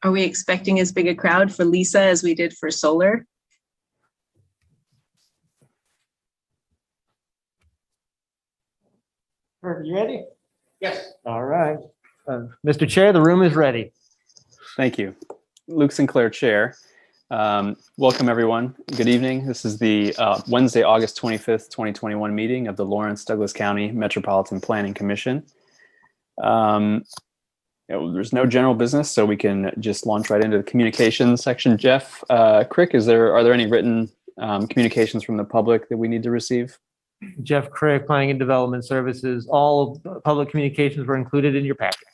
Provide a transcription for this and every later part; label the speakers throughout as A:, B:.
A: Are we expecting as big a crowd for LESA as we did for solar?
B: Are you ready?
C: Yes.
B: All right. Mr. Chair, the room is ready.
C: Thank you. Luke Sinclair, Chair. Welcome, everyone. Good evening. This is the Wednesday, August 25th, 2021 meeting of the Lawrence Douglas County Metropolitan Planning Commission. There's no general business, so we can just launch right into the communications section. Jeff Crick, are there any written communications from the public that we need to receive?
B: Jeff Crick, Planning and Development Services. All public communications were included in your package.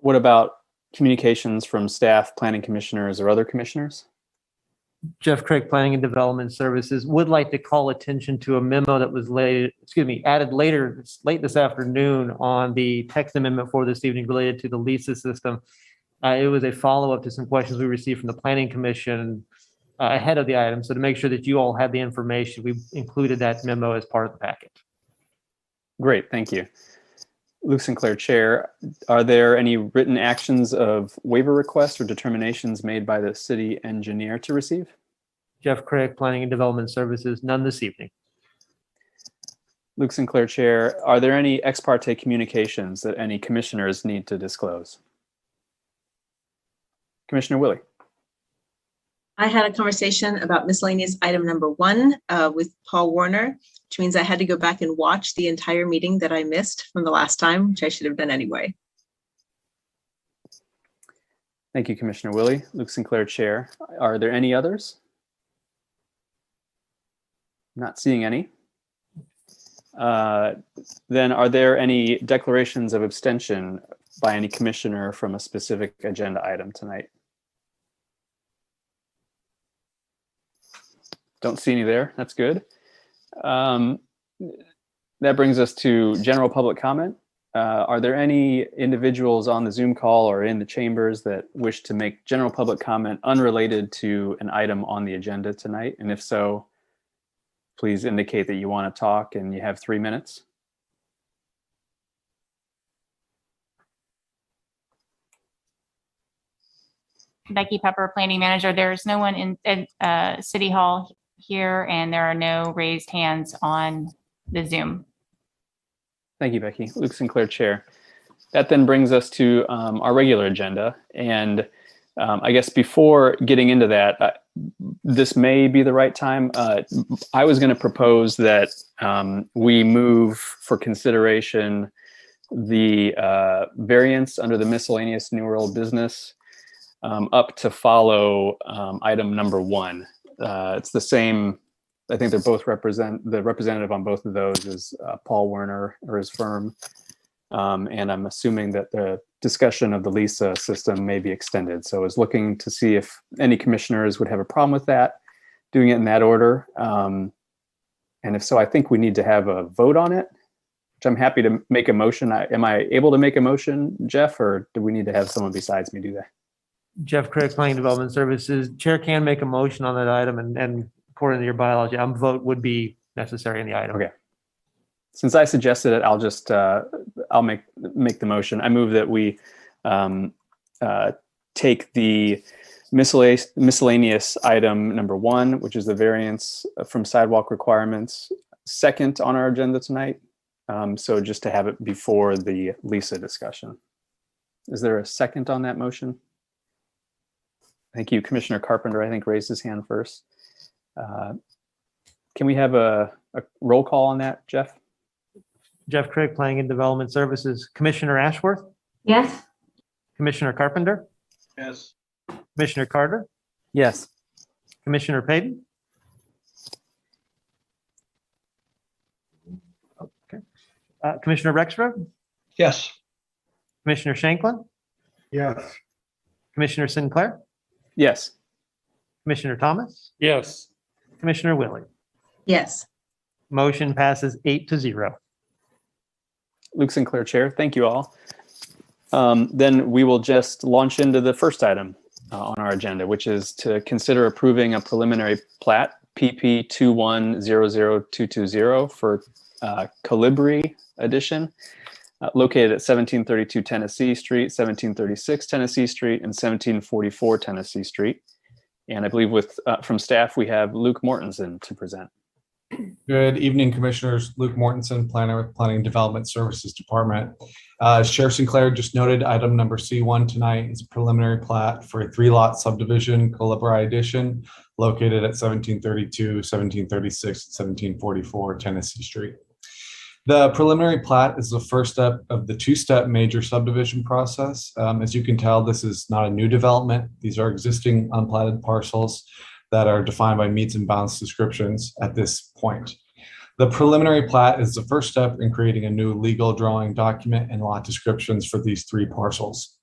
C: What about communications from staff, planning commissioners, or other commissioners?
B: Jeff Crick, Planning and Development Services, would like to call attention to a memo that was added late this afternoon on the text amendment for this evening related to the LESA system. It was a follow-up to some questions we received from the Planning Commission ahead of the item. So to make sure that you all had the information, we included that memo as part of the packet.
C: Great, thank you. Luke Sinclair, Chair. Are there any written actions of waiver requests or determinations made by the city engineer to receive?
B: Jeff Crick, Planning and Development Services, none this evening.
C: Luke Sinclair, Chair. Are there any ex parte communications that any commissioners need to disclose? Commissioner Willie.
A: I had a conversation about miscellaneous item number 1 with Paul Werner, which means I had to go back and watch the entire meeting that I missed from the last time, which I should have done anyway.
C: Thank you, Commissioner Willie. Luke Sinclair, Chair. Are there any others? Not seeing any. Then are there any declarations of abstention by any commissioner from a specific agenda item tonight? Don't see any there. That's good. That brings us to general public comment. Are there any individuals on the Zoom call or in the chambers that wish to make general public comment unrelated to an item on the agenda tonight? And if so, please indicate that you want to talk and you have 3 minutes.
D: Becky Pepper, Planning Manager. There's no one in City Hall here, and there are no raised hands on the Zoom.
C: Thank you, Becky. Luke Sinclair, Chair. That then brings us to our regular agenda. And I guess before getting into that, this may be the right time. I was going to propose that we move for consideration the variance under the miscellaneous New World Business up to follow item number 1. It's the same. I think they're both the representative on both of those is Paul Werner or his firm. And I'm assuming that the discussion of the LESA system may be extended. So I was looking to see if any commissioners would have a problem with that, doing it in that order. And if so, I think we need to have a vote on it, which I'm happy to make a motion. Am I able to make a motion, Jeff, or do we need to have someone besides me do that?
B: Jeff Crick, Planning and Development Services. Chair can make a motion on that item, and according to your bylaws, a vote would be necessary in the item.
C: Okay. Since I suggested it, I'll just I'll make the motion. I move that we take the miscellaneous item number 1, which is the variance from sidewalk requirements, second on our agenda tonight. So just to have it before the LESA discussion. Is there a second on that motion? Thank you. Commissioner Carpenter, I think, raised his hand first. Can we have a roll call on that, Jeff?
B: Jeff Crick, Planning and Development Services. Commissioner Ashworth?
A: Yes.
B: Commissioner Carpenter?
E: Yes.
B: Commissioner Carter?
F: Yes.
B: Commissioner Payton? Okay. Commissioner Rexroad?
E: Yes.
B: Commissioner Shanklin?
E: Yes.
B: Commissioner Sinclair?
C: Yes.
B: Commissioner Thomas?
E: Yes.
B: Commissioner Willie?
A: Yes.
B: Motion passes 8-0.
C: Luke Sinclair, Chair. Thank you all. Then we will just launch into the first item on our agenda, which is to consider approving a preliminary plat PP 2100220 for Kolibri Addition. located at 1732 Tennessee Street, 1736 Tennessee Street, and 1744 Tennessee Street. And I believe from staff, we have Luke Mortensen to present.
F: Good evening, Commissioners. Luke Mortensen, planner with Planning and Development Services Department. As Chair Sinclair just noted, item number C1 tonight is a preliminary plat for a 3-lot subdivision, Kolibri Addition, located at 1732, 1736, and 1744 Tennessee Street. The preliminary plat is the first step of the 2-step major subdivision process. As you can tell, this is not a new development. These are existing unplatted parcels that are defined by meets and bounds descriptions at this point. The preliminary plat is the first step in creating a new legal drawing document and lot descriptions for these 3 parcels.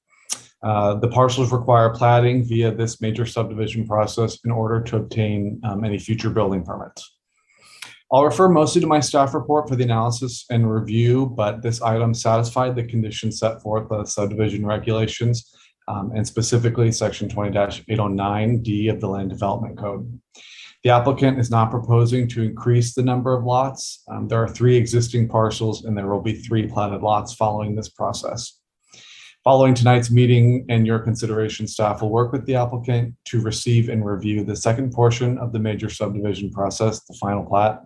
F: The parcels require platting via this major subdivision process in order to obtain any future building permits. I'll refer mostly to my staff report for the analysis and review, but this item satisfied the conditions set forth by the subdivision regulations, and specifically section 20-809D of the Land Development Code. The applicant is not proposing to increase the number of lots. There are 3 existing parcels and there will be 3 platted lots following this process. Following tonight's meeting and your consideration, staff will work with the applicant to receive and review the second portion of the major subdivision process, the final plat.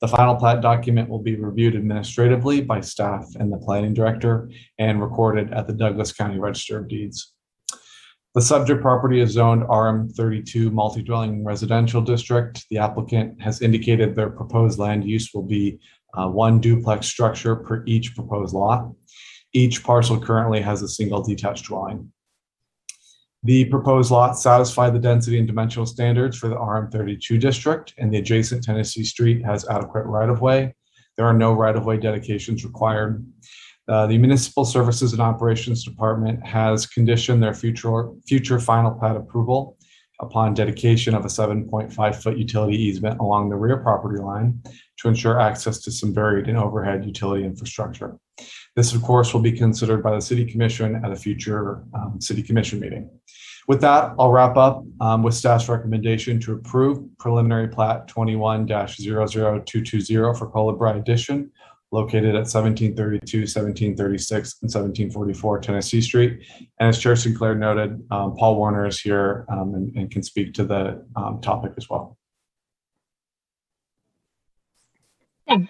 F: The final plat document will be reviewed administratively by staff and the planning director and recorded at the Douglas County Register of Deeds. The subject property is zoned RM32 multi-dwelling residential district. The applicant has indicated their proposed land use will be 1 duplex structure per each proposed lot. Each parcel currently has a single detached dwelling. The proposed lots satisfy the density and dimensional standards for the RM32 district, and the adjacent Tennessee Street has adequate right-of-way. There are no right-of-way dedications required. The Municipal Services and Operations Department has conditioned their future final plat approval upon dedication of a 7.5-foot utility easement along the rear property line to ensure access to some buried and overhead utility infrastructure. This, of course, will be considered by the City Commission at a future City Commission meeting. With that, I'll wrap up with staff's recommendation to approve preliminary plat 21-00220 for Kolibri Addition, located at 1732, 1736, and 1744 Tennessee Street. And as Chair Sinclair noted, Paul Werner is here and can speak to the topic as well.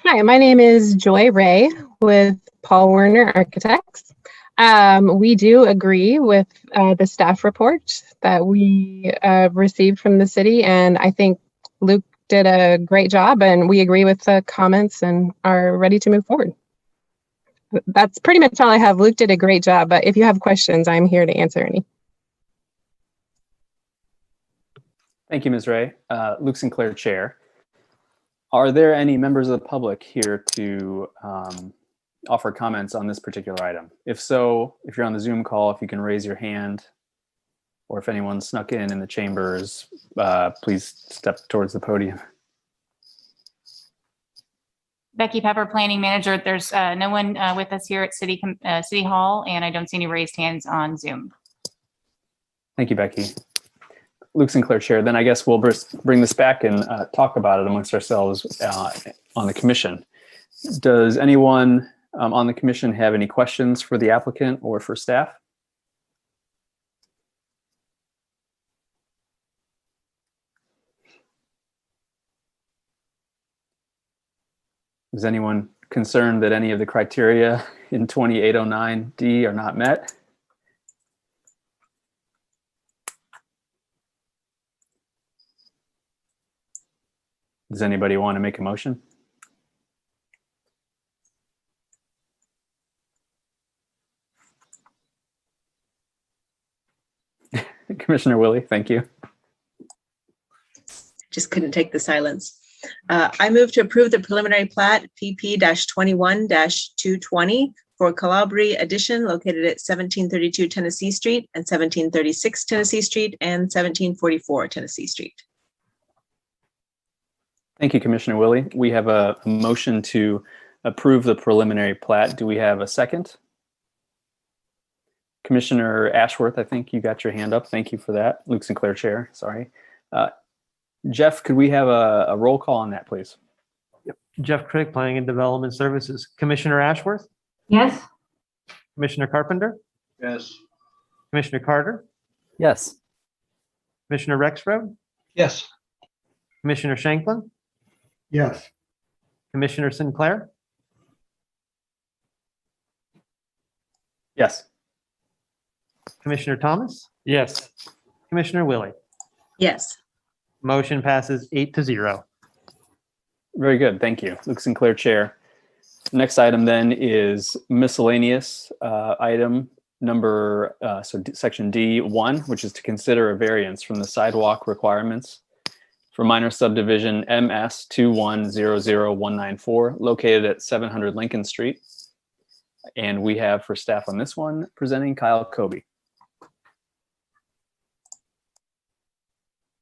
G: Hi, my name is Joy Ray with Paul Werner Architects. We do agree with the staff report that we received from the city, and I think Luke did a great job, and we agree with the comments and are ready to move forward. That's pretty much all I have. Luke did a great job, but if you have questions, I'm here to answer any.
C: Thank you, Ms. Ray. Luke Sinclair, Chair. Are there any members of the public here to offer comments on this particular item? If so, if you're on the Zoom call, if you can raise your hand, or if anyone snuck in the chambers, please step towards the podium.
D: Becky Pepper, Planning Manager. There's no one with us here at City Hall, and I don't see any raised hands on Zoom.
C: Thank you, Becky. Luke Sinclair, Chair. Then I guess we'll bring this back and talk about it amongst ourselves on the commission. Does anyone on the commission have any questions for the applicant or for staff? Is anyone concerned that any of the criteria in 2809D are not met? Does anybody want to make a motion? Commissioner Willie, thank you.
A: Just couldn't take the silence. I move to approve the preliminary plat PP-21-220 for Kolibri Addition located at 1732 Tennessee Street and 1736 Tennessee Street and 1744 Tennessee Street.
C: Thank you, Commissioner Willie. We have a motion to approve the preliminary plat. Do we have a second? Commissioner Ashworth, I think you got your hand up. Thank you for that. Luke Sinclair, Chair, sorry. Jeff, could we have a roll call on that, please?
B: Jeff Crick, Planning and Development Services. Commissioner Ashworth?
H: Yes.
B: Commissioner Carpenter,
E: Yes.
B: Commissioner Carter,
C: Yes.
B: Commissioner Rexroad,
E: Yes.
B: Commissioner Shanklin,
E: Yes.
B: Commissioner Sinclair,
C: Yes.
B: Commissioner Thomas,
C: Yes.
B: Commissioner Willie.
A: Yes.
B: Motion passes 8-0.
C: Very good. Thank you. Luke Sinclair, Chair. Next item then is miscellaneous item number, section D1, which is to consider a variance from the sidewalk requirements for minor subdivision MS 2100194 located at 700 Lincoln Street. And we have for staff on this one presenting Kyle Kobe.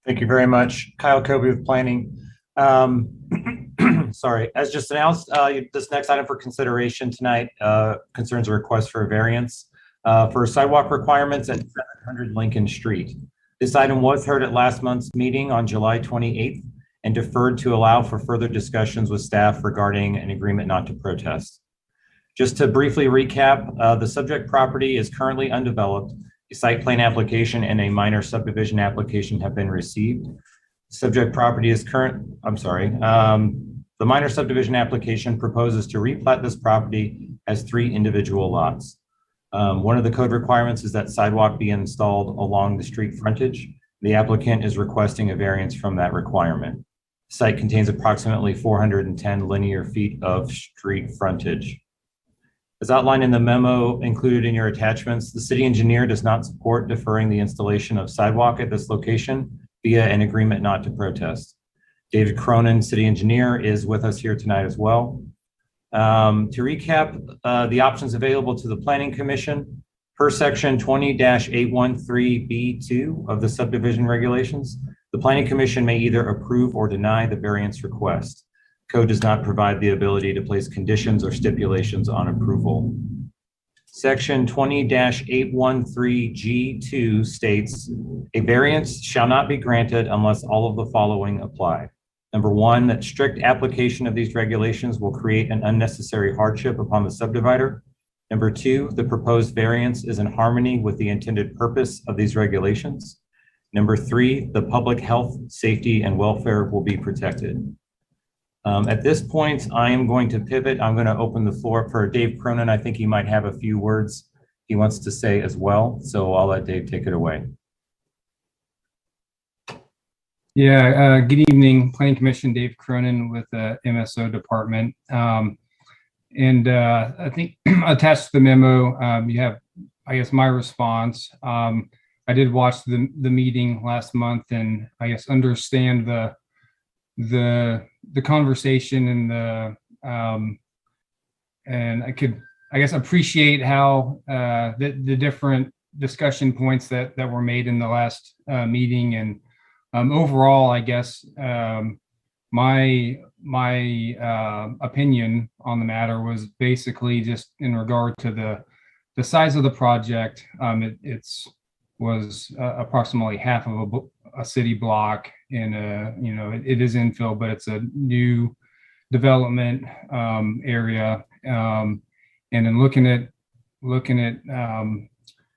H: Thank you very much. Kyle Kobe with Planning. Sorry, as just announced, this next item for consideration tonight concerns a request for a variance for sidewalk requirements at 700 Lincoln Street. This item was heard at last month's meeting on July 28th and deferred to allow for further discussions with staff regarding an agreement not to protest. Just to briefly recap, the subject property is currently undeveloped. A site plan application and a minor subdivision application have been received. Subject property is the minor subdivision application proposes to replat this property as 3 individual lots. One of the code requirements is that sidewalk be installed along the street frontage. The applicant is requesting a variance from that requirement. The site contains approximately 410 linear feet of street frontage. As outlined in the memo included in your attachments, the city engineer does not support deferring the installation of sidewalk at this location via an agreement not to protest. David Cronin, city engineer, is with us here tonight as well. To recap the options available to the Planning Commission, per section 20-813B2 of the subdivision regulations, the Planning Commission may either approve or deny the variance request. Code does not provide the ability to place conditions or stipulations on approval. Section 20-813G2 states, a variance shall not be granted unless all of the following apply. Number 1, that strict application of these regulations will create an unnecessary hardship upon the subdivider. Number 2, the proposed variance is in harmony with the intended purpose of these regulations. Number 3, the public health, safety, and welfare will be protected. At this point, I am going to pivot. I'm going to open the floor for Dave Cronin. I think he might have a few words he wants to say as well. So I'll let Dave take it away.
I: Yeah, good evening, Planning Commission, Dave Cronin with the MSO department. I think attached to the memo, you have, I guess, my response. I did watch the meeting last month and I guess understand the conversation and I could, I guess, appreciate how the different discussion points that were made in the last meeting. And overall, I guess my opinion on the matter was basically just in regard to the size of the project. It's was approximately half of a city block in it is infill, but it's a new development area. And then looking at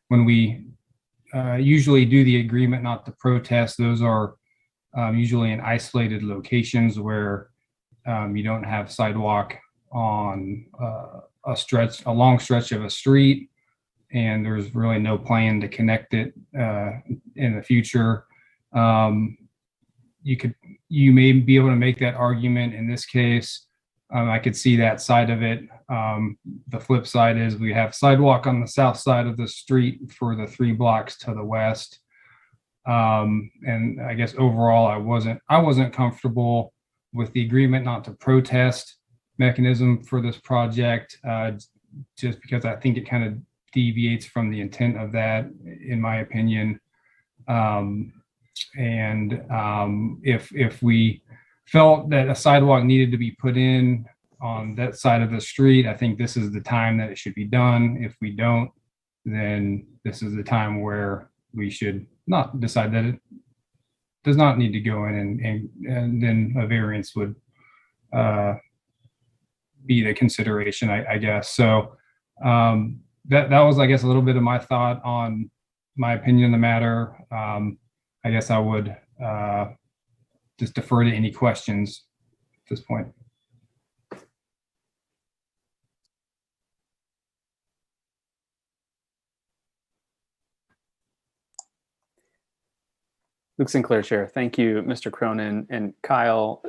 I: when we usually do the agreement not to protest, those are usually in isolated locations where you don't have sidewalk on a long stretch of a street, and there's really no plan to connect it in the future. You may be able to make that argument in this case. I could see that side of it. The flip side is we have sidewalk on the south side of the street for the 3 blocks to the west. And I guess overall, I wasn't comfortable with the agreement not to protest mechanism for this project, just because I think it kind of deviates from the intent of that, in my opinion. If we felt that a sidewalk needed to be put in on that side of the street, I think this is the time that it should be done. If we don't, then this is the time where we should not decide that it does not need to go in, and then a variance would be the consideration, I guess. So that was, I guess, a little bit of my thought on my opinion on the matter. I guess I would just defer to any questions at this point.
C: Luke Sinclair, Chair. Thank you, Mr. Cronin. And Kyle,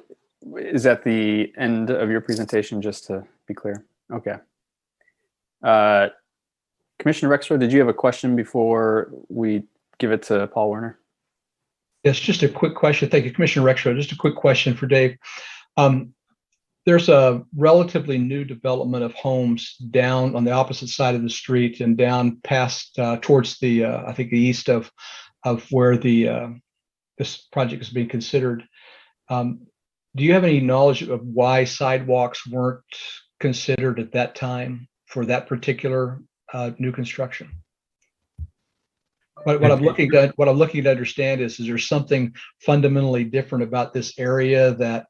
C: is that the end of your presentation, just to be clear? Okay. Commissioner Rexroth, did you have a question before we give it to Paul Werner?
E: Yes, just a quick question. Thank you, Commissioner Rexroth. Just a quick question for Dave. There's a relatively new development of homes down on the opposite side of the street and down past towards the I think the east of where the this project is being considered. Do you have any knowledge of why sidewalks weren't considered at that time for that particular new construction? What I'm looking to understand is there something fundamentally different about this area that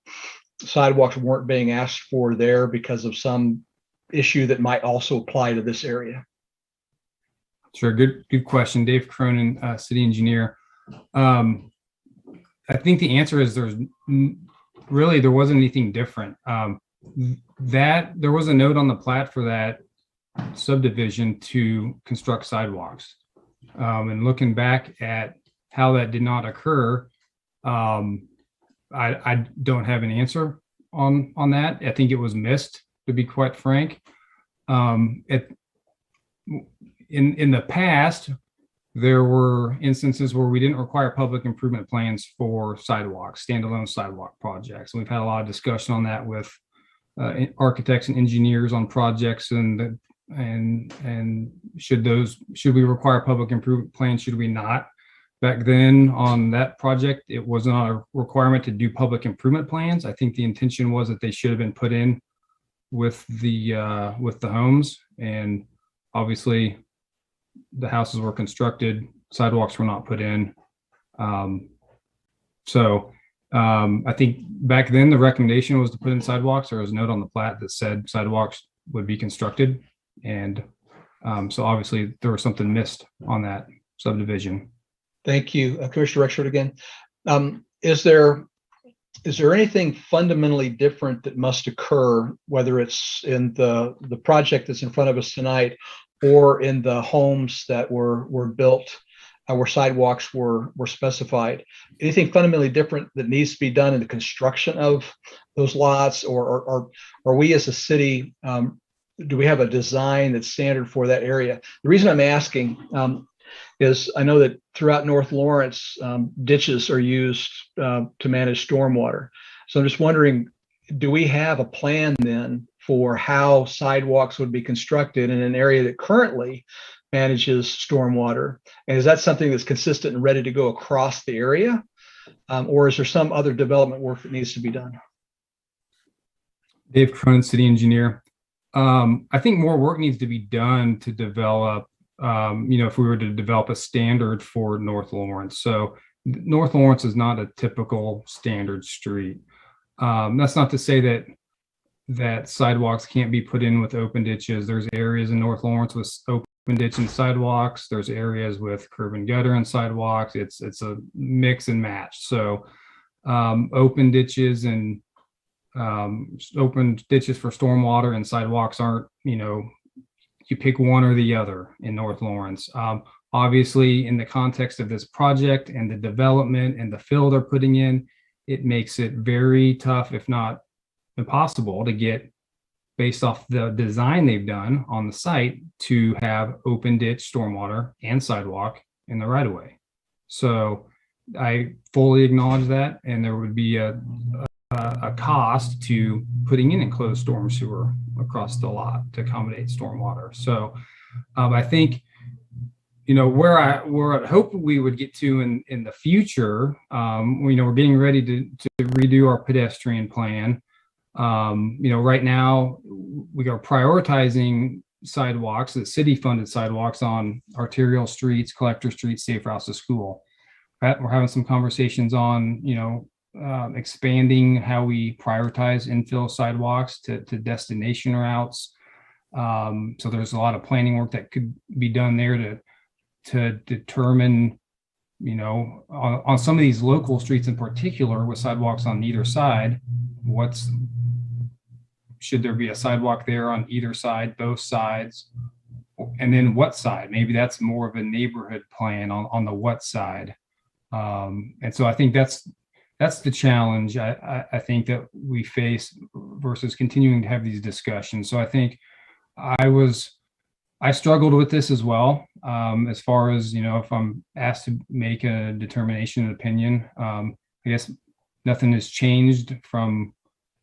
E: sidewalks weren't being asked for there because of some issue that might also apply to this area?
I: Sure, good question. Dave Cronin, city engineer. I think the answer is there wasn't anything different. That there was a note on the plat for that subdivision to construct sidewalks. And looking back at how that did not occur, I don't have an answer on that. I think it was missed, to be quite frank. In the past, there were instances where we didn't require public improvement plans for sidewalks, standalone sidewalk projects. And we've had a lot of discussion on that with architects and engineers on projects, and should we require public improvement plans? Should we not? Back then on that project, it was not a requirement to do public improvement plans. I think the intention was that they should have been put in with the homes, and obviously the houses were constructed, sidewalks were not put in. So I think back then the recommendation was to put in sidewalks. There was a note on the plat that said sidewalks would be constructed. And so obviously there was something missed on that subdivision.
E: Thank you. Commissioner Rexroth again. Is there anything fundamentally different that must occur, whether it's in the project that's in front of us tonight or in the homes that were built where sidewalks were specified? Anything fundamentally different that needs to be done in the construction of those lots, or are we as a city, do we have a design that's standard for that area? The reason I'm asking is I know that throughout North Lawrence, ditches are used to manage stormwater. So I'm just wondering, do we have a plan then for how sidewalks would be constructed in an area that currently manages stormwater? And is that something that's consistent and ready to go across the area? Or is there some other development work that needs to be done?
I: Dave Cronin, city engineer. I think more work needs to be done to develop, if we were to develop a standard for North Lawrence. So North Lawrence is not a typical standard street. That's not to say that sidewalks can't be put in with open ditches. There's areas in North Lawrence with open ditch and sidewalks. There's areas with curb and gutter and sidewalks. It's a mix and match. So open ditches and open ditches for stormwater and sidewalks aren't, you pick one or the other in North Lawrence. Obviously, in the context of this project and the development and the fill they're putting in, it makes it very tough, if not impossible, to get, based off the design they've done on the site, to have open ditch, stormwater, and sidewalk in the right of way. So I fully acknowledge that, and there would be a cost to putting in enclosed storm sewer across the lot to accommodate stormwater. So I think, where I hope we would get to in the future, we're getting ready to redo our pedestrian plan. Right now we are prioritizing sidewalks, the city funded sidewalks on arterial streets, collector streets, safe routes to school. We're having some conversations on, expanding how we prioritize infill sidewalks to destination routes. So there's a lot of planning work that could be done there to determine, you know, on some of these local streets in particular with sidewalks on either side, should there be a sidewalk there on either side, both sides? And then what side? Maybe that's more of a neighborhood plan on the what side. And so I think that's the challenge I think that we face versus continuing to have these discussions. So I think I struggled with this as well, as far as, you know, if I'm asked to make a determination and opinion. I guess nothing has changed from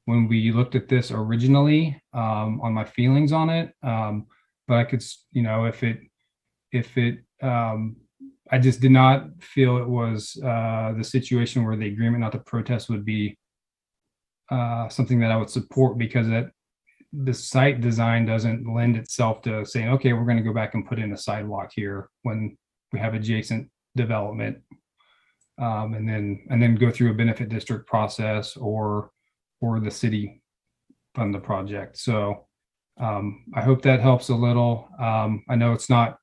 I: when we looked at this originally, on my feelings on it. But I could, you know, if it, I just did not feel it was the situation where the agreement not to protest would be something that I would support, because the site design doesn't lend itself to saying, okay, we're going to go back and put in a sidewalk here when we have adjacent development, and then go through a benefit district process or the city fund the project. So I hope that helps a little. I know it's not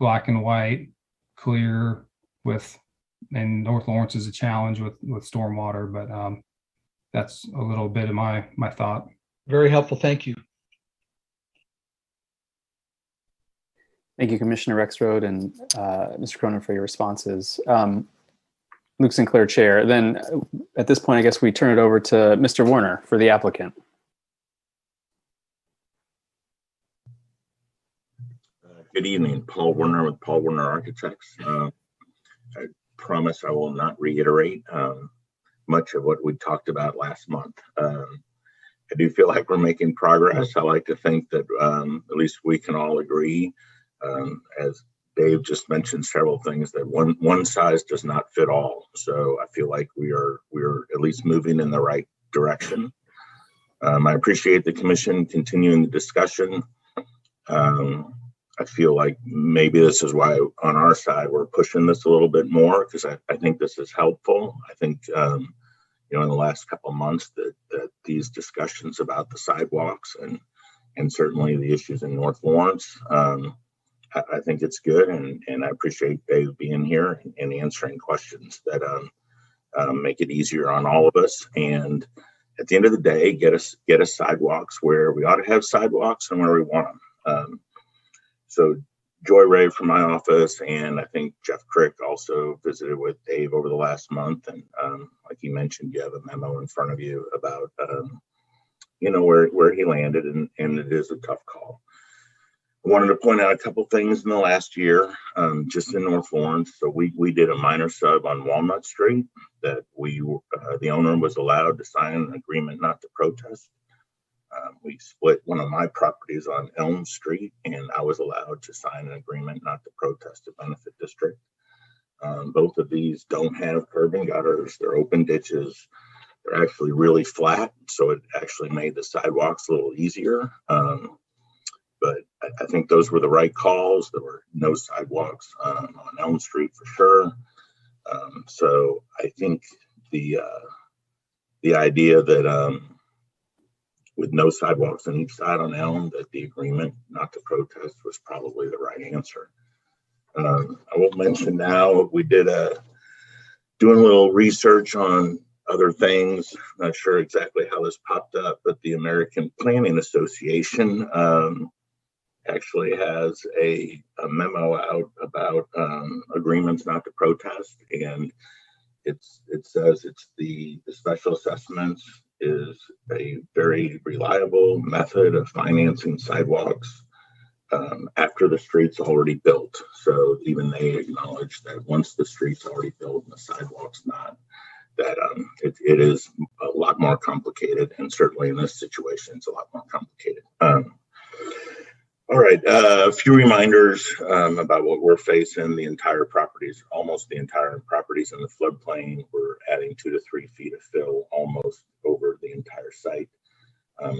I: black and white, clear and North Lawrence is a challenge with stormwater, but that's a little bit of my thought.
E: Very helpful. Thank you.
C: Thank you, Commissioner Rexroad and Mr. Cronin, for your responses. Luke Sinclair, Chair. Then at this point, I guess we turn it over to Mr. Werner for the applicant.
J: Good evening, Paul Werner with Paul Werner Architects. I promise I will not reiterate much of what we talked about last month. I do feel like we're making progress. I like to think that at least we can all agree, as Dave just mentioned several things, that one size does not fit all. So I feel like we're at least moving in the right direction. I appreciate the commission continuing the discussion. I feel like maybe this is why on our side we're pushing this a little bit more, because I think this is helpful. I think you know, in the last couple of months that these discussions about the sidewalks and certainly the issues in North Lawrence, I think it's good, and I appreciate Dave being here and answering questions that make it easier on all of us. And at the end of the day, get us sidewalks where we ought to have sidewalks and where we want them. So Joy Ray from my office, and I think Jeff Crick also visited with Dave over the last month. And like you mentioned, you have a memo in front of you about, you know, where he landed, and it is a tough call. I wanted to point out a couple things in the last year, just in North Lawrence. So we did a minor sub on Walnut Street that the owner was allowed to sign an agreement not to protest. We split one of my properties on Elm Street, and I was allowed to sign an agreement not to protest a benefit district. Both of these don't have curb and gutters. They're open ditches. They're actually really flat, so it actually made the sidewalks a little easier. But I think those were the right calls. There were no sidewalks on Elm Street for sure. So I think the idea that with no sidewalks on each side on Elm, that the agreement not to protest was probably the right answer. I will mention now, we did doing a little research on other things. Not sure exactly how this popped up, but the American Planning Association actually has a memo out about agreements not to protest, and it says it's the special assessments is a very reliable method of financing sidewalks after the street's already built. So even they acknowledge that once the street's already built and the sidewalk's not, that it is a lot more complicated, and certainly in this situation it's a lot more complicated. All right, a few reminders about what we're facing. The entire properties, almost the entire properties in the floodplain, we're adding 2 to 3 feet of fill almost over the entire site.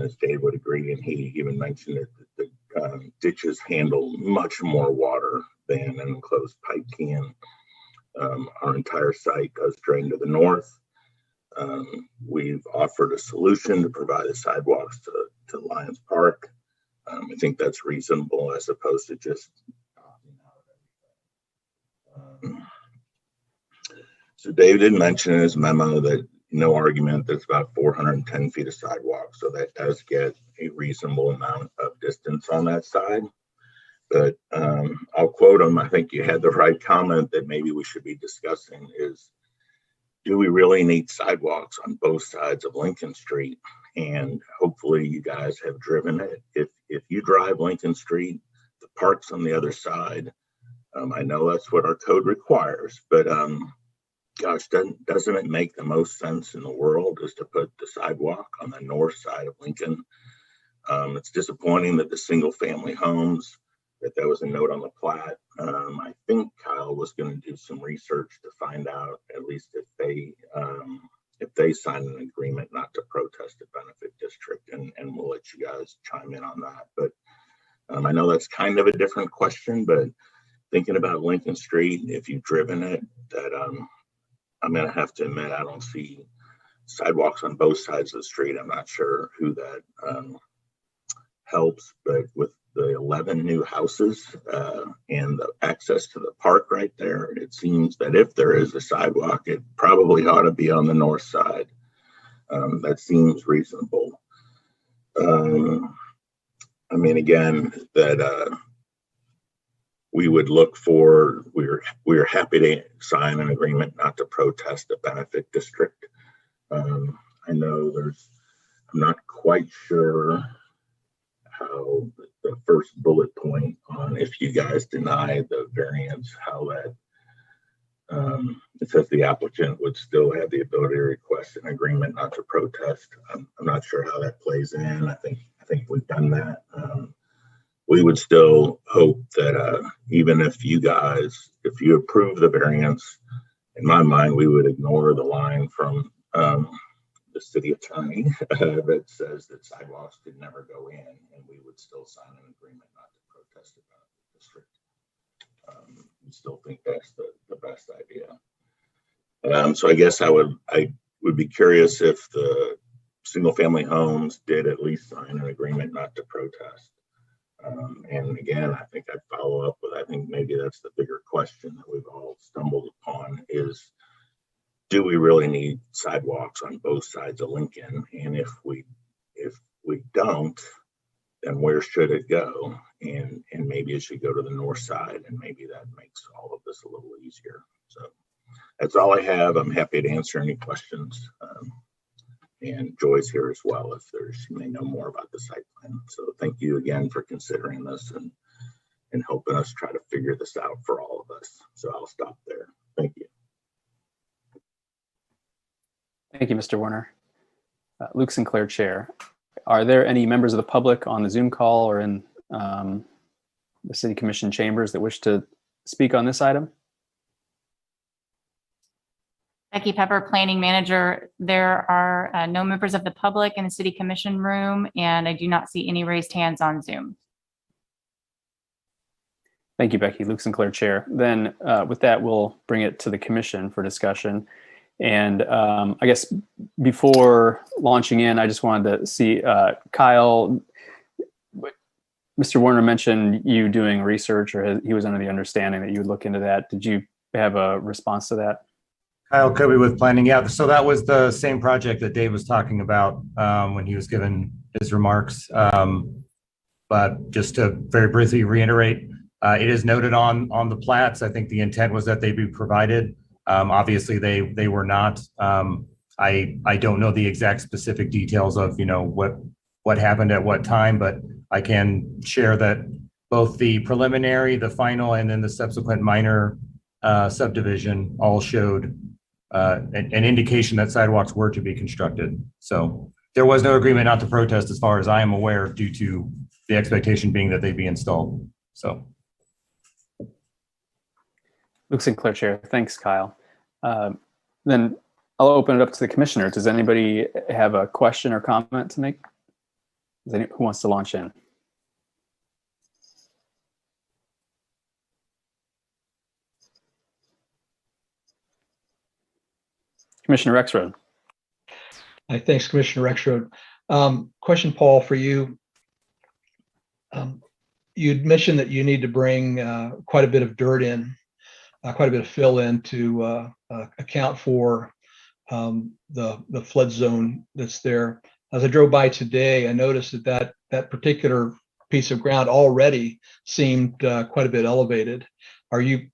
J: As Dave would agree, and he even mentioned it, that the ditches handle much more water than an enclosed pipe can. Our entire site does drain to the north. We've offered a solution to provide the sidewalks to Lions Park. I think that's reasonable as opposed to just. So Dave did mention in his memo that no argument that's about 410 feet of sidewalk. So that does get a reasonable amount of distance on that side. But I'll quote him. I think you had the right comment that maybe we should be discussing is, do we really need sidewalks on both sides of Lincoln Street? And hopefully you guys have driven it. If you drive Lincoln Street, the park's on the other side. I know that's what our code requires, but gosh, doesn't it make the most sense in the world is to put the sidewalk on the north side of Lincoln? It's disappointing that the single family homes, that was a note on the plat. I think Kyle was going to do some research to find out at least if they sign an agreement not to protest a benefit district, and we'll let you guys chime in on that. But I know that's kind of a different question, but thinking about Lincoln Street, if you've driven it, that I'm going to have to admit, I don't see sidewalks on both sides of the street. I'm not sure who that helps, but with the 11 new houses and the access to the park right there, it seems that if there is a sidewalk, it probably ought to be on the north side. That seems reasonable. I mean, again, that we would look for, we're happy to sign an agreement not to protest a benefit district. I know I'm not quite sure how the first bullet point on if you guys deny the variance, how that it says the applicant would still have the ability to request an agreement not to protest. I'm not sure how that plays in. I think we've done that. We would still hope that even if you approve the variance, in my mind, we would ignore the line from the city attorney that says that sidewalks could never go in, and we would still sign an agreement not to protest about the district. We still think that's the best idea. So I guess I would be curious if the single family homes did at least sign an agreement not to protest. And again, I think I'd follow up with, I think maybe that's the bigger question that we've all stumbled upon is, do we really need sidewalks on both sides of Lincoln? And if we don't, then where should it go? And maybe it should go to the north side, and maybe that makes all of this a little easier. So that's all I have. I'm happy to answer any questions. And Joy's here as well if she may know more about the site plan. So thank you again for considering this and helping us try to figure this out for all of us. So I'll stop there. Thank you.
C: Thank you, Mr. Werner. Luke Sinclair, Chair. Are there any members of the public on the Zoom call or in the City Commission chambers that wish to speak on this item?
D: Becky Pepper, Planning Manager. There are no members of the public in the City Commission room, and I do not see any raised hands on Zoom.
C: Thank you, Becky. Luke Sinclair, Chair. Then with that, we'll bring it to the Commission for discussion. And I guess before launching in, I just wanted to see, Kyle, Mr. Werner mentioned you doing research, or he was under the understanding that you would look into that. Did you have a response to that?
H: Kyle Kobe with planning. Yeah, so that was the same project that Dave was talking about when he was giving his remarks. But just to very briefly reiterate, it is noted on the plats. I think the intent was that they be provided. Obviously, they were not. I don't know the exact specific details of what happened at what time, but I can share that both the preliminary, the final, and then the subsequent minor subdivision all showed an indication that sidewalks were to be constructed. So there was no agreement not to protest as far as I am aware, due to the expectation being that they be installed. So.
C: Luke Sinclair, Chair. Thanks, Kyle. Then I'll open it up to the commissioner. Does anybody have a question or comment to make? Who wants to launch in? Commissioner Rexroad.
E: Thanks, Commissioner Rexroad. Question, Paul, for you. You'd mentioned that you need to bring quite a bit of dirt in, quite a bit of fill in to account for the flood zone that's there. As I drove by today, I noticed that particular piece of ground already seemed quite a bit elevated. Are you,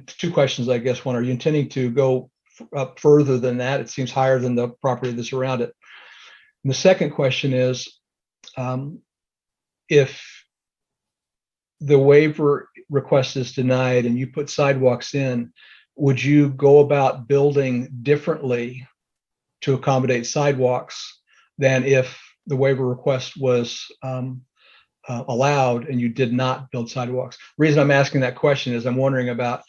E: two questions, I guess. One, are you intending to go up further than that? It seems higher than the property that's around it. And the second question is, if the waiver request is denied and you put sidewalks in, would you go about building differently to accommodate sidewalks than if the waiver request was allowed and you did not build sidewalks? The reason I'm asking that question is I'm wondering about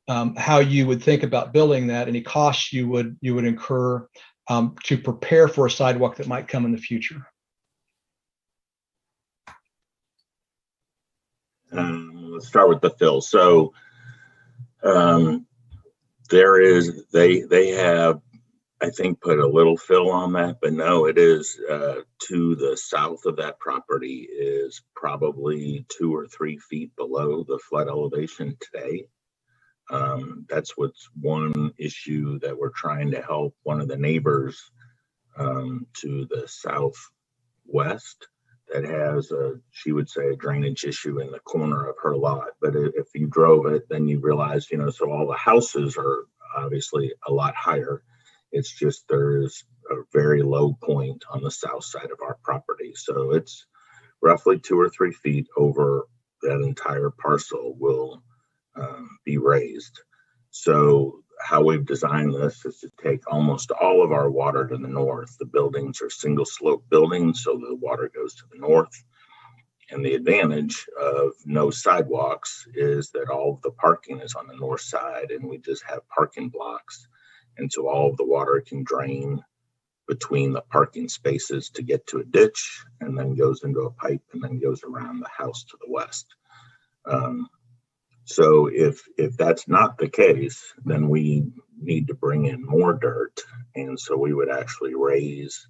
E: how you would think about building that, any costs you would incur to prepare for a sidewalk that might come in the future.
J: Let's start with the fill. So they have, I think, put a little fill on that, but no, it is to the south of that property is probably 2 or 3 feet below the flood elevation today. That's what's one issue that we're trying to help one of the neighbors to the southwest that has she would say a drainage issue in the corner of her lot. But if you drove it, then you realize, so all the houses are obviously a lot higher. It's just there's a very low point on the south side of our property. So it's roughly 2 or 3 feet over that entire parcel will be raised. So how we've designed this is to take almost all of our water to the north. The buildings are single slope buildings, so the water goes to the north. And the advantage of no sidewalks is that all of the parking is on the north side, and we just have parking blocks. And so all of the water can drain between the parking spaces to get to a ditch, and then goes into a pipe, and then goes around the house to the west. So if that's not the case, then we need to bring in more dirt. And so we would actually raise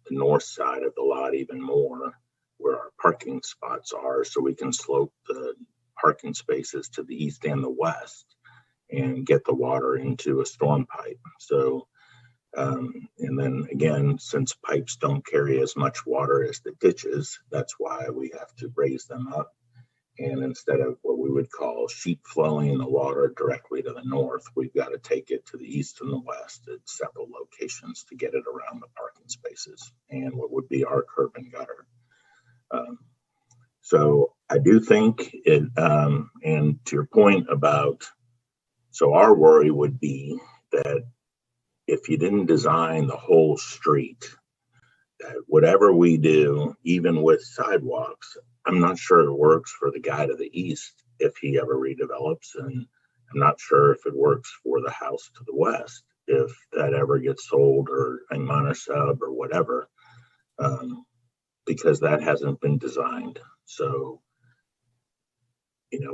J: the north side of the lot even more where our parking spots are, so we can slope the parking spaces to the east and the west and get the water into a storm pipe. So, and then again, since pipes don't carry as much water as the ditches, that's why we have to raise them up. And instead of what we would call sheet flowing the water directly to the north, we've got to take it to the east and the west at several locations to get it around the parking spaces and what would be our curb and gutter. So I do think it, and to your point about, so our worry would be that if you didn't design the whole street, that whatever we do, even with sidewalks, I'm not sure it works for the guy to the east if he ever redevelops, and I'm not sure if it works for the house to the west if that ever gets sold or a minor sub or whatever, because that hasn't been designed. So,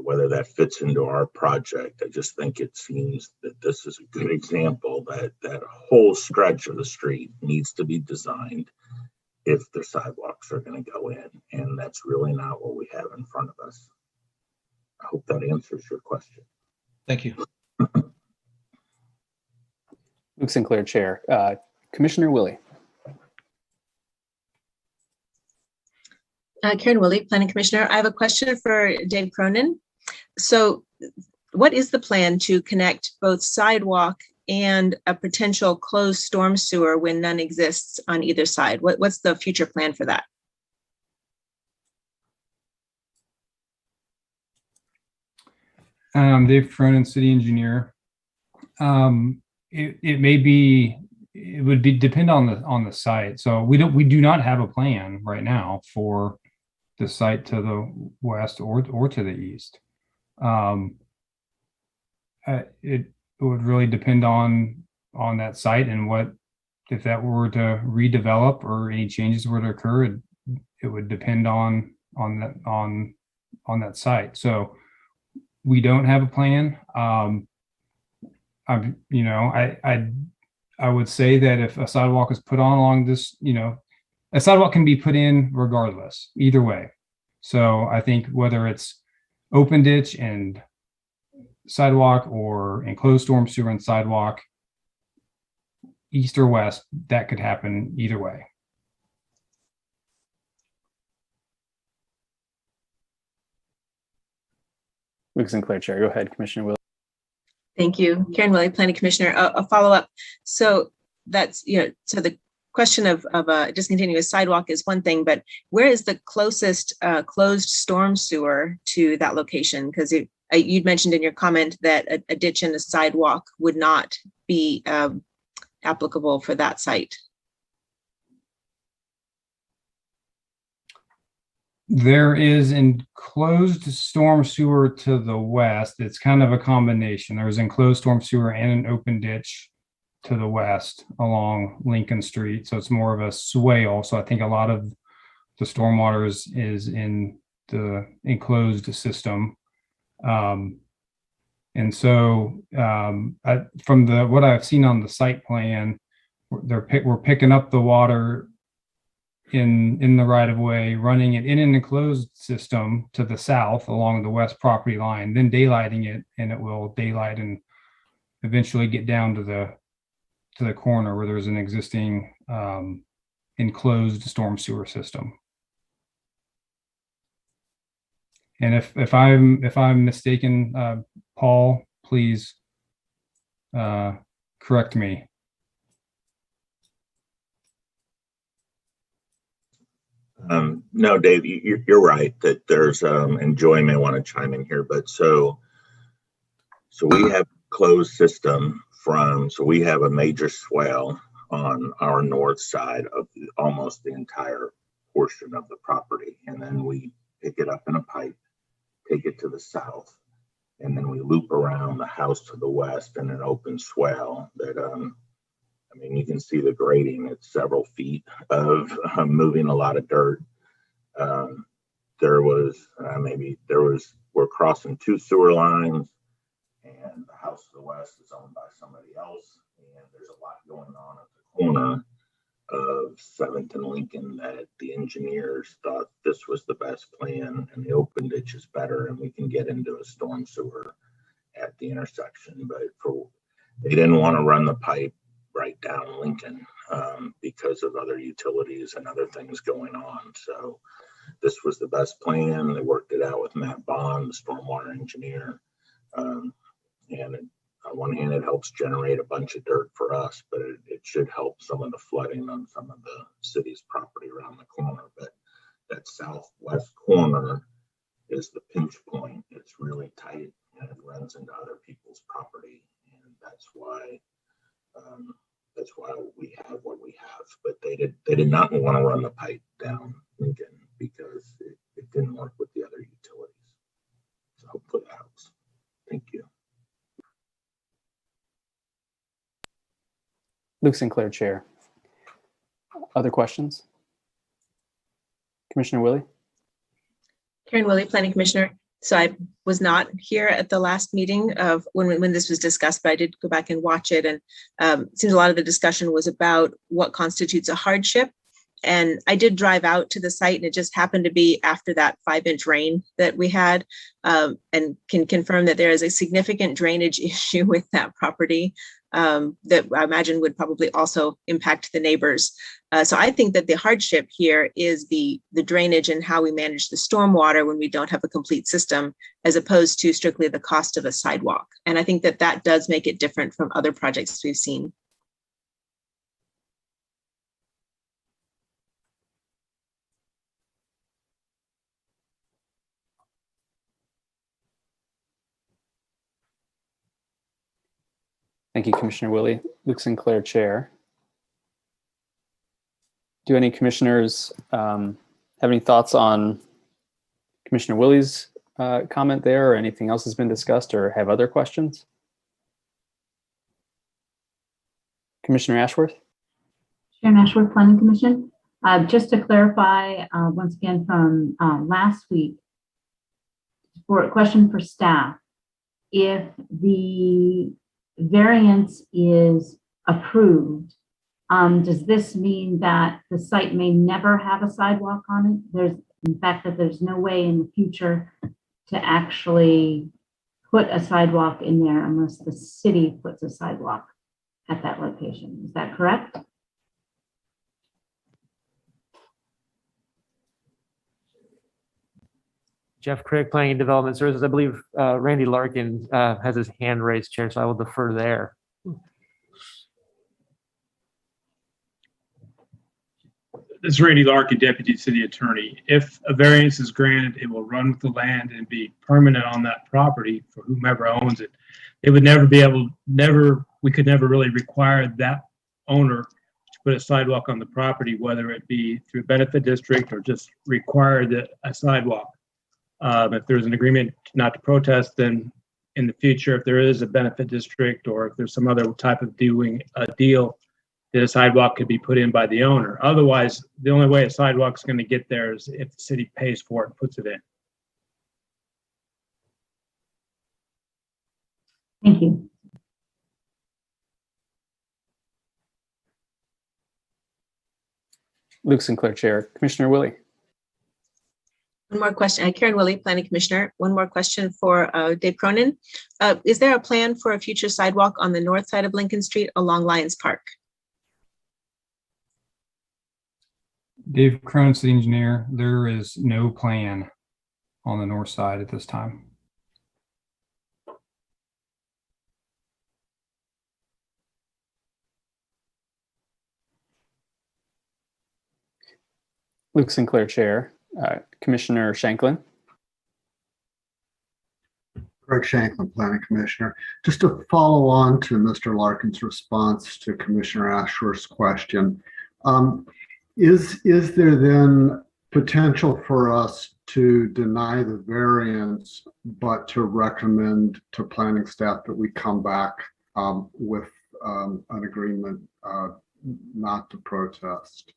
J: whether that fits into our project, I just think it seems that this is a good example that that whole stretch of the street needs to be designed if the sidewalks are going to go in, and that's really not what we have in front of us. I hope that answers your question.
E: Thank you.
C: Luke Sinclair, Chair. Commissioner Willie.
A: Karen Willie, Planning Commissioner. I have a question for Dave Cronin. So what is the plan to connect both sidewalk and a potential closed storm sewer when none exists on either side? What's the future plan for that?
I: Dave Cronin, city engineer. It may be, it would be depend on the site. So we do not have a plan right now for the site to the west or to the east. It would really depend on that site and what, if that were to redevelop or any changes were to occur, it would depend on that site. So we don't have a plan. I would say that if a sidewalk is put on along this, a sidewalk can be put in regardless, either way. So I think whether it's open ditch and sidewalk or enclosed storm sewer and sidewalk, east or west, that could happen either way.
C: Luke Sinclair, Chair. Go ahead, Commissioner Will.
A: Thank you. Karen Willie, Planning Commissioner. A follow-up. So that's, so the question of a discontinuous sidewalk is one thing, but where is the closest closed storm sewer to that location? Because you'd mentioned in your comment that a ditch and a sidewalk would not be applicable for that site.
I: There is enclosed storm sewer to the west. It's kind of a combination. There's enclosed storm sewer and an open ditch to the west along Lincoln Street. So it's more of a swale. So I think a lot of the stormwater is in the enclosed system. And so from what I've seen on the site plan, we're picking up the water in the right of way, running it in an enclosed system to the south along the west property line, then daylighting it, and it will daylight and eventually get down to the corner where there's an existing enclosed storm sewer system. And if I'm mistaken, Paul, please correct me.
J: No, Dave, you're right that there's, and Joy may want to chime in here, but so we have closed system so we have a major swell on our north side of almost the entire portion of the property. And then we pick it up in a pipe, take it to the south, and then we loop around the house to the west in an open swell that, I mean, you can see the grading. It's several feet of moving a lot of dirt. We're crossing two sewer lines, and the house to the west is owned by somebody else. And there's a lot going on at the corner of 7th and Lincoln that the engineers thought this was the best plan, and the open ditch is better, and we can get into a storm sewer at the intersection. But they didn't want to run the pipe right down Lincoln because of other utilities and other things going on. So this was the best plan. They worked it out with Matt Bond, the stormwater engineer. And on one hand, it helps generate a bunch of dirt for us, but it should help some of the flooding on some of the city's property around the corner. But that southwest corner is the pinch point. It's really tight, and it runs into other people's property. And that's why we have what we have. But they did not want to run the pipe down Lincoln because it didn't work with the other utilities. So hopefully that helps. Thank you.
C: Luke Sinclair, Chair. Other questions? Commissioner Willie?
A: Karen Willie, Planning Commissioner. So I was not here at the last meeting of when this was discussed, but I did go back and watch it. And it seems a lot of the discussion was about what constitutes a hardship. And I did drive out to the site, and it just happened to be after that 5-inch rain that we had, and can confirm that there is a significant drainage issue with that property that I imagine would probably also impact the neighbors. So I think that the hardship here is the drainage and how we manage the stormwater when we don't have a complete system, as opposed to strictly the cost of a sidewalk. And I think that that does make it different from other projects we've seen.
C: Thank you, Commissioner Willie. Luke Sinclair, Chair. Do any commissioners have any thoughts on Commissioner Willie's comment there, or anything else has been discussed, or have other questions? Commissioner Ashworth?
K: Sharon Ashworth, Planning Commission. Just to clarify, once again from last week, for a question for staff, if the variance is approved, does this mean that the site may never have a sidewalk on it? In fact, that there's no way in the future to actually put a sidewalk in there unless the city puts a sidewalk at that location. Is that correct?
B: Jeff Craig, Planning and Development Services. I believe Randy Larkin has his hand raised, Chair, so I will defer there.
L: This is Randy Larkin, Deputy City Attorney. If a variance is granted, it will run with the land and be permanent on that property for whomever owns it. It would never be able, we could never really require that owner to put a sidewalk on the property, whether it be through benefit district or just require a sidewalk. If there's an agreement not to protest, then in the future, if there is a benefit district or if there's some other type of doing a deal, that a sidewalk could be put in by the owner. Otherwise, the only way a sidewalk is going to get there is if the city pays for it and puts it in.
K: Thank you.
C: Luke Sinclair, Chair. Commissioner Willie.
A: One more question. Karen Willie, Planning Commissioner. One more question for Dave Cronin. Is there a plan for a future sidewalk on the north side of Lincoln Street along Lions Park?
I: Dave Cronin, the engineer. There is no plan on the north side at this time.
C: Luke Sinclair, Chair. Commissioner Shanklin.
M: Greg Shanklin, Planning Commissioner. Just to follow on to Mr. Larkin's response to Commissioner Ashworth's question, is there then potential for us to deny the variance, but to recommend to planning staff that we come back with an agreement not to protest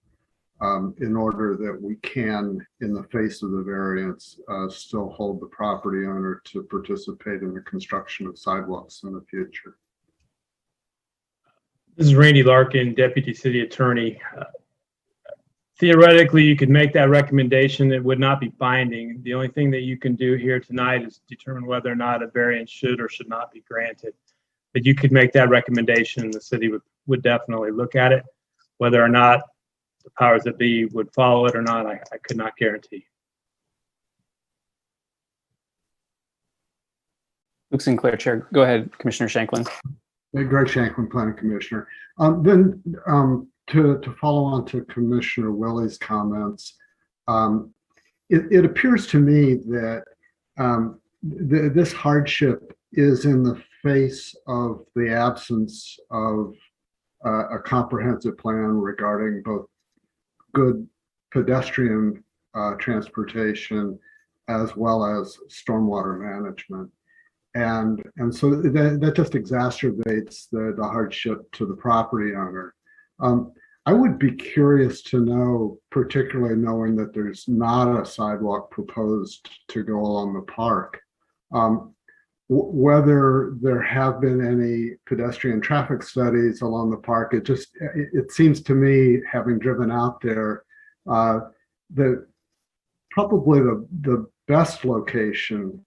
M: in order that we can, in the face of the variance, still hold the property owner to participate in the construction of sidewalks in the future?
L: This is Randy Larkin, Deputy City Attorney. Theoretically, you could make that recommendation. It would not be binding. The only thing that you can do here tonight is determine whether or not a variance should or should not be granted. But you could make that recommendation and the city would definitely look at it. Whether or not the powers that be would follow it or not, I could not guarantee.
C: Luke Sinclair, Chair. Go ahead, Commissioner Shanklin.
M: Hey, Greg Shanklin, Planning Commissioner. To follow on to Commissioner Willie's comments, it appears to me that this hardship is in the face of the absence of a comprehensive plan regarding both good pedestrian transportation as well as stormwater management. And so that just exacerbates the hardship to the property owner. I would be curious to know, particularly knowing that there's not a sidewalk proposed to go along the park, whether there have been any pedestrian traffic studies along the park. It seems to me, having driven out there, that probably the best location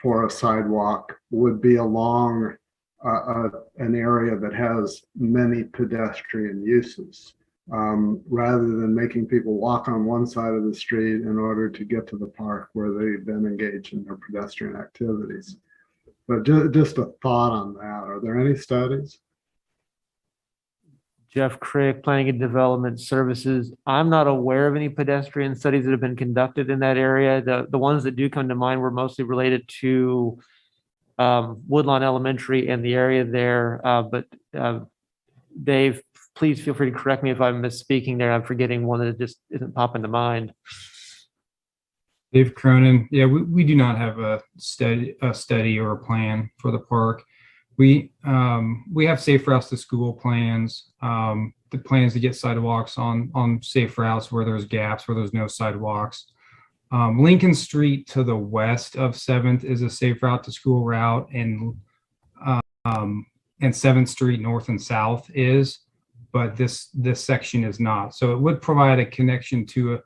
M: for a sidewalk would be along an area that has many pedestrian uses, rather than making people walk on one side of the street in order to get to the park where they've been engaged in their pedestrian activities. But just a thought on that. Are there any studies?
B: Jeff Craig, Planning and Development Services. I'm not aware of any pedestrian studies that have been conducted in that area. The ones that do come to mind were mostly related to Woodlawn Elementary and the area there. But Dave, please feel free to correct me if I'm misspeaking there. I'm forgetting one that just isn't popping to mind.
I: Dave Cronin. Yeah, we do not have a study or a plan for the park. We have safe routes to school plans. The plan is to get sidewalks on safe routes where there's gaps, where there's no sidewalks. Lincoln Street to the west of 7th is a safe route to school route, and 7th Street north and south is, but this section is not. So it would provide a connection to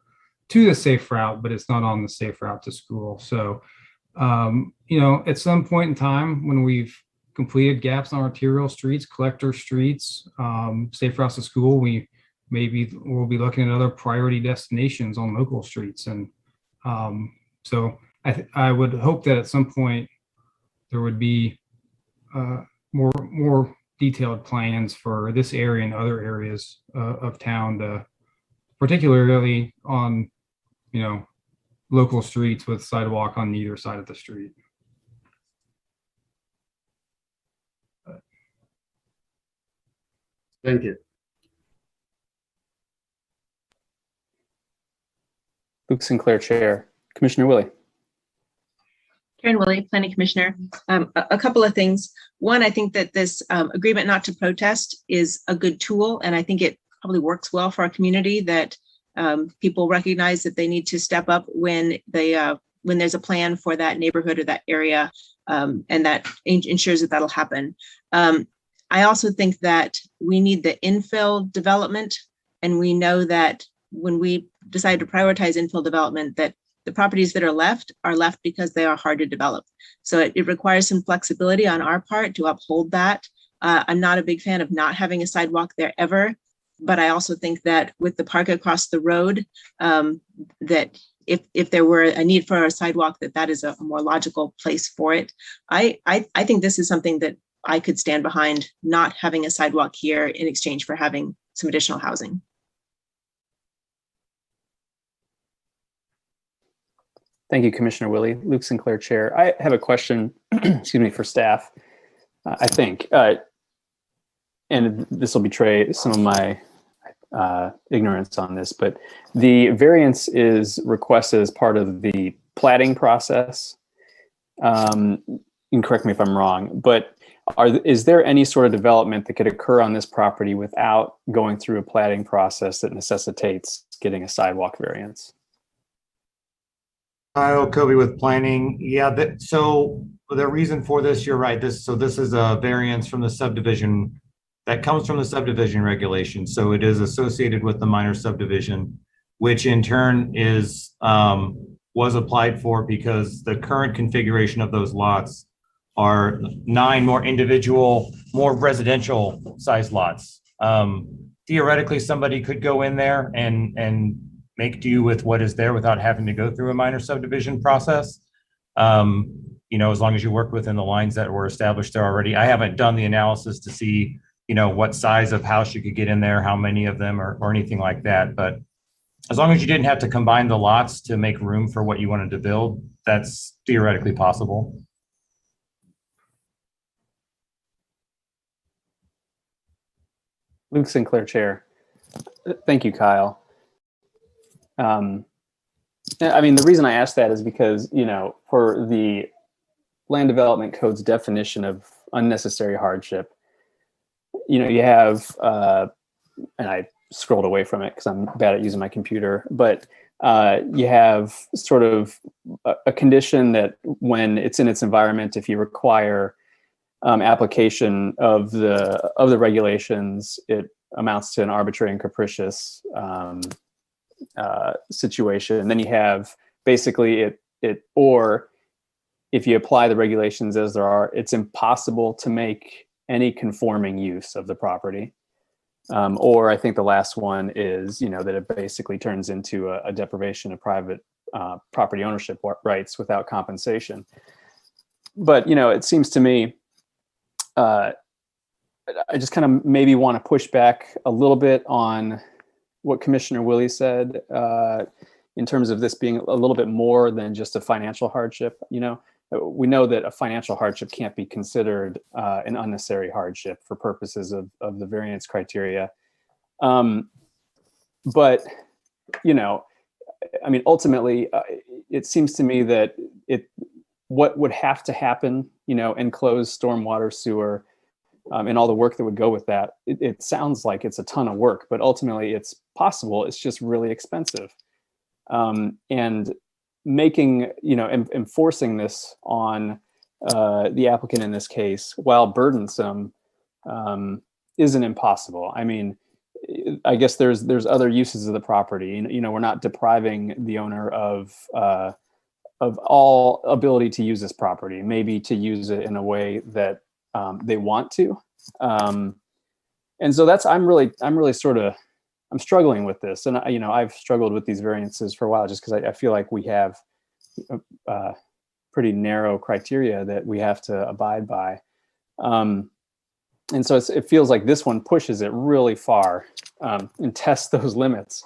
I: to the safe route, but it's not on the safe route to school. So, at some point in time when we've completed gaps on arterial streets, collector streets, safe routes to school, we'll be looking at other priority destinations on local streets. And so I would hope that at some point there would be more detailed plans for this area and other areas of town, particularly on, local streets with sidewalk on either side of the street.
M: Thank you.
C: Luke Sinclair, Chair. Commissioner Willie.
A: Karen Willie, Planning Commissioner. A couple of things. One, I think that this agreement not to protest is a good tool, and I think it probably works well for our community, that people recognize that they need to step up when there's a plan for that neighborhood or that area, and that ensures that that'll happen. I also think that we need the infill development, and we know that when we decide to prioritize infill development, that the properties that are left because they are hard to develop. So it requires some flexibility on our part to uphold that. I'm not a big fan of not having a sidewalk there ever, but I also think that with the park across the road, that if there were a need for a sidewalk, that is a more logical place for it. I think this is something that I could stand behind, not having a sidewalk here in exchange for having some additional housing.
C: Thank you, Commissioner Willie. Luke Sinclair, Chair. I have a question, excuse me, for staff, I think. And this will betray some of my ignorance on this, but the variance is requested as part of the platting process. You can correct me if I'm wrong, but is there any sort of development that could occur on this property without going through a platting process that necessitates getting a sidewalk variance?
H: Kyle Kobe with planning. Yeah, so the reason for this, you're right. This is a variance from the subdivision that comes from the subdivision regulation. So it is associated with the minor subdivision, which in turn was applied for because the current configuration of those lots are 9 more individual, more residential size lots. Theoretically, somebody could go in there and make do with what is there without having to go through a minor subdivision process. As long as you work within the lines that were established there already. I haven't done the analysis to see, what size of house you could get in there, how many of them or anything like that. But as long as you didn't have to combine the lots to make room for what you wanted to build, that's theoretically possible.
C: Luke Sinclair, Chair. Thank you, Kyle. The reason I asked that is because, for the Land Development Code's definition of unnecessary hardship, you have, and I scrolled away from it because I'm bad at using my computer, but you have sort of a condition that when it's in its environment, if you require application of the regulations, it amounts to an arbitrary and capricious situation. And then you have basically it or if you apply the regulations as there are, it's impossible to make any conforming use of the property. Or I think the last one is, that it basically turns into a deprivation of private property ownership rights without compensation. But, it seems to me, I just kind of maybe want to push back a little bit on what Commissioner Willie said in terms of this being a little bit more than just a financial hardship. We know that a financial hardship can't be considered an unnecessary hardship for purposes of the variance criteria. But, ultimately, it seems to me that what would have to happen, enclosed stormwater, sewer, and all the work that would go with that, it sounds like it's a ton of work, but ultimately it's possible. It's just really expensive. And making, enforcing this on the applicant in this case, while burdensome, isn't impossible. I guess there's other uses of the property. You know, we're not depriving the owner of all ability to use this property, maybe to use it in a way that they want to. And so I'm struggling with this. And, you know, I've struggled with these variances for a while just because I feel like we have pretty narrow criteria that we have to abide by. And so it feels like this one pushes it really far and tests those limits.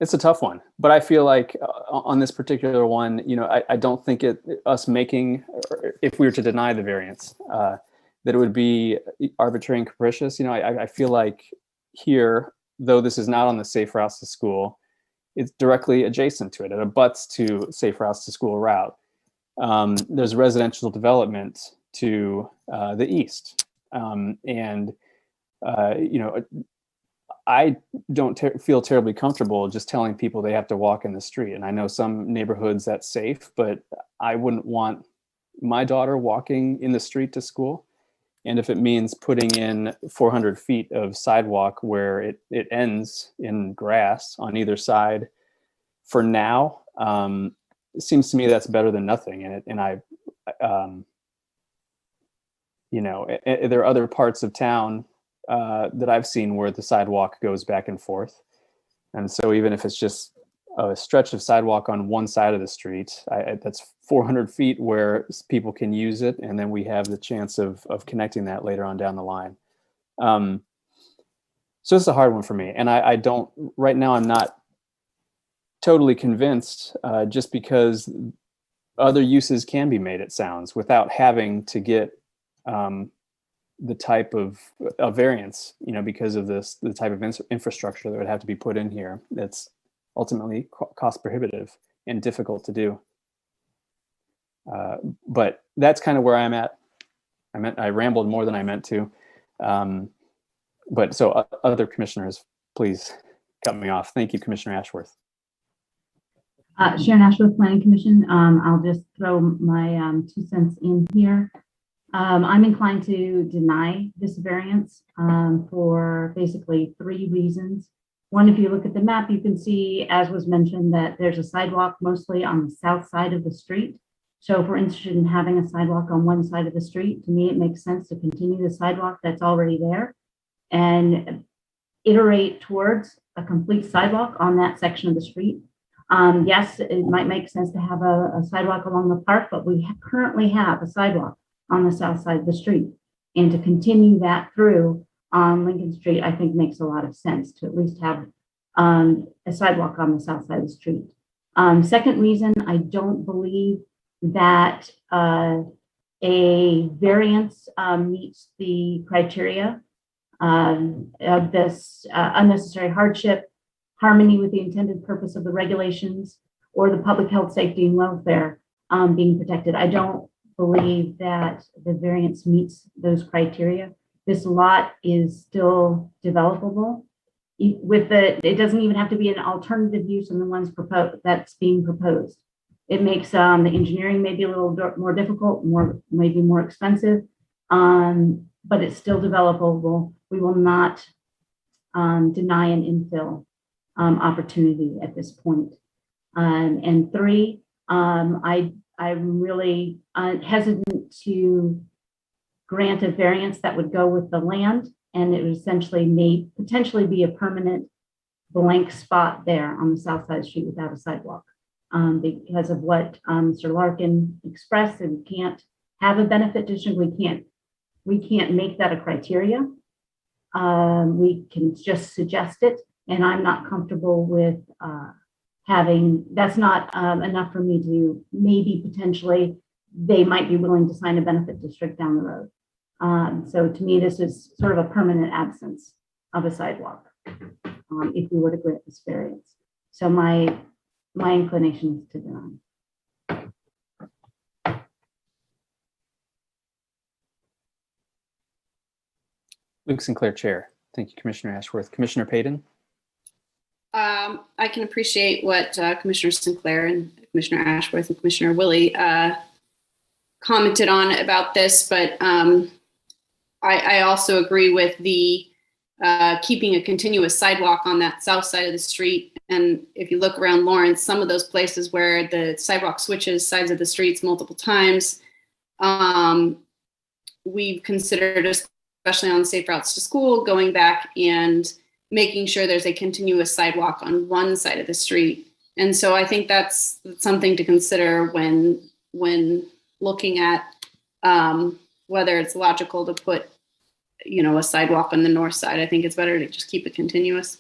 C: It's a tough one, but I feel like on this particular one, you know, I don't think us making, if we were to deny the variance, that it would be arbitrary and capricious. You know, I feel like here, though this is not on the safe routes to school, it's directly adjacent to it. It abuts to safe routes to school route. There's residential development to the east. You know, I don't feel terribly comfortable just telling people they have to walk in the street. And I know some neighborhoods that's safe, but I wouldn't want my daughter walking in the street to school. And if it means putting in 400 feet of sidewalk where it ends in grass on either side for now, it seems to me that's better than nothing. You know, there are other parts of town that I've seen where the sidewalk goes back and forth. And so even if it's just a stretch of sidewalk on one side of the street, that's 400 feet where people can use it. And then we have the chance of connecting that later on down the line. So it's a hard one for me. And right now I'm not totally convinced just because other uses can be made, it sounds, without having to get the type of variance, you know, because of the type of infrastructure that would have to be put in here. That's ultimately cost prohibitive and difficult to do. But that's kind of where I'm at. I rambled more than I meant to. But so other commissioners, please cut me off. Thank you, Commissioner Ashworth.
K: Sharon Ashworth, Planning Commission. I'll just throw my 2 cents in here. I'm inclined to deny this variance for basically 3 reasons. One, if you look at the map, you can see, as was mentioned, that there's a sidewalk mostly on the south side of the street. So if we're interested in having a sidewalk on one side of the street, to me, it makes sense to continue the sidewalk that's already there and iterate towards a complete sidewalk on that section of the street. Yes, it might make sense to have a sidewalk along the park, but we currently have a sidewalk on the south side of the street. And to continue that through on Lincoln Street, I think makes a lot of sense to at least have a sidewalk on the south side of the street. Second reason, I don't believe that a variance meets the criteria of this unnecessary hardship, harmony with the intended purpose of the regulations, or the public health, safety, and welfare being protected. I don't believe that the variance meets those criteria. This lot is still developable. It doesn't even have to be an alternative use in the ones that's being proposed. It makes the engineering maybe a little more difficult, maybe more expensive, but it's still developable. We will not deny an infill opportunity at this point. And 3, I'm really hesitant to grant a variance that would go with the land, and it would essentially potentially be a permanent blank spot there on the south side of the street without a sidewalk. Because of what Mr. Larkin expressed, and we can't have a benefit district. We can't make that a criteria. We can just suggest it, and I'm not comfortable with that's not enough for me to maybe potentially they might be willing to sign a benefit district down the road. So to me, this is sort of a permanent absence of a sidewalk if we were to grant this variance. So my inclination is to deny.
C: Luke Sinclair, Chair. Thank you, Commissioner Ashworth. Commissioner Payton?
N: I can appreciate what Commissioner Sinclair and Commissioner Ashworth and Commissioner Willie commented on about this, but I also agree with the keeping a continuous sidewalk on that south side of the street. And if you look around Lawrence, some of those places where the sidewalk switches sides of the streets multiple times, we've considered, especially on safe routes to school, going back and making sure there's a continuous sidewalk on one side of the street. And so I think that's something to consider when looking at whether it's logical to put, a sidewalk on the north side. I think it's better to just keep it continuous.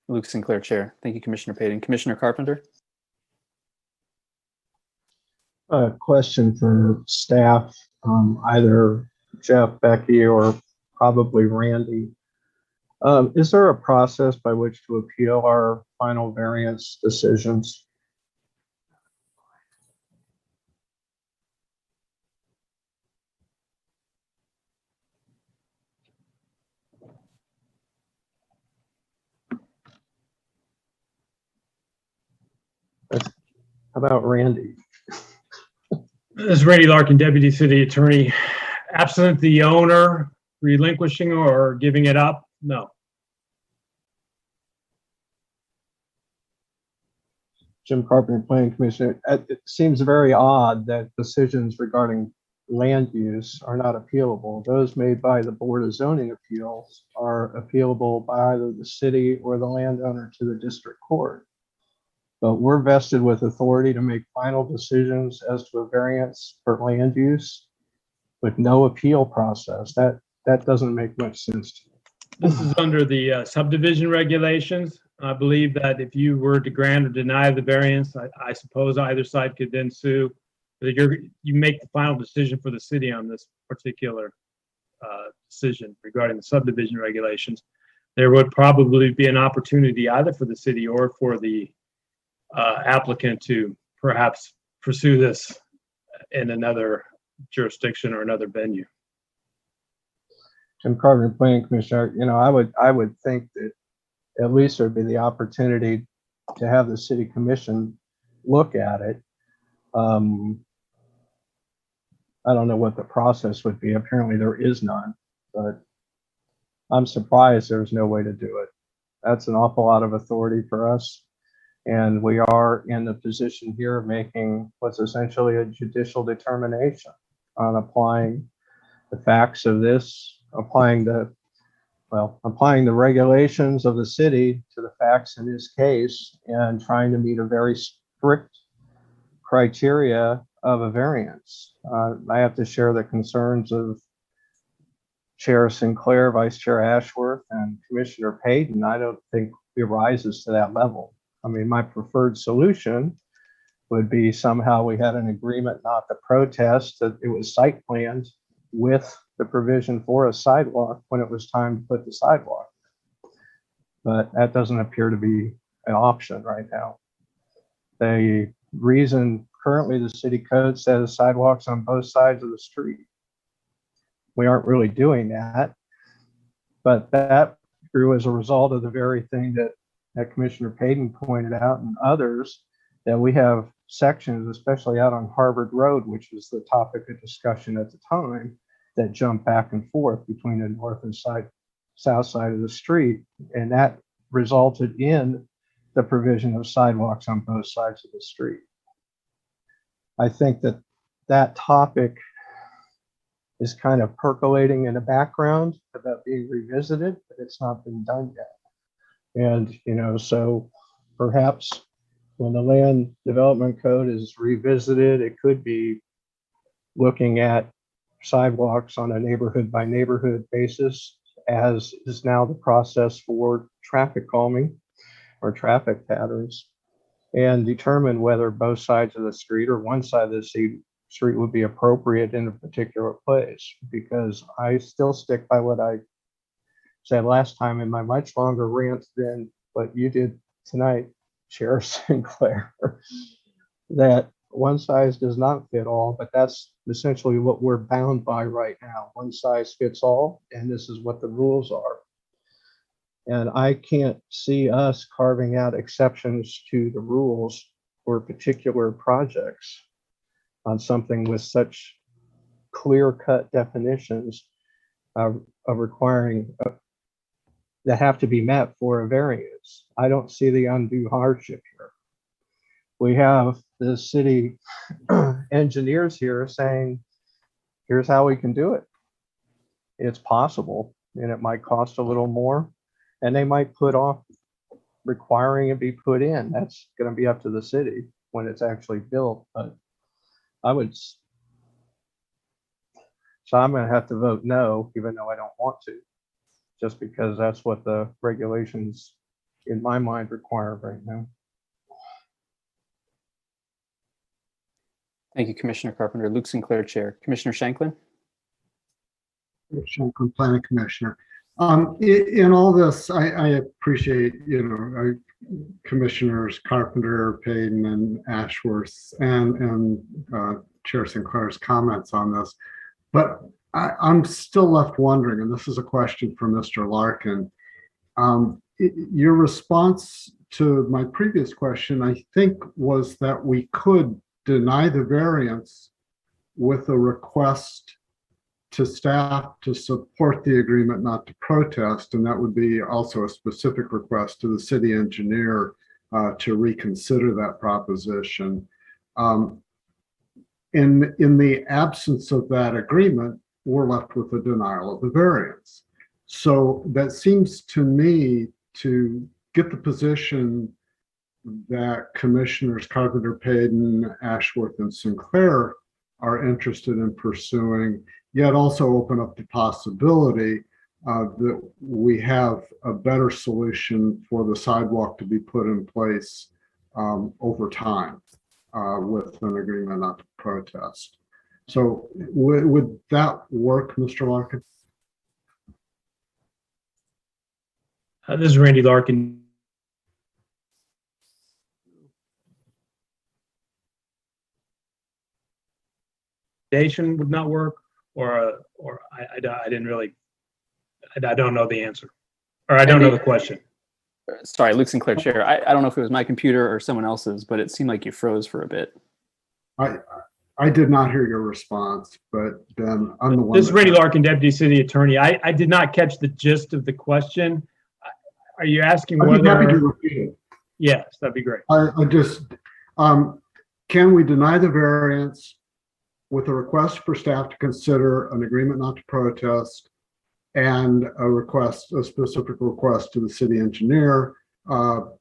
C: Luke Sinclair, Chair. Thank you, Commissioner Payton. Commissioner Carpenter?
O: A question for staff, either Jeff, Becky, or probably Randy. Is there a process by which to appeal our final variance decisions? How about Randy?
L: This is Randy Larkin, Deputy City Attorney. Absent the owner relinquishing or giving it up, no.
O: Jim Carpenter, Planning Commissioner. It seems very odd that decisions regarding land use are not appealable. Those made by the Board of Zoning Appeals are appealable by either the city or the landowner to the district court. But we're vested with authority to make final decisions as to a variance for land use with no appeal process. That doesn't make much sense to me.
L: This is under the subdivision regulations. I believe that if you were to grant or deny the variance, I suppose either side could then sue. But you make the final decision for the city on this particular decision regarding the subdivision regulations. There would probably be an opportunity either for the city or for the applicant to perhaps pursue this in another jurisdiction or another venue.
O: Jim Carpenter, Planning Commissioner, I would think that at least there'd be the opportunity to have the city commission look at it. I don't know what the process would be. Apparently there is none, but I'm surprised there's no way to do it. That's an awful lot of authority for us. And we are in the position here of making what's essentially a judicial determination on applying the facts of this, applying the regulations of the city to the facts in this case, and trying to meet a very strict criteria of a variance. I have to share the concerns of Chair Sinclair, Vice Chair Ashworth, and Commissioner Payton. I don't think it rises to that level. I mean, my preferred solution would be somehow we had an agreement not to protest, that it was site planned with the provision for a sidewalk when it was time to put the sidewalk. But that doesn't appear to be an option right now. The reason currently the city code says sidewalks on both sides of the street. We aren't really doing that, but that grew as a result of the very thing that Commissioner Payton pointed out and others, that we have sections, especially out on Harvard Road, which was the topic of discussion at the time, that jump back and forth between the north and south side of the street. And that resulted in the provision of sidewalks on both sides of the street. I think that topic is kind of percolating in the background about being revisited, but it's not been done yet. And, so perhaps when the land development code is revisited, it could be looking at sidewalks on a neighborhood by neighborhood basis, as is now the process for traffic calming or traffic patterns, and determine whether both sides of the street or one side of the street would be appropriate in a particular place. Because I still stick by what I said last time in my much longer rant than what you did tonight, Chair Sinclair, that one size does not fit all, but that's essentially what we're bound by right now. One size fits all, and this is what the rules are. And I can't see us carving out exceptions to the rules for particular projects on something with such clear-cut definitions of requiring that have to be met for a variance. I don't see the undue hardship here. We have the city engineers here saying, here's how we can do it. It's possible, and it might cost a little more, and they might put off requiring it be put in. That's going to be up to the city when it's actually built. But so I'm going to have to vote no, even though I don't want to, just because that's what the regulations in my mind require right now.
C: Thank you, Commissioner Carpenter. Luke Sinclair, Chair. Commissioner Shanklin?
M: Shanklin, Planning Commissioner. In all this, I appreciate, Commissioners Carpenter, Payton, and Ashworth, and Chair Sinclair's comments on this. But I'm still left wondering, and this is a question for Mr. Larkin. Your response to my previous question, I think, was that we could deny the variance with a request to staff to support the agreement not to protest, and that would be also a specific request to the city engineer to reconsider that proposition. In the absence of that agreement, we're left with a denial of the variance. So that seems to me to get the position that Commissioners Carpenter, Payton, Ashworth, and Sinclair are interested in pursuing, yet also open up the possibility that we have a better solution for the sidewalk to be put in place over time with an agreement not to protest. So would that work, Mr. Larkin?
L: This is Randy Larkin. Would not work, or I didn't really, I don't know the answer, or I don't know the question.
C: Sorry, Luke Sinclair, Chair. I don't know if it was my computer or someone else's, but it seemed like you froze for a bit.
M: I did not hear your response, but then I'm the one.
L: This is Randy Larkin, Deputy City Attorney. I did not catch the gist of the question. Are you asking whether?
M: I'm happy to repeat it.
L: Yes, that'd be great.
M: I just, can we deny the variance with a request for staff to consider an agreement not to protest and a specific request to the city engineer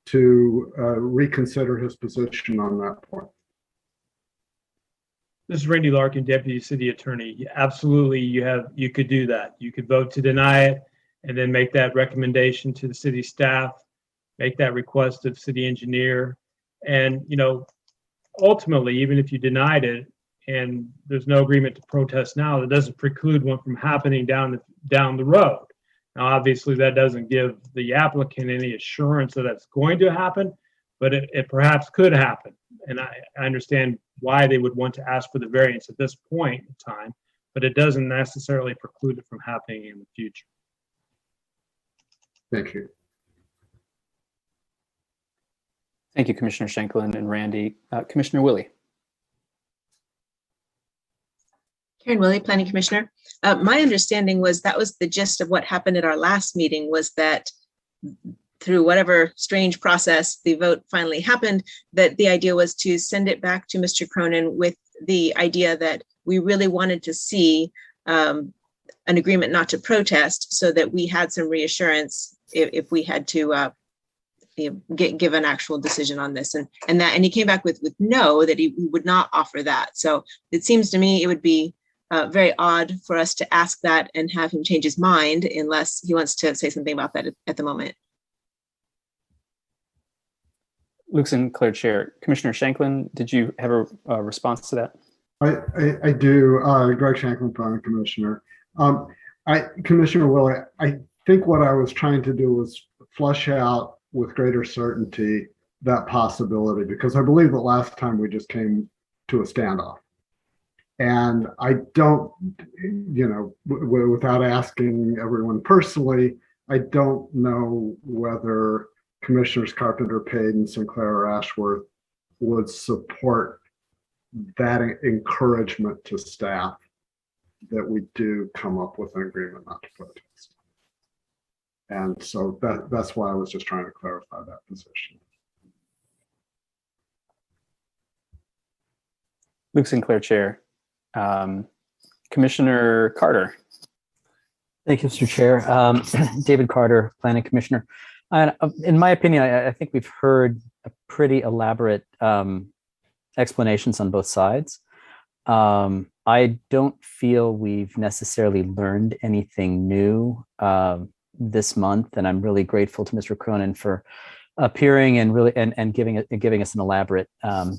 M: to reconsider his position on that point?
L: This is Randy Larkin, Deputy City Attorney. Absolutely, you could do that. You could vote to deny it and then make that recommendation to the city staff, make that request to the city engineer. And, ultimately, even if you denied it and there's no agreement to protest now, that doesn't preclude one from happening down the road. Now, obviously, that doesn't give the applicant any assurance that that's going to happen, but it perhaps could happen. And I understand why they would want to ask for the variance at this point in time, but it doesn't necessarily preclude it from happening in the future.
M: Thank you.
C: Thank you, Commissioner Shanklin and Randy. Commissioner Willie.
A: Karen Willie, Planning Commissioner. My understanding was that was the gist of what happened at our last meeting, was that through whatever strange process the vote finally happened, that the idea was to send it back to Mr. Cronin with the idea that we really wanted to see an agreement not to protest, so that we had some reassurance if we had to give an actual decision on this. And he came back with no, that he would not offer that. So it seems to me it would be very odd for us to ask that and have him change his mind unless he wants to say something about that at the moment.
C: Luke Sinclair, Chair. Commissioner Shanklin, did you have a response to that?
M: I do. Greg Shanklin, Planning Commissioner. Commissioner Willie, I think what I was trying to do was flush out with greater certainty that possibility, because I believe that last time we just came to a standoff. And I don't, without asking everyone personally, I don't know whether Commissioners Carpenter, Payton, Sinclair, or Ashworth would support that encouragement to staff that we do come up with an agreement not to protest. And so that's why I was just trying to clarify that position.
C: Luke Sinclair, Chair. Commissioner Carter.
P: Thank you, Mr. Chair. David Carter, Planning Commissioner. In my opinion, I think we've heard a pretty elaborate explanations on both sides. I don't feel we've necessarily learned anything new this month, and I'm really grateful to Mr. Cronin for appearing and really and giving us an elaborate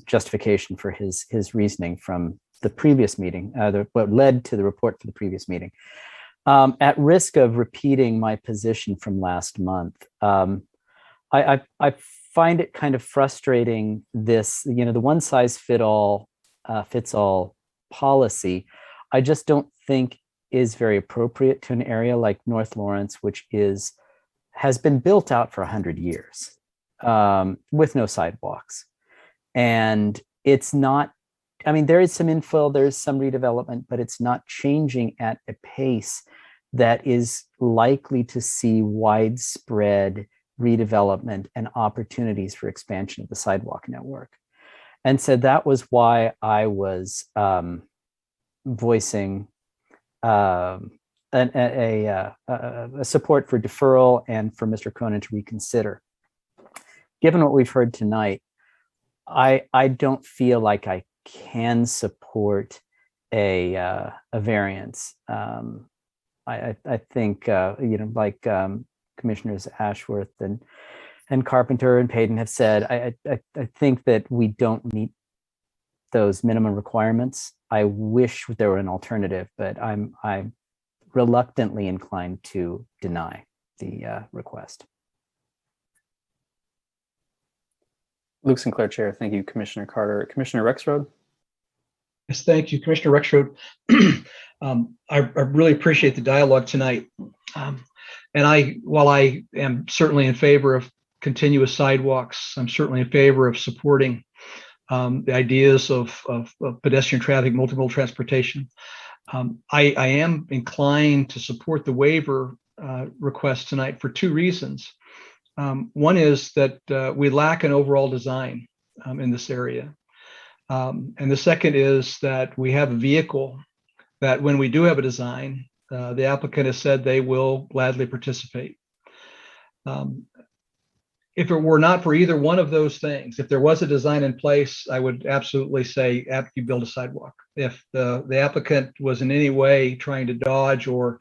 P: justification for his reasoning from the previous meeting, what led to the report for the previous meeting. At risk of repeating my position from last month, I find it kind of frustrating, this, the one size fits all policy. I just don't think is very appropriate to an area like North Lawrence, which has been built out for 100 years with no sidewalks. And it's not, I mean, there is some infill, there's some redevelopment, but it's not changing at a pace that is likely to see widespread redevelopment and opportunities for expansion of the sidewalk network. And so that was why I was voicing a support for deferral and for Mr. Cronin to reconsider. Given what we've heard tonight, I don't feel like I can support a variance. I think like Commissioners Ashworth and Carpenter and Payton have said, I think that we don't meet those minimum requirements. I wish there were an alternative, but I'm reluctantly inclined to deny the request.
C: Luke Sinclair, Chair. Thank you, Commissioner Carter. Commissioner Rexroad.
E: Yes, thank you, Commissioner Rexroad. I really appreciate the dialogue tonight. And while I am certainly in favor of continuous sidewalks, I'm certainly in favor of supporting the ideas of pedestrian traffic, multimodal transportation. I am inclined to support the waiver request tonight for two reasons. One is that we lack an overall design in this area. And the second is that we have a vehicle that when we do have a design, the applicant has said they will gladly participate. If it were not for either one of those things, if there was a design in place, I would absolutely say you build a sidewalk. If the applicant was in any way trying to dodge or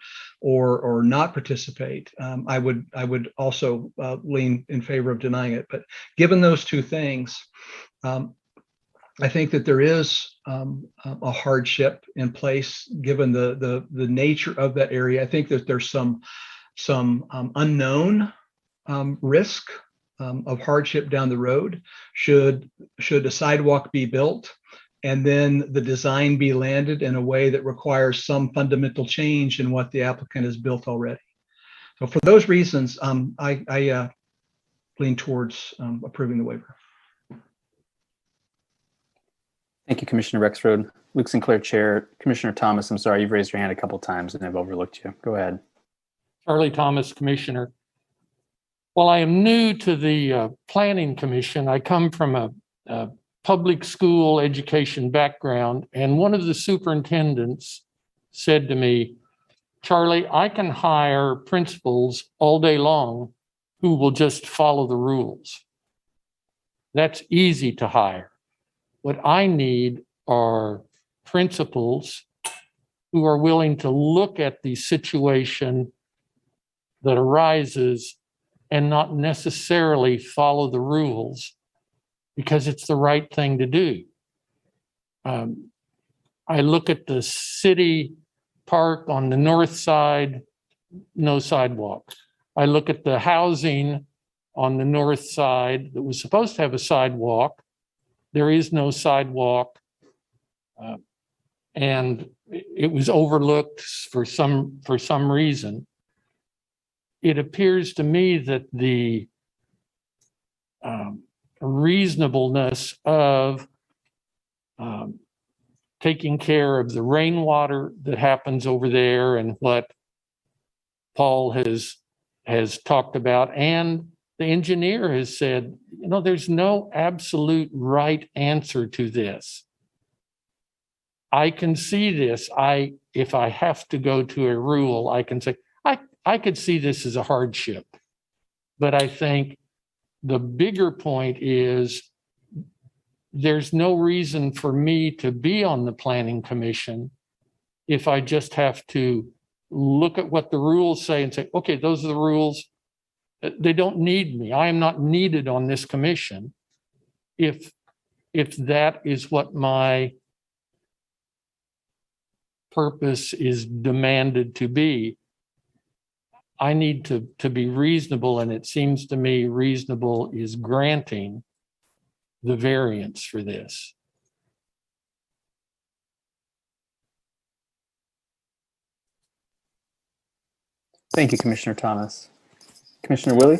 E: not participate, I would also lean in favor of denying it. But given those two things, I think that there is a hardship in place given the nature of that area. I think that there's some unknown risk of hardship down the road should a sidewalk be built and then the design be landed in a way that requires some fundamental change in what the applicant has built already. So for those reasons, I lean towards approving the waiver.
C: Thank you, Commissioner Rexroad. Luke Sinclair, Chair. Commissioner Thomas, I'm sorry, you've raised your hand a couple of times and I've overlooked you. Go ahead.
Q: Charlie Thomas, Commissioner. While I am new to the Planning Commission, I come from a public school education background, and one of the superintendents said to me, Charlie, I can hire principals all day long who will just follow the rules. That's easy to hire. What I need are principals who are willing to look at the situation that arises and not necessarily follow the rules because it's the right thing to do. I look at the city park on the north side, no sidewalks. I look at the housing on the north side that was supposed to have a sidewalk. There is no sidewalk, and it was overlooked for some reason. It appears to me that the reasonableness of taking care of the rainwater that happens over there and what Paul has talked about. And the engineer has said, you know, there's no absolute right answer to this. I can see this. If I have to go to a rule, I can say, I could see this as a hardship. But I think the bigger point is there's no reason for me to be on the planning commission if I just have to look at what the rules say and say, okay, those are the rules. They don't need me. I am not needed on this commission. If that is what my purpose is demanded to be, I need to be reasonable, and it seems to me reasonable is granting the variance for this.
C: Thank you, Commissioner Thomas. Commissioner Willie?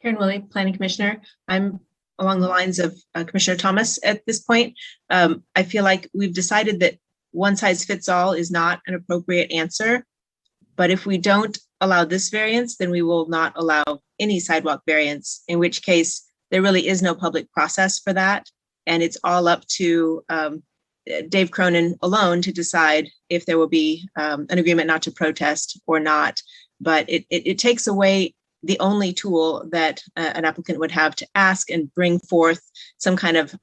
A: Karen Willie, Planning Commissioner. I'm along the lines of Commissioner Thomas at this point. I feel like we've decided that one size fits all is not an appropriate answer. But if we don't allow this variance, then we will not allow any sidewalk variance, in which case there really is no public process for that. And it's all up to Dave Cronin alone to decide if there will be an agreement not to protest or not. But it takes away the only tool that an applicant would have to ask and bring forth some kind of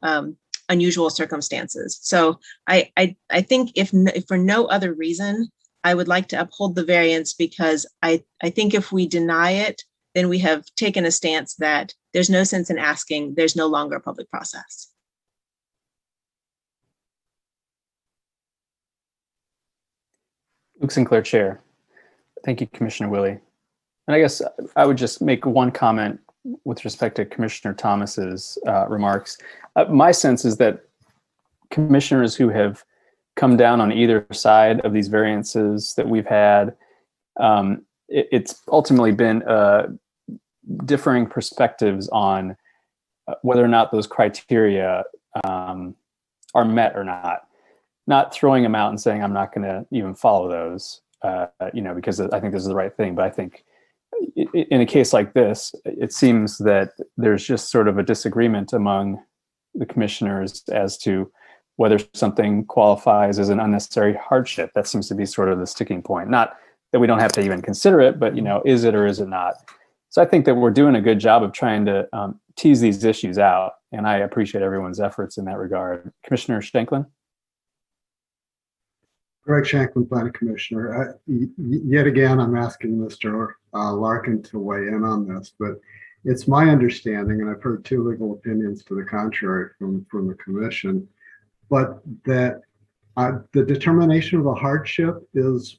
A: unusual circumstances. So I think if for no other reason, I would like to uphold the variance, because I think if we deny it, then we have taken a stance that there's no sense in asking, there's no longer a public process.
C: Luke Sinclair, Chair. Thank you, Commissioner Willie. And I guess I would just make one comment with respect to Commissioner Thomas's remarks. My sense is that commissioners who have come down on either side of these variances that we've had, it's ultimately been differing perspectives on whether or not those criteria are met or not. Not throwing them out and saying, I'm not going to even follow those, because I think this is the right thing. But I think in a case like this, it seems that there's just sort of a disagreement among the commissioners as to whether something qualifies as an unnecessary hardship. That seems to be sort of the sticking point. Not that we don't have to even consider it, but is it or is it not? So I think that we're doing a good job of trying to tease these issues out, and I appreciate everyone's efforts in that regard. Commissioner Shanklin?
M: Greg Shanklin, Planning Commissioner. Yet again, I'm asking Mr. Larkin to weigh in on this, but it's my understanding, and I've heard two legal opinions to the contrary from the commission, but that the determination of a hardship is,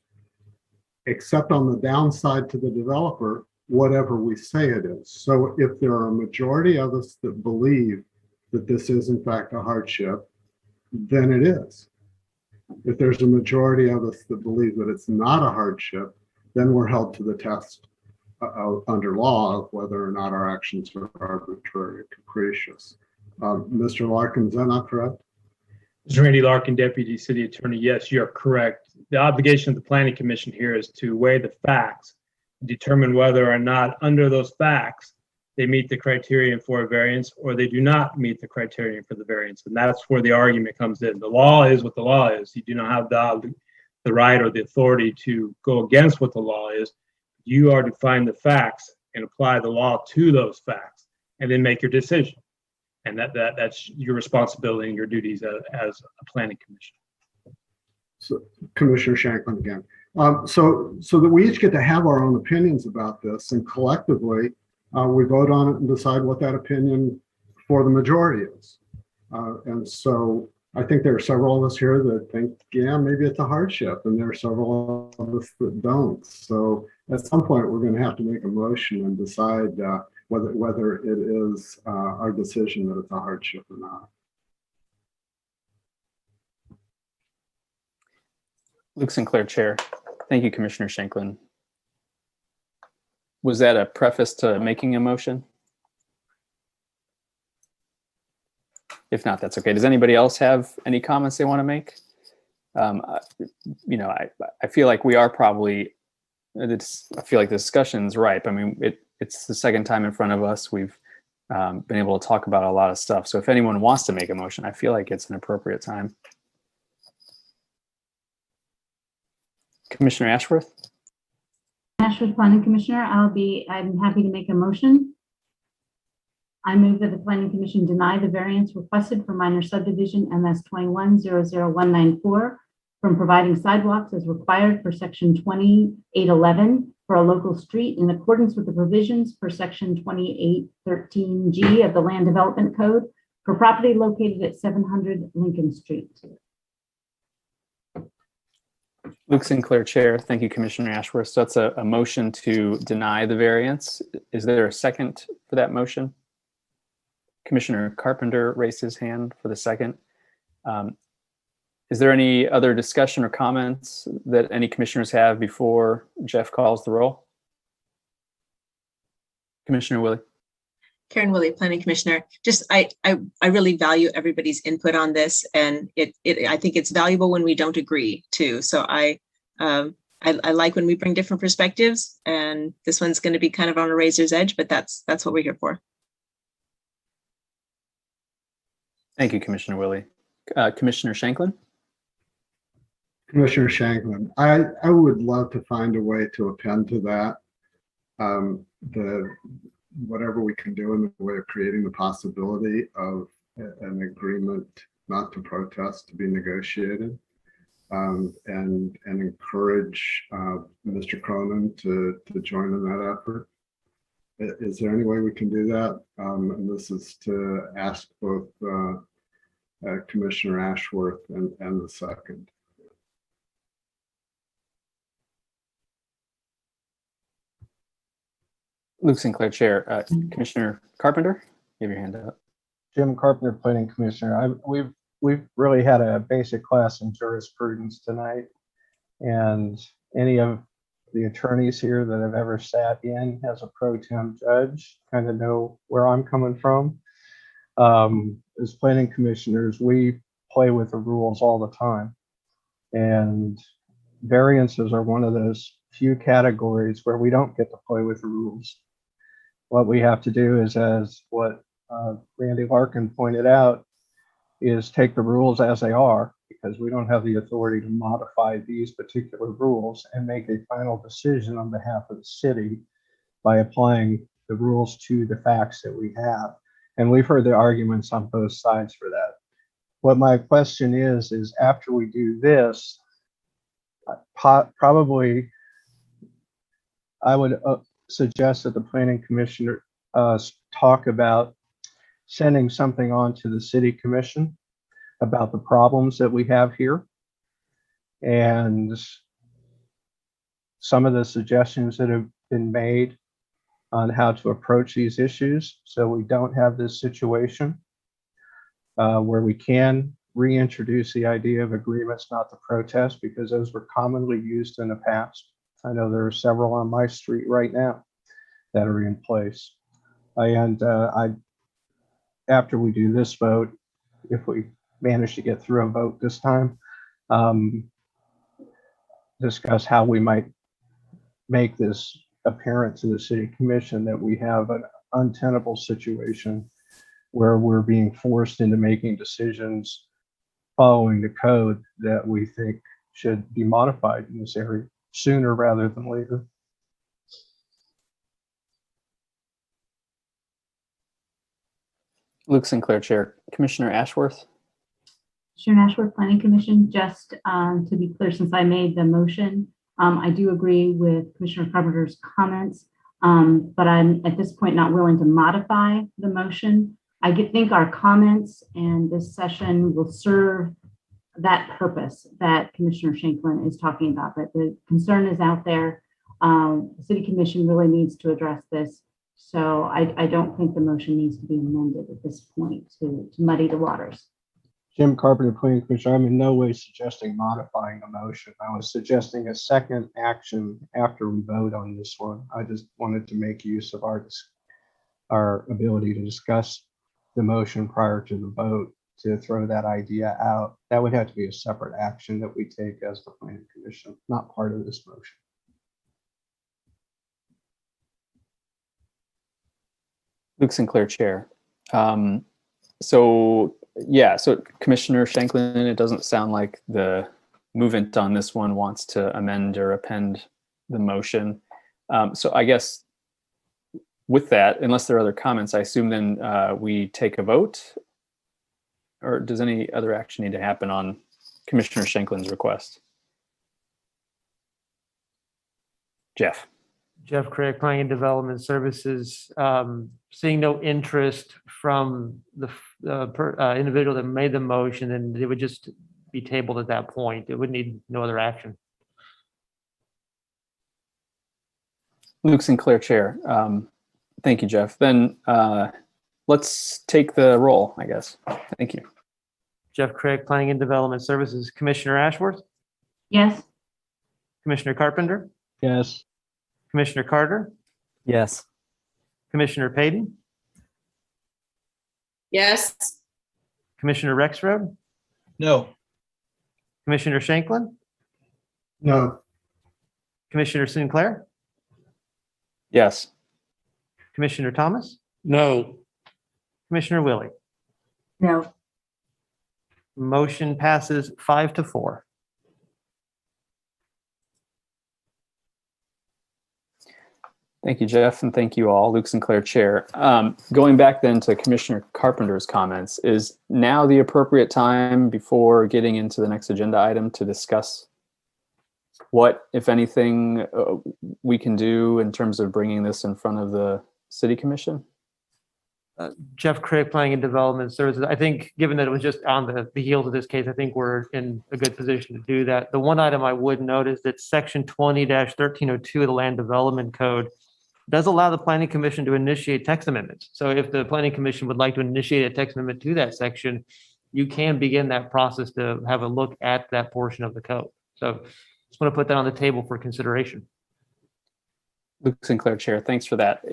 M: except on the downside to the developer, whatever we say it is. So if there are a majority of us that believe that this is in fact a hardship, then it is. If there's a majority of us that believe that it's not a hardship, then we're held to the test under law of whether or not our actions are arbitrary or capricious. Mr. Larkin, is that not correct?
L: Mr. Randy Larkin, Deputy City Attorney. Yes, you're correct. The obligation of the Planning Commission here is to weigh the facts, determine whether or not under those facts they meet the criterion for a variance or they do not meet the criterion for the variance. And that's where the argument comes in. The law is what the law is. You do not have the right or the authority to go against what the law is. You are to find the facts and apply the law to those facts and then make your decision. And that's your responsibility and your duties as a planning commission.
M: So, Commissioner Shanklin again. So that we each get to have our own opinions about this, and collectively we vote on it and decide what that opinion for the majority is. And so I think there are several of us here that think, yeah, maybe it's a hardship, and there are several of us that don't. So at some point, we're going to have to make a motion and decide whether it is our decision that it's a hardship or not.
C: Luke Sinclair, Chair. Thank you, Commissioner Shanklin. Was that a preface to making a motion? If not, that's okay. Does anybody else have any comments they want to make? You know, I feel like we are probably, I feel like the discussion's ripe. I mean, it's the second time in front of us. We've been able to talk about a lot of stuff. So if anyone wants to make a motion, I feel like it's an appropriate time. Commissioner Ashworth?
K: Ashworth, Planning Commissioner, I'm happy to make a motion. I move that the Planning Commission deny the variance requested for minor subdivision MS 21-00194 from providing sidewalks as required for section 2811 for a local street in accordance with the provisions for section 2813G of the Land Development Code for property located at 700 Lincoln Street.
C: Luke Sinclair, Chair. Thank you, Commissioner Ashworth. So that's a motion to deny the variance. Is there a second for that motion? Commissioner Carpenter raised his hand for the second. Is there any other discussion or comments that any commissioners have before Jeff calls the roll? Commissioner Willie.
A: Karen Willie, Planning Commissioner. Just I really value everybody's input on this, and I think it's valuable when we don't agree too. So I like when we bring different perspectives, and this one's going to be kind of on a razor's edge, but that's what we're here for.
C: Thank you, Commissioner Willie. Commissioner Shanklin.
M: Commissioner Shanklin, I would love to find a way to append to that. Whatever we can do in the way of creating the possibility of an agreement not to protest to be negotiated, and encourage Mr. Cronin to join in that effort. Is there any way we can do that? And this is to ask both Commissioner Ashworth and the second.
C: Luke Sinclair, Chair. Commissioner Carpenter, you have your hand up.
O: Jim Carpenter, Planning Commissioner. We've really had a basic class in jurisprudence tonight, and any of the attorneys here that have ever sat in as a pro tem judge kind of know where I'm coming from. As planning commissioners, we play with the rules all the time, and variances are one of those few categories where we don't get to play with the rules. What we have to do is, as what Randy Larkin pointed out, is take the rules as they are, because we don't have the authority to modify these particular rules, and make a final decision on behalf of the city by applying the rules to the facts that we have. And we've heard the arguments on both sides for that. What my question is after we do this, probably I would suggest that the planning commissioner talk about sending something on to the city commission about the problems that we have here and some of the suggestions that have been made on how to approach these issues, so we don't have this situation where we can reintroduce the idea of agreements not to protest, because those were commonly used in the past. I know there are several on my street right now that are in place. After we do this vote, if we manage to get through a vote this time, discuss how we might make this apparent to the city commission that we have an untenable situation where we're being forced into making decisions following the code that we think should be modified in this area sooner rather than later.
C: Luke Sinclair, Chair. Commissioner Ashworth.
K: Commissioner Ashworth, Planning Commission, just to be clear, since I made the motion, I do agree with Commissioner Carpenter's comments, but I'm at this point not willing to modify the motion. I think our comments and this session will serve that purpose that Commissioner Shanklin is talking about, that the concern is out there. The City Commission really needs to address this. So I don't think the motion needs to be amended at this point to muddy the waters.
O: Jim Carpenter, Planning Commissioner, I'm in no way suggesting modifying a motion. I was suggesting a second action after we vote on this one. I just wanted to make use of our ability to discuss the motion prior to the vote to throw that idea out. That would have to be a separate action that we take as the planning commission, not part of this motion.
C: Luke Sinclair, Chair. So Commissioner Shanklin, it doesn't sound like the movement on this one wants to amend or append the motion. So I guess with that, unless there are other comments, I assume then we take a vote, or does any other action need to happen on Commissioner Shanklin's request? Jeff
B: Craig, Planning and Development Services, seeing no interest from the individual that made the motion, and it would just be tabled at that point. It would need no other action.
C: Luke Sinclair, Chair. Thank you, Jeff. Then let's take the roll, I guess. Thank you.
B: Jeff Craig, Planning and Development Services. Commissioner Ashworth?
K: Yes.
B: Commissioner Carpenter?
O: Yes.
B: Commissioner Carter?
P: Yes.
B: Commissioner Payton?
N: Yes.
B: Commissioner Rexroad?
E: No.
B: Commissioner Shanklin?
M: No.
B: Commissioner Sinclair?
C: Yes.
B: Commissioner Thomas?
Q: No.
B: Commissioner Willie?
K: No.
B: Motion passes 5-4.
C: Thank you, Jeff, and thank you all. Luke Sinclair, Chair. Going back then to Commissioner Carpenter's comments, is now the appropriate time before getting into the next agenda item to discuss what, if anything, we can do in terms of bringing this in front of the City Commission?
B: Jeff Craig, Planning and Development Services. I think, given that it was just on the heels of this case, I think we're in a good position to do that. The one item I would note is that Section 20-1302 of the Land Development Code does allow the Planning Commission to initiate text amendments. So if the Planning Commission would like to initiate a text amendment to that section, you can begin that process to have a look at that portion of the code. So just want to put that on the table for consideration.
C: Luke Sinclair, Chair, thanks for that.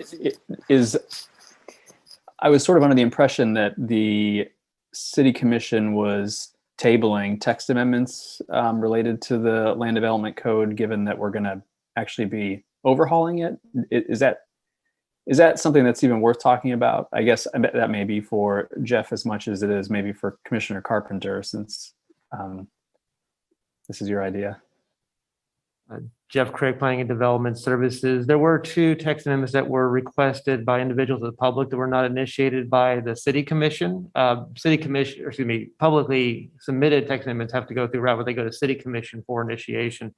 C: I was sort of under the impression that the City Commission was tabling text amendments related to the Land Development Code, given that we're going to actually be overhauling it. Is that something that's even worth talking about? I guess that may be for Jeff as much as it is maybe for Commissioner Carpenter, since this is your idea.
B: Jeff Craig, Planning and Development Services. There were 2 text amendments that were requested by individuals of the public that were not initiated by the City Commission. Publicly submitted text amendments have to go through a route where they go to City Commission for initiation.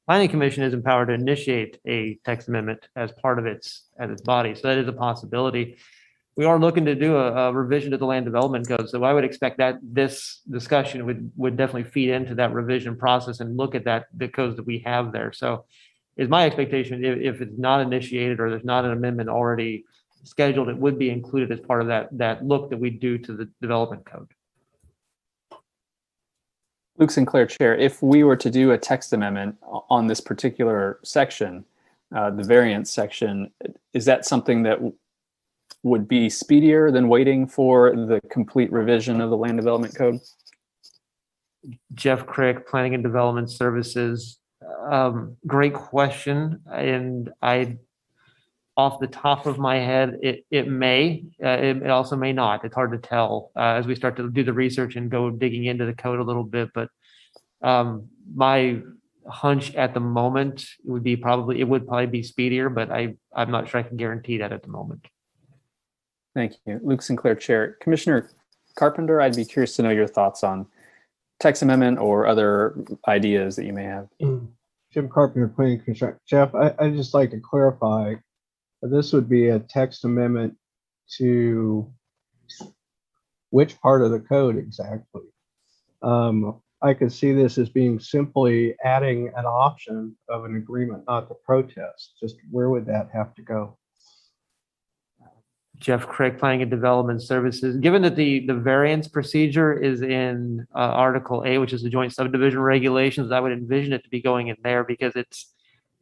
B: Planning Commission is empowered to initiate a text amendment as part of its body. So that is a possibility. We are looking to do a revision to the Land Development Code. So I would expect that this discussion would definitely feed into that revision process and look at the codes that we have there. So is my expectation, if it's not initiated or there's not an amendment already scheduled, it would be included as part of that look that we do to the development code.
C: Luke Sinclair, Chair, if we were to do a text amendment on this particular section, the variance section, is that something that would be speedier than waiting for the complete revision of the Land Development Code?
B: Jeff Craig, Planning and Development Services. Great question. And off the top of my head, it may, it also may not. It's hard to tell as we start to do the research and go digging into the code a little bit. But my hunch at the moment would probably be speedier, but I'm not sure I can guarantee that at the moment.
C: Thank you. Luke Sinclair, Chair. Commissioner Carpenter, I'd be curious to know your thoughts on text amendment or other ideas that you may have.
O: Jim Carpenter, Planning Commission. Jeff, I'd just like to clarify, this would be a text amendment to which part of the code exactly? I could see this as being simply adding an option of an agreement not to protest. Just where would that have to go?
B: Jeff Craig, Planning and Development Services. Given that the variance procedure is in Article 8, which is the joint subdivision regulations, I would envision it to be going in there because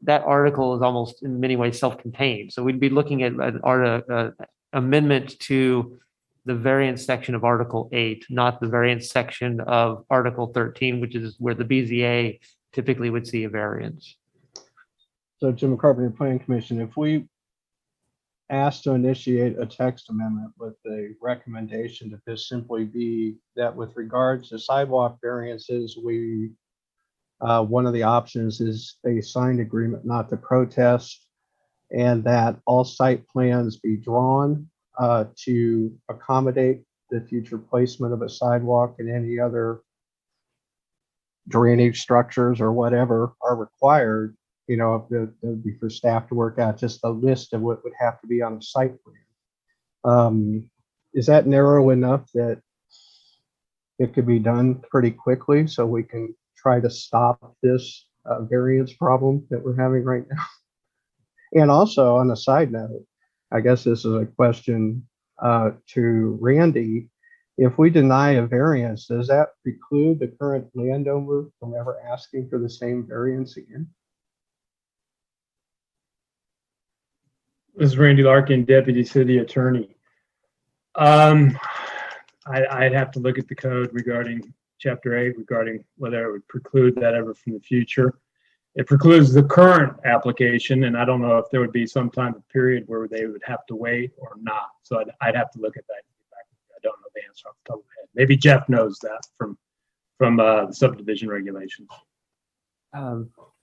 B: that article is almost in many ways self-contained. So we'd be looking at an amendment to the variance section of Article 8, not the variance section of Article 13, which is where the BZA typically would see a variance.
O: So Jim Carpenter, Planning Commission, if we asked to initiate a text amendment with a recommendation to just simply be that with regards to sidewalk variances, we one of the options is a signed agreement not to protest, and that all site plans be drawn to accommodate the future placement of a sidewalk and any other drainage structures or whatever are required. You know, that would be for staff to work out just a list of what would have to be on the site plan. Is that narrow enough that it could be done pretty quickly so we can try to stop this variance problem that we're having right now? And also on a side note, I guess this is a question to Randy. If we deny a variance, does that preclude the current landowner from ever asking for the same variance again?
L: This is Randy Larkin, Deputy City Attorney. I'd have to look at the code regarding Chapter 8, regarding whether it would preclude that ever from the future. It precludes the current application, and I don't know if there would be some time of period where they would have to wait or not. So I'd have to look at that. I don't know the answer off the top of my head. Maybe Jeff knows that from the subdivision regulations.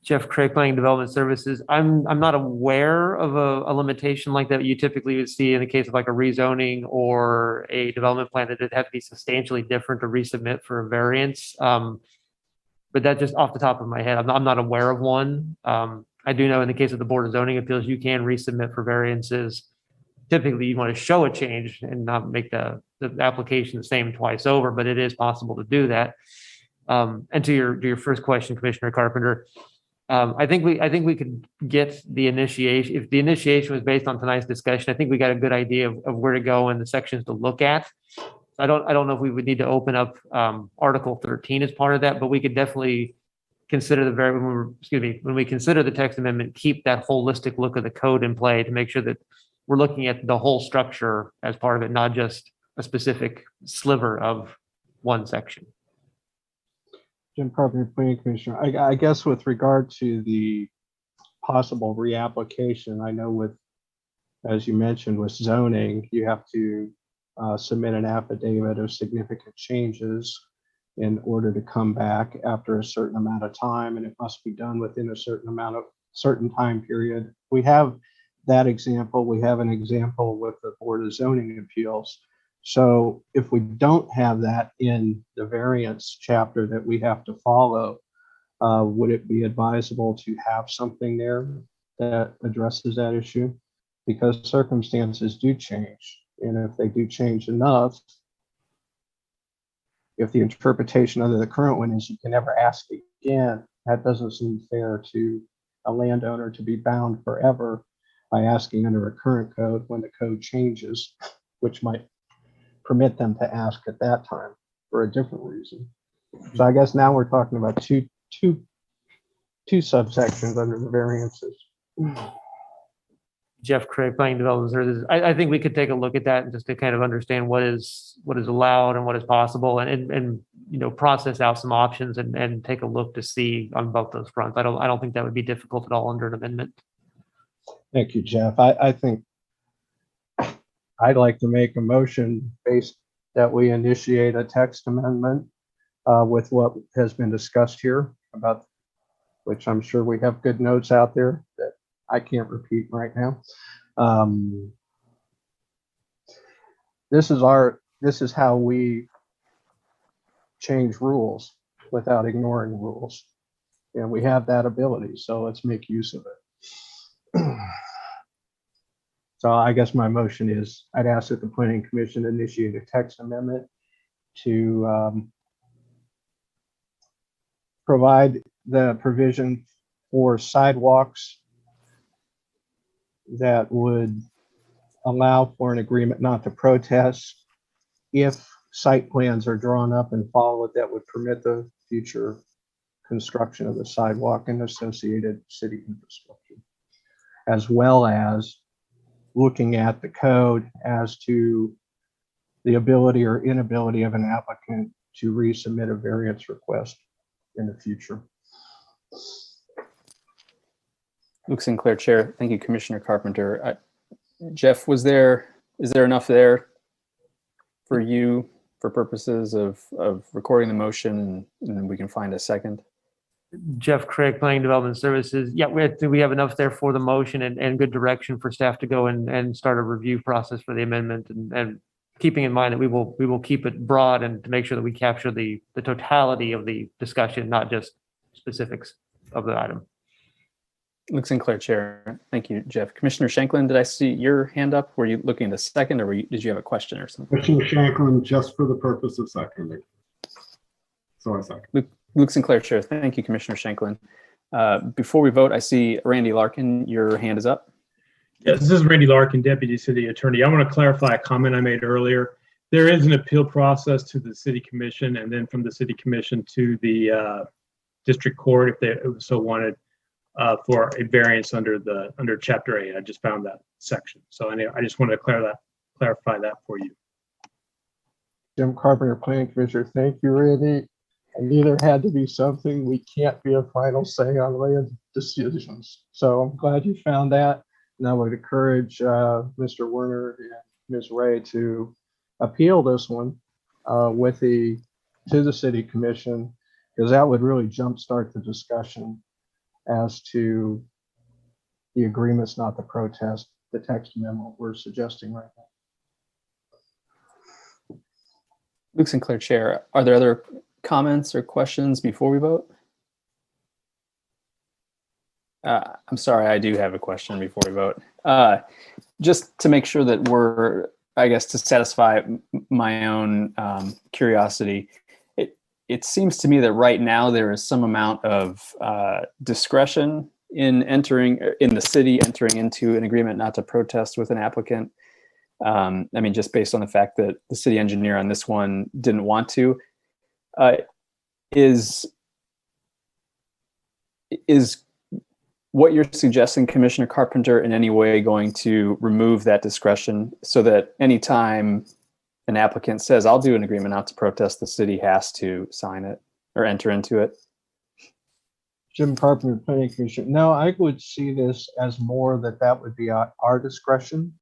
B: Jeff Craig, Planning Development Services. I'm not aware of a limitation like that you typically would see in the case of like a rezoning or a development plan that it'd have to be substantially different to resubmit for a variance. But that just off the top of my head, I'm not aware of one. I do know in the case of the Board of Zoning Appeals, you can resubmit for variances. Typically, you want to show a change and not make the application the same twice over, but it is possible to do that. And to your first question, Commissioner Carpenter, I think we could get the initiation. If the initiation was based on tonight's discussion, I think we got a good idea of where to go and the sections to look at. I don't know if we would need to open up Article 13 as part of that, but we could definitely consider when we consider the text amendment, keep that holistic look of the code in play to make sure that we're looking at the whole structure as part of it, not just a specific sliver of one section.
O: Jim Carpenter, Planning Commissioner. I guess with regard to the possible reapplication, I know with, as you mentioned, with zoning, you have to submit an affidavit of significant changes in order to come back after a certain amount of time, and it must be done within a certain time period. We have that example. We have an example with the Board of Zoning Appeals. So if we don't have that in the variance chapter that we have to follow, would it be advisable to have something there that addresses that issue? Because circumstances do change. And if they do change enough, if the interpretation under the current one is you can never ask again, that doesn't seem fair to a landowner to be bound forever by asking under a current code when the code changes, which might permit them to ask at that time for a different reason. So I guess now we're talking about two subsections under the variances.
B: Jeff Craig, Planning Development Services. I think we could take a look at that and just to kind of understand what is allowed and what is possible, and process out some options and take a look to see on both those fronts. I don't think that would be difficult at all under an amendment.
O: Thank you, Jeff. I think I'd like to make a motion based that we initiate a text amendment with what has been discussed here, about which I'm sure we have good notes out there that I can't repeat right now. This is how we change rules without ignoring rules. And we have that ability, so let's make use of it. So I guess my motion is I'd ask that the Planning Commission initiate a text amendment to provide the provision for sidewalks that would allow for an agreement not to protest if site plans are drawn up and followed that would permit the future construction of the sidewalk and associated city infrastructure, as well as looking at the code as to the ability or inability of an applicant to resubmit a variance request in the future.
C: Luke Sinclair, Chair. Thank you, Commissioner Carpenter. Jeff, is there enough there for you for purposes of recording the motion, and then we can find a second?
B: Jeff Craig, Planning Development Services. Yeah, we have enough there for the motion and good direction for staff to go and start a review process for the amendment, and keeping in mind that we will keep it broad and to make sure that we capture the totality of the discussion, not just specifics of the item.
C: Luke Sinclair, Chair. Thank you, Jeff. Commissioner Shanklin, did I see your hand up? Were you looking at a second, or did you have a question or something?
M: Commissioner Shanklin, just for the purpose of seconding. So I second.
C: Luke Sinclair, Chair. Thank you, Commissioner Shanklin. Before we vote, I see Randy Larkin, your hand is up.
L: Yes, this is Randy Larkin, Deputy City Attorney. I want to clarify a comment I made earlier. There is an appeal process to the City Commission, and then from the City Commission to the District Court, if they so wanted, for a variance under Chapter 8. I just found that section. So anyway, I just wanted to clarify that for you.
O: Jim Carpenter, Planning Commissioner. Thank you, Randy. And neither had to be something. We can't be a final say on land decisions. So I'm glad you found that. And I would encourage Mr. Werner and Ms. Ray to appeal this one to the City Commission, because that would really jumpstart the discussion as to the agreements, not the protest, the text memo we're suggesting right now.
C: Luke Sinclair, Chair. Are there other comments or questions before we vote? I'm sorry, I do have a question before we vote. Just to make sure that we're, I guess, to satisfy my own curiosity, it seems to me that right now there is some amount of discretion in the city entering into an agreement not to protest with an applicant. I mean, just based on the fact that the city engineer on this one didn't want to. Is what you're suggesting, Commissioner Carpenter, in any way going to remove that discretion so that anytime an applicant says, I'll do an agreement not to protest, the city has to sign it or enter into it?
O: Jim Carpenter, Planning Commission. No, I would see this as more that would be our discretion,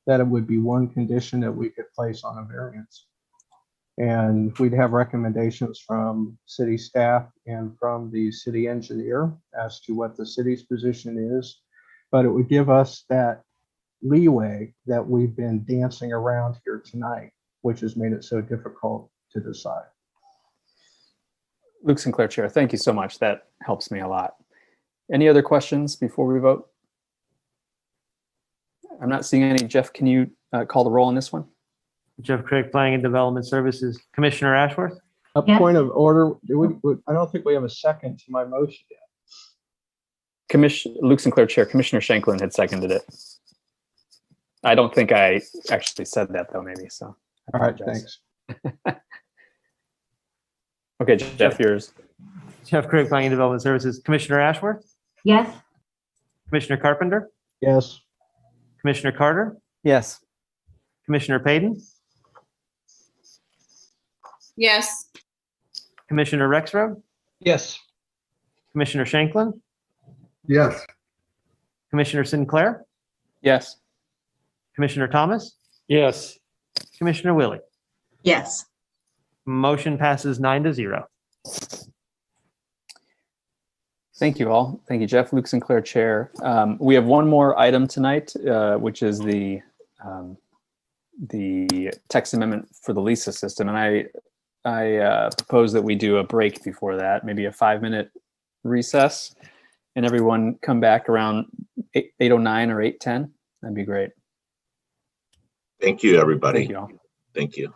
O: that it would be one condition that we could place on a variance. And we'd have recommendations from city staff and from the city engineer as to what the city's position is. But it would give us that leeway that we've been dancing around here tonight, which has made it so difficult to decide.
C: Luke Sinclair, Chair. Thank you so much. That helps me a lot. Any other questions before we vote? I'm not seeing any. Jeff, can you call the roll on this one?
B: Jeff Craig, Planning and Development Services. Commissioner Ashworth?
O: A point of order. I don't think we have a second to my motion yet.
C: Luke Sinclair, Chair. Commissioner Shanklin had seconded it. I don't think I actually said that though, maybe, so.
O: All right, thanks.
C: Okay, Jeff, yours.
B: Jeff Craig, Planning and Development Services. Commissioner Ashworth?
K: Yes.
B: Commissioner Carpenter?
O: Yes.
B: Commissioner Carter?
P: Yes.
B: Commissioner Payton?
N: Yes.
B: Commissioner Rexroad?
E: Yes.
B: Commissioner Shanklin?
M: Yes.
B: Commissioner Sinclair?
C: Yes.
B: Commissioner Thomas?
Q: Yes.
B: Commissioner Willie?
A: Yes.
C: Motion passes 9-0. Thank you all. Thank you, Jeff. Luke Sinclair, Chair. We have one more item tonight, which is the text amendment for the LESA system. And I propose that we do a break before that, maybe a 5-minute recess, and everyone come back around 8:09 or 8:10. That'd be great.
J: Thank you, everybody.
C: Thank you all.
J: Thank you.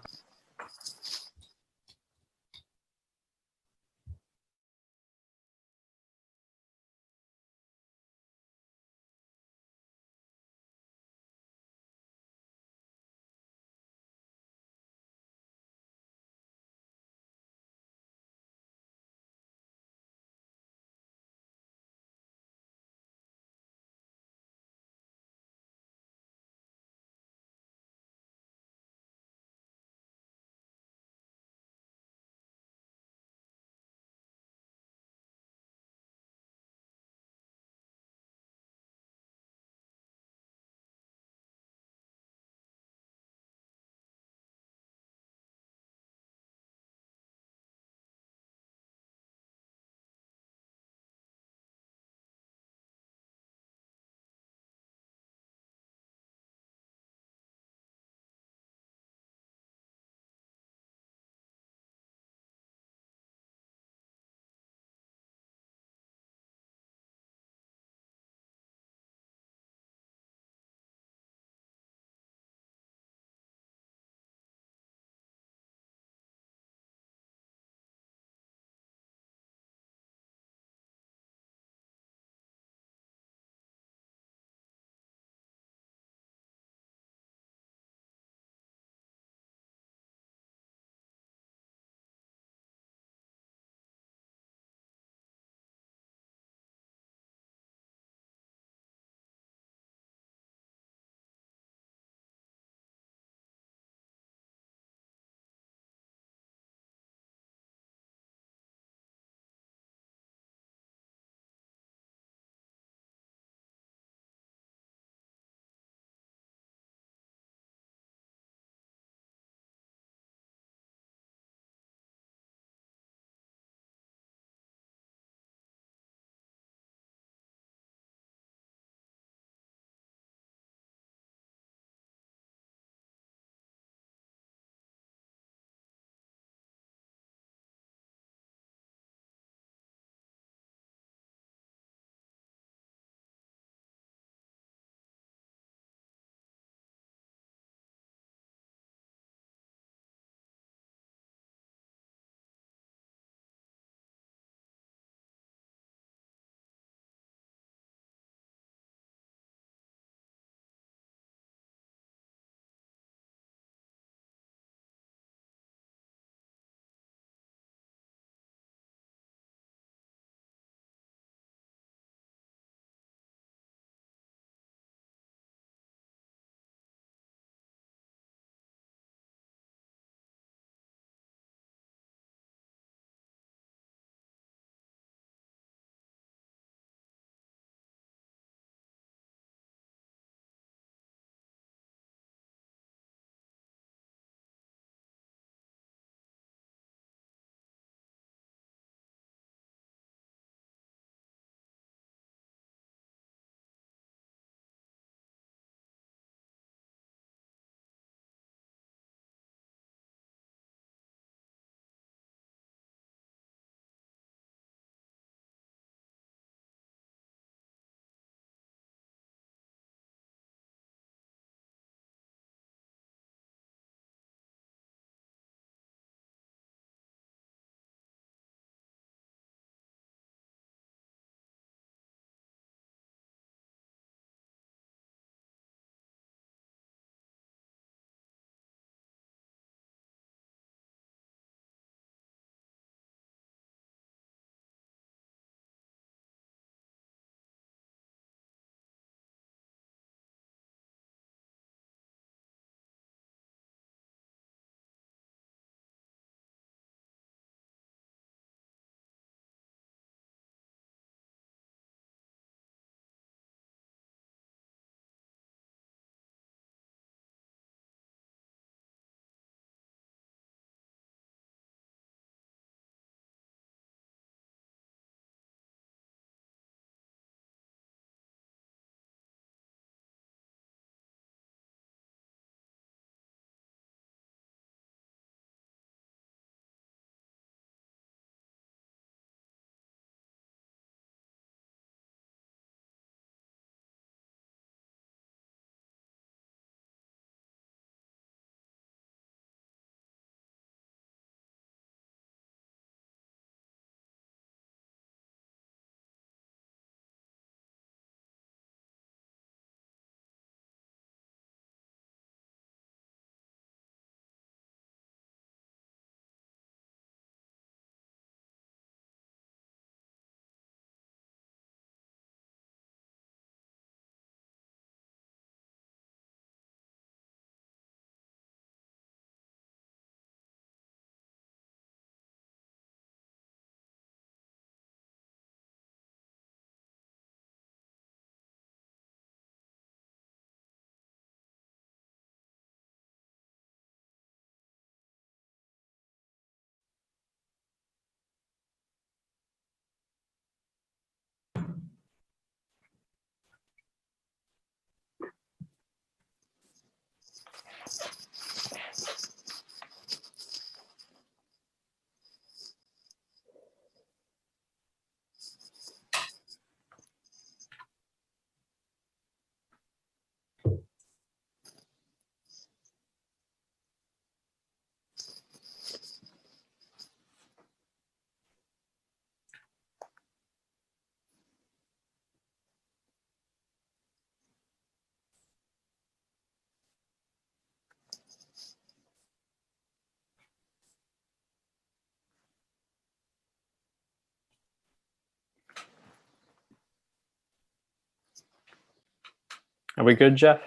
C: Are we good, Jeff?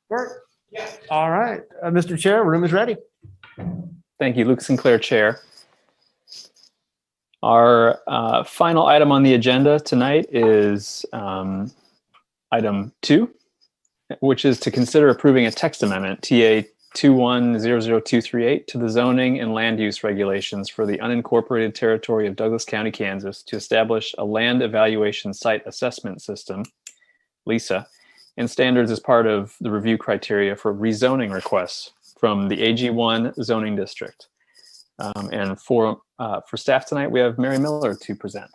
B: Work. All right, Mr. Chair, room is ready.
C: Thank you, Luke Sinclair, Chair. Our final item on the agenda tonight is item 2, which is to consider approving a text amendment, TA 2100238, to the zoning and land use regulations for the unincorporated territory of Douglas County, Kansas, to establish a land evaluation site assessment system, LESA, and standards as part of the review criteria for rezoning requests from the AG1 zoning district. And for staff tonight, we have Mary Miller to present.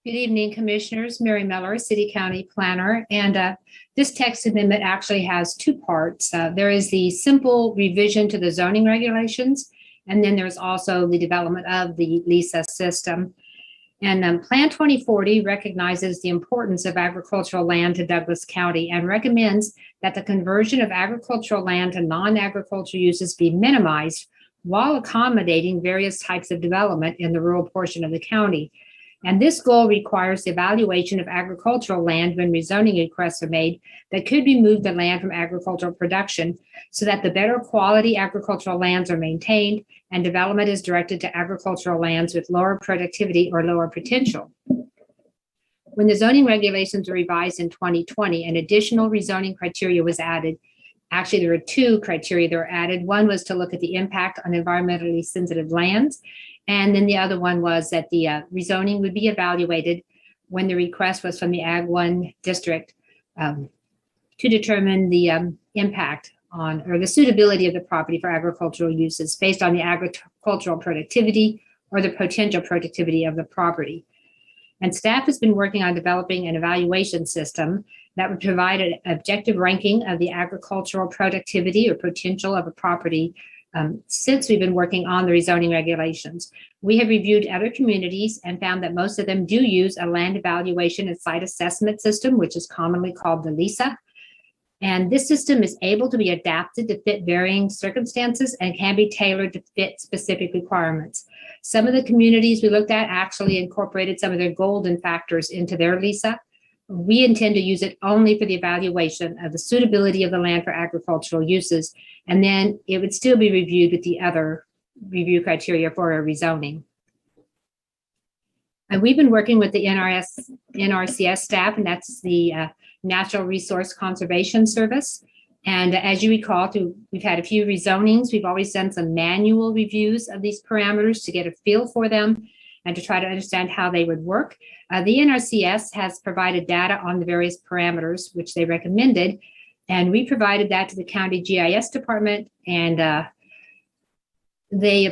R: Good evening, Commissioners. Mary Miller, City County Planner. And this text amendment actually has 2 parts. There is the simple revision to the zoning regulations, and then there's also the development of the LESA system. And Plan 2040 recognizes the importance of agricultural land to Douglas County and recommends that the conversion of agricultural land to non-agricultural uses be minimized while accommodating various types of development in the rural portion of the county. And this goal requires the evaluation of agricultural land when rezoning requests are made that could remove the land from agricultural production so that the better quality agricultural lands are maintained and development is directed to agricultural lands with lower productivity or lower potential. When the zoning regulations were revised in 2020, an additional rezoning criteria was added. Actually, there were 2 criteria that were added. One was to look at the impact on environmentally sensitive lands. And then the other one was that the rezoning would be evaluated when the request was from the Ag 1 district to determine the impact on or the suitability of the property for agricultural uses based on the agricultural productivity or the potential productivity of the property. And staff has been working on developing an evaluation system that would provide an objective ranking of the agricultural productivity or potential of a property since we've been working on the rezoning regulations. We have reviewed other communities and found that most of them do use a land evaluation and site assessment system, which is commonly called the LESA. And this system is able to be adapted to fit varying circumstances and can be tailored to fit specific requirements. Some of the communities we looked at actually incorporated some of their golden factors into their LESA. We intend to use it only for the evaluation of the suitability of the land for agricultural uses, and then it would still be reviewed with the other review criteria for a rezoning. And we've been working with the NRCS staff, and that's the Natural Resource Conservation Service. And as you recall, we've had a few rezonings. We've always done some manual reviews of these parameters to get a feel for them and to try to understand how they would work. The NRCS has provided data on the various parameters which they recommended, and we provided that to the county GIS department, and they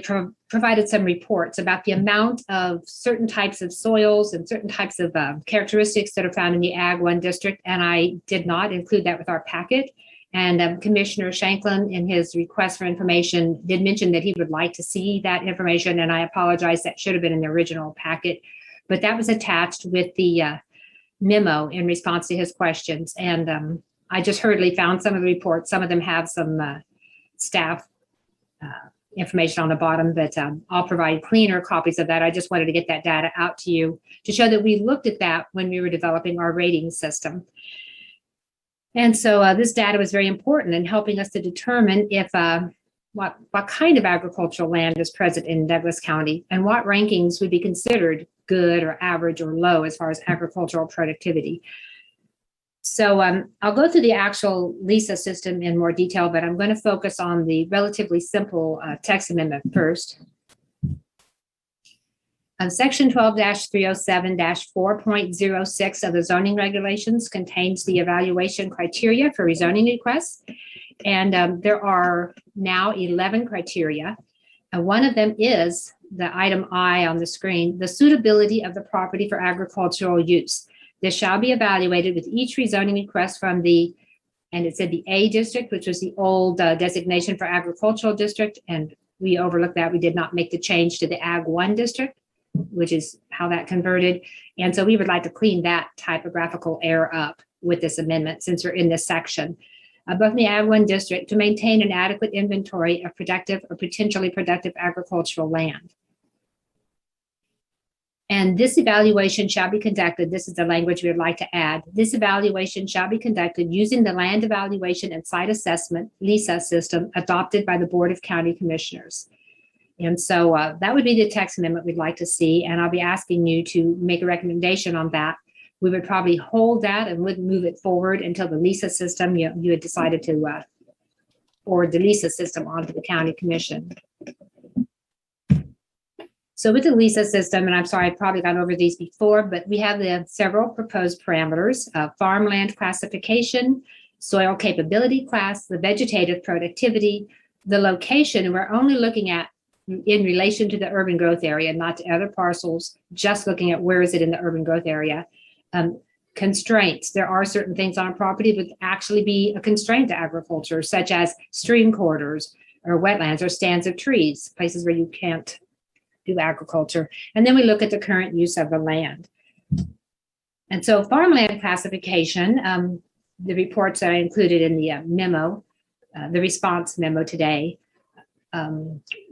R: provided some reports about the amount of certain types of soils and certain types of characteristics that are found in the Ag 1 district, and I did not include that with our packet. And Commissioner Shanklin, in his request for information, did mention that he would like to see that information, and I apologize, that should have been in the original packet, but that was attached with the memo in response to his questions. And I just hurriedly found some of the reports. Some of them have some staff information on the bottom, but I'll provide cleaner copies of that. I just wanted to get that data out to you to show that we looked at that when we were developing our rating system. And so this data was very important in helping us to determine if what kind of agricultural land is present in Douglas County and what rankings would be considered good or average or low as far as agricultural productivity. So I'll go through the actual LESA system in more detail, but I'm going to focus on the relatively simple text amendment first. Section 12-307-4.06 of the zoning regulations contains the evaluation criteria for rezoning requests. And there are now 11 criteria. And one of them is the item I on the screen, the suitability of the property for agricultural use. This shall be evaluated with each rezoning request from the, and it said the A district, which was the old designation for agricultural district. And we overlooked that. We did not make the change to the Ag 1 district, which is how that converted. And so we would like to clean that typographical error up with this amendment since we're in this section. both in the Ag 1 district, to maintain an adequate inventory of productive or potentially productive agricultural land. And this evaluation shall be conducted, this is the language we would like to add, this evaluation shall be conducted using the Land Evaluation and Site Assessment, LESA system adopted by the Board of County Commissioners. And so that would be the text amendment we'd like to see, and I'll be asking you to make a recommendation on that. We would probably hold that and wouldn't move it forward until the LESA system, you had decided to forward the LESA system onto the County Commission. So with the LESA system, and I'm sorry, I've probably gone over these before, but we have the several proposed parameters, farmland classification, soil capability class, the vegetative productivity, the location, and we're only looking at in relation to the urban growth area, not to other parcels, just looking at where is it in the urban growth area. Constraints, there are certain things on a property that would actually be a constraint to agriculture, such as stream corridors or wetlands or stands of trees, places where you can't do agriculture. And then we look at the current use of the land. And so farmland classification, the reports that I included in the memo, the response memo today,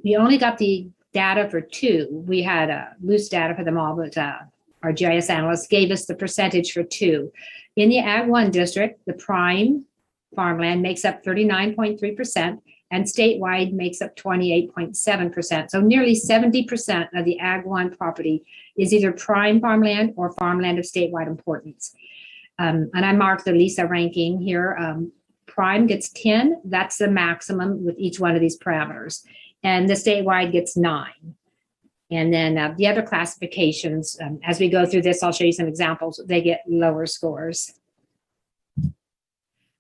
R: we only got the data for 2. We had loose data for them all, but our GIS analyst gave us the percentage for 2. In the Ag 1 district, the prime farmland makes up 39.3%, and statewide makes up 28.7%. So nearly 70% of the Ag 1 property is either prime farmland or farmland of statewide importance. And I marked the LESA ranking here. Prime gets 10, that's the maximum with each one of these parameters. And the statewide gets 9. And then the other classifications, as we go through this, I'll show you some examples, they get lower scores.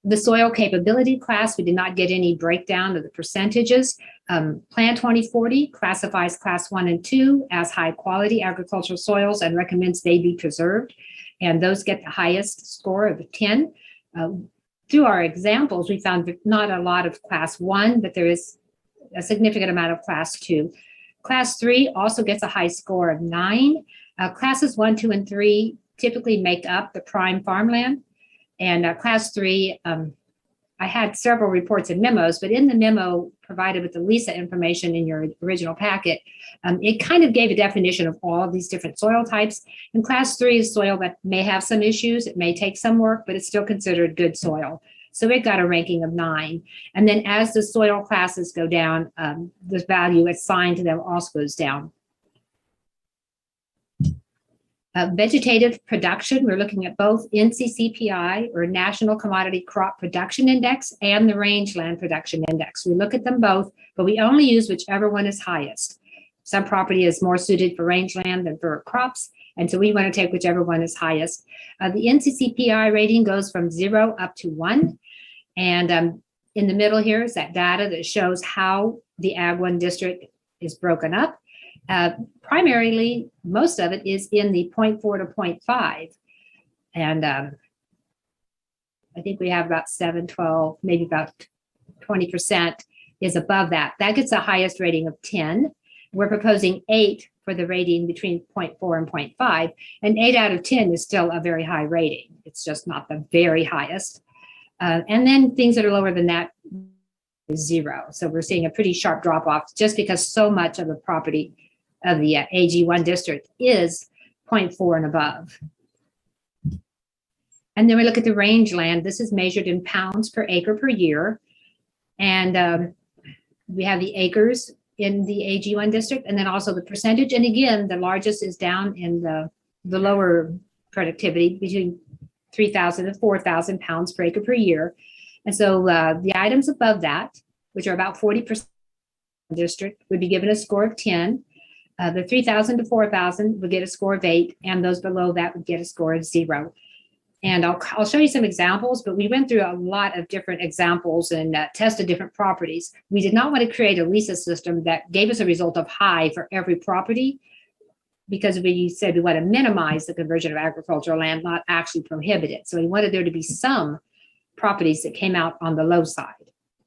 R: The soil capability class, we did not get any breakdown of the percentages. Plan 2040 classifies class 1 and 2 as high quality agricultural soils and recommends they be preserved. And those get the highest score of 10. Through our examples, we found not a lot of class 1, but there is a significant amount of class 2. Class 3 also gets a high score of 9. Classes 1, 2, and 3 typically make up the prime farmland. And class 3, I had several reports and memos, but in the memo provided with the LESA information in your original packet, it kind of gave a definition of all of these different soil types. And class 3 is soil that may have some issues. It may take some work, but it's still considered good soil. So it got a ranking of 9. And then as the soil classes go down, the value assigned to them also goes down. Vegetative production, we're looking at both NCCPI or National Commodity Crop Production Index and the Rangeland Production Index. We look at them both, but we only use whichever one is highest. Some property is more suited for rangeland than for crops, and so we want to take whichever one is highest. The NCCPI rating goes from 0 up to 1, and in the middle here is that data that shows how the Ag 1 district is broken up. Primarily, most of it is in the 0.4 to 0.5. And I think we have about 7, 12, maybe about 20% is above that. That gets the highest rating of 10. We're proposing 8 for the rating between 0.4 and 0.5. And 8 out of 10 is still a very high rating. It's just not the very highest. And then things that are lower than that is 0. So we're seeing a pretty sharp drop off just because so much of the property of the AG1 district is 0.4 and above. And then we look at the rangeland. This is measured in pounds per acre per year. And we have the acres in the AG1 district and then also the percentage. And again, the largest is down in the lower productivity between 3,000 and 4,000 pounds per acre per year. And so the items above that, which are about 40% of the district, would be given a score of 10. The 3,000 to 4,000 would get a score of 8, and those below that would get a score of 0. And I'll show you some examples, but we went through a lot of different examples and tested different properties. We did not want to create a LESA system that gave us a result of high for every property, because we said we want to minimize the conversion of agricultural land, not actually prohibit it. So we wanted there to be some properties that came out on the low side.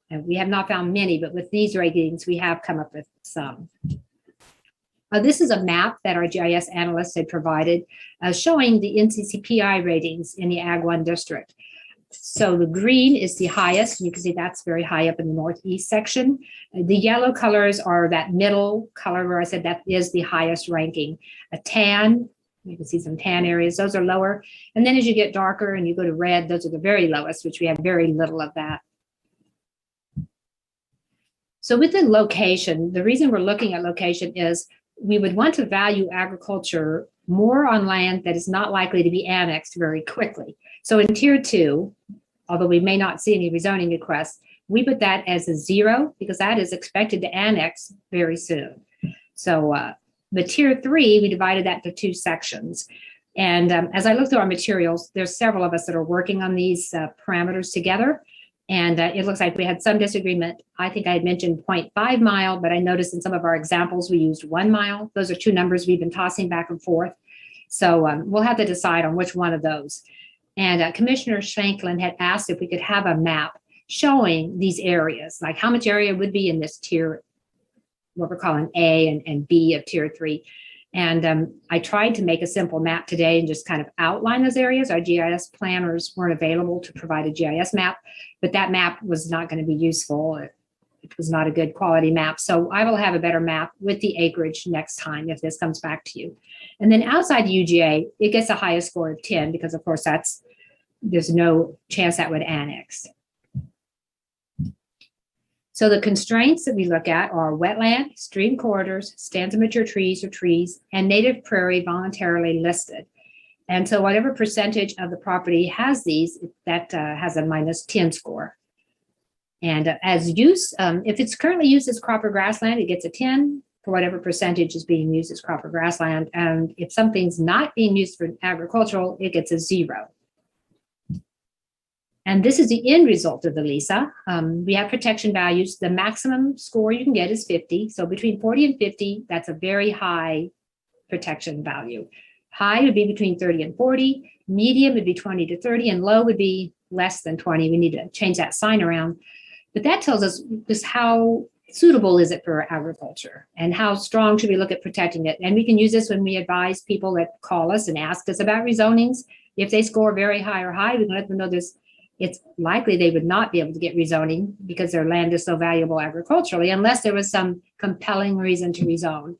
R: And we have not found many, but with these ratings, we have come up with some. This is a map that our GIS analysts had provided showing the NCCPI ratings in the Ag 1 district. So the green is the highest. You can see that's very high up in the northeast section. The yellow colors are that middle color where I said that is the highest ranking. A tan, you can see some tan areas, those are lower. And then as you get darker and you go to red, those are the very lowest, which we have very little of that. So with the location, the reason we're looking at location is we would want to value agriculture more on land that is not likely to be annexed very quickly. So in tier 2, although we may not see any rezoning requests, we put that as a 0 because that is expected to annex very soon. So the tier 3, we divided that into 2 sections. And as I look through our materials, there's several of us that are working on these parameters together. And it looks like we had some disagreement. I think I had mentioned 0.5 mile, but I noticed in some of our examples, we used 1 mile. Those are 2 numbers we've been tossing back and forth. So we'll have to decide on which one of those. And Commissioner Shanklin had asked if we could have a map showing these areas, like how much area would be in this tier, what we're calling A and B of tier 3. And I tried to make a simple map today and just kind of outline those areas. Our GIS planners weren't available to provide a GIS map, but that map was not going to be useful. It was not a good quality map. So I will have a better map with the acreage next time if this comes back to you. And then outside the UGA, it gets a highest score of 10 because of course there's no chance that would annex. So the constraints that we look at are wetland, stream corridors, stands of mature trees or trees, and native prairie voluntarily listed. And so whatever percentage of the property has these, that has a -10 score. And as use, if it's currently used as crop or grassland, it gets a 10 for whatever percentage is being used as crop or grassland. And if something's not being used for agricultural, it gets a 0. And this is the end result of the LESA. We have protection values. The maximum score you can get is 50. So between 40 and 50, that's a very high protection value. High would be between 30 and 40. Medium would be 20 to 30, and low would be less than 20. We need to change that sign around. But that tells us just how suitable is it for agriculture and how strong should we look at protecting it. And we can use this when we advise people that call us and ask us about rezonings. If they score very high or high, we can let them know it's likely they would not be able to get rezoning because their land is so valuable agriculturally, unless there was some compelling reason to rezone.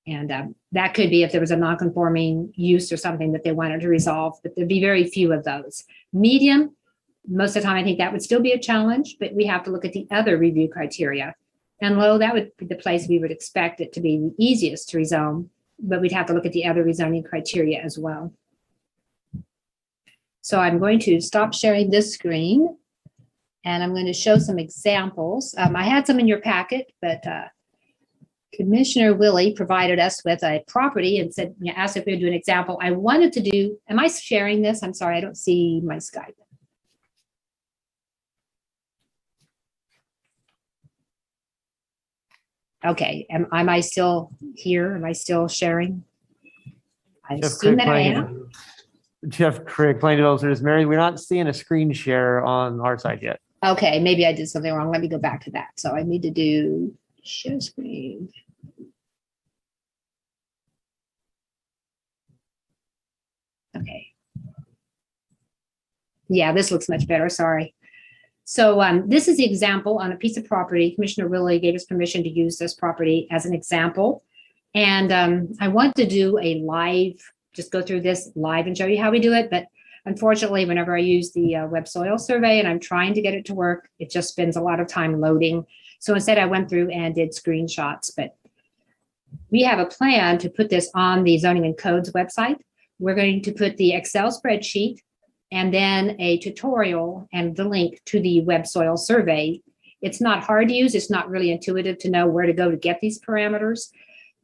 R: And that could be if there was a non-conforming use or something that they wanted to resolve, but there'd be very few of those. Medium, most of the time, I think that would still be a challenge, but we have to look at the other review criteria. And low, that would be the place we would expect it to be the easiest to rezone, but we'd have to look at the other rezoning criteria as well. So I'm going to stop sharing this screen and I'm going to show some examples. I had some in your packet, but Commissioner Willie provided us with a property and said, asked if we would do an example. I wanted to do, am I sharing this? I'm sorry, I don't see my Skype. Okay, am I still here? Am I still sharing? I assume that I am.
B: Jeff Craig, Plain Developers, Mary, we're not seeing a screen share on our side yet.
R: Okay, maybe I did something wrong. Let me go back to that. So I need to do share screen. Okay. Yeah, this looks much better. Sorry. So this is the example on a piece of property. Commissioner Willie gave us permission to use this property as an example. And I want to do a live, just go through this live and show you how we do it. But unfortunately, whenever I use the web soil survey and I'm trying to get it to work, it just spends a lot of time loading. So instead I went through and did screenshots, but we have a plan to put this on the Zoning and Codes website. We're going to put the Excel spreadsheet and then a tutorial and the link to the web soil survey. It's not hard to use. It's not really intuitive to know where to go to get these parameters,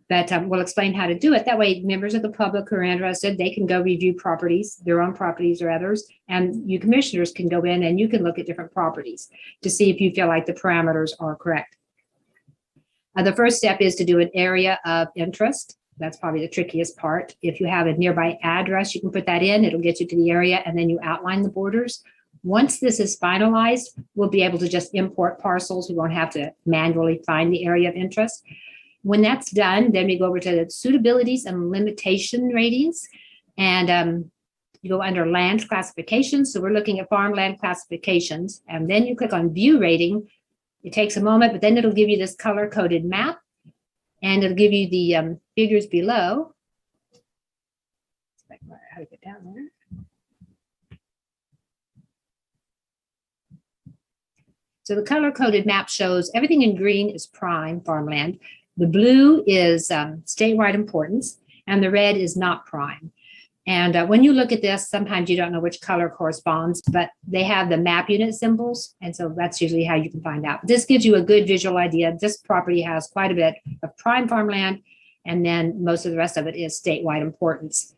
R: but we'll explain how to do it. That way, members of the public who are interested, they can go review properties, their own properties or others, and you commissioners can go in and you can look at different properties to see if you feel like the parameters are correct. The first step is to do an area of interest. That's probably the trickiest part. If you have a nearby address, you can put that in. It'll get you to the area, and then you outline the borders. Once this is finalized, we'll be able to just import parcels. We won't have to manually find the area of interest. When that's done, then we go over to the suitabilities and limitation ratings. And You go under land classifications. So we're looking at farmland classifications. And then you click on view rating. It takes a moment, but then it'll give you this color-coded map. And it'll give you the figures below. How to get down there. So the color-coded map shows everything in green is prime farmland. The blue is statewide importance, and the red is not prime. And when you look at this, sometimes you don't know which color corresponds, but they have the map unit symbols, and so that's usually how you can find out. This gives you a good visual idea. This property has quite a bit of prime farmland, and then most of the rest of it is statewide importance.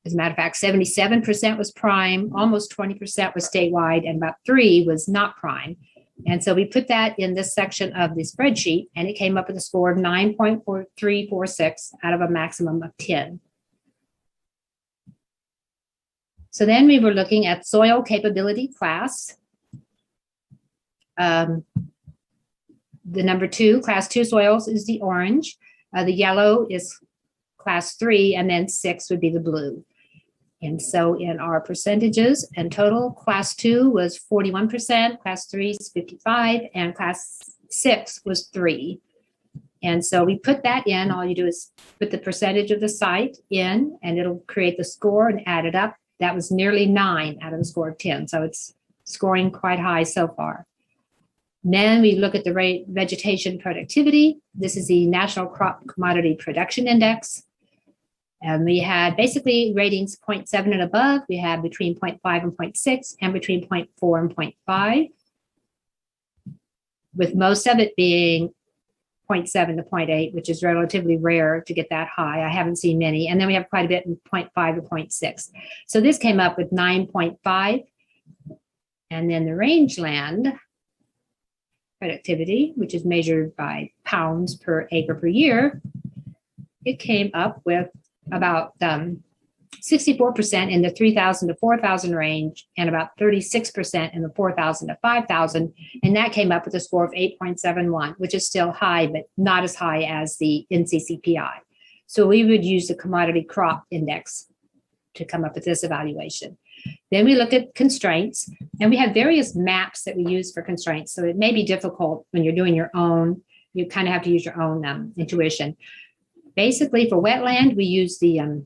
R: As a matter of fact, 77% was prime, almost 20% was statewide, and about 3% was not prime. And so we put that in this section of the spreadsheet, and it came up with a score of 9.4346 out of a maximum of 10. So then we were looking at soil capability class. The number 2, class 2 soils is the orange. The yellow is class 3, and then 6 would be the blue. And so in our percentages and total, class 2 was 41%, class 3 is 55%, and class 6 was 3%. And so we put that in. All you do is put the percentage of the site in, and it'll create the score and add it up. That was nearly 9 out of the score of 10. So it's scoring quite high so far. Then we look at the rate vegetation productivity. This is the National Crop Commodity Production Index. And we had basically ratings 0.7 and above. We had between 0.5 and 0.6 and between 0.4 and 0.5, with most of it being 0.7 to 0.8, which is relatively rare to get that high. I haven't seen many. And then we have quite a bit in 0.5 to 0.6. So this came up with 9.5. And then the rangeland productivity, which is measured by pounds per acre per year, it came up with about 64% in the 3,000 to 4,000 range and about 36% in the 4,000 to 5,000. And that came up with a score of 8.71, which is still high, but not as high as the NCCPI. So we would use the commodity crop index to come up with this evaluation. Then we look at constraints, and we have various maps that we use for constraints. So it may be difficult when you're doing your own. You kind of have to use your own intuition. Basically, for wetland, we use the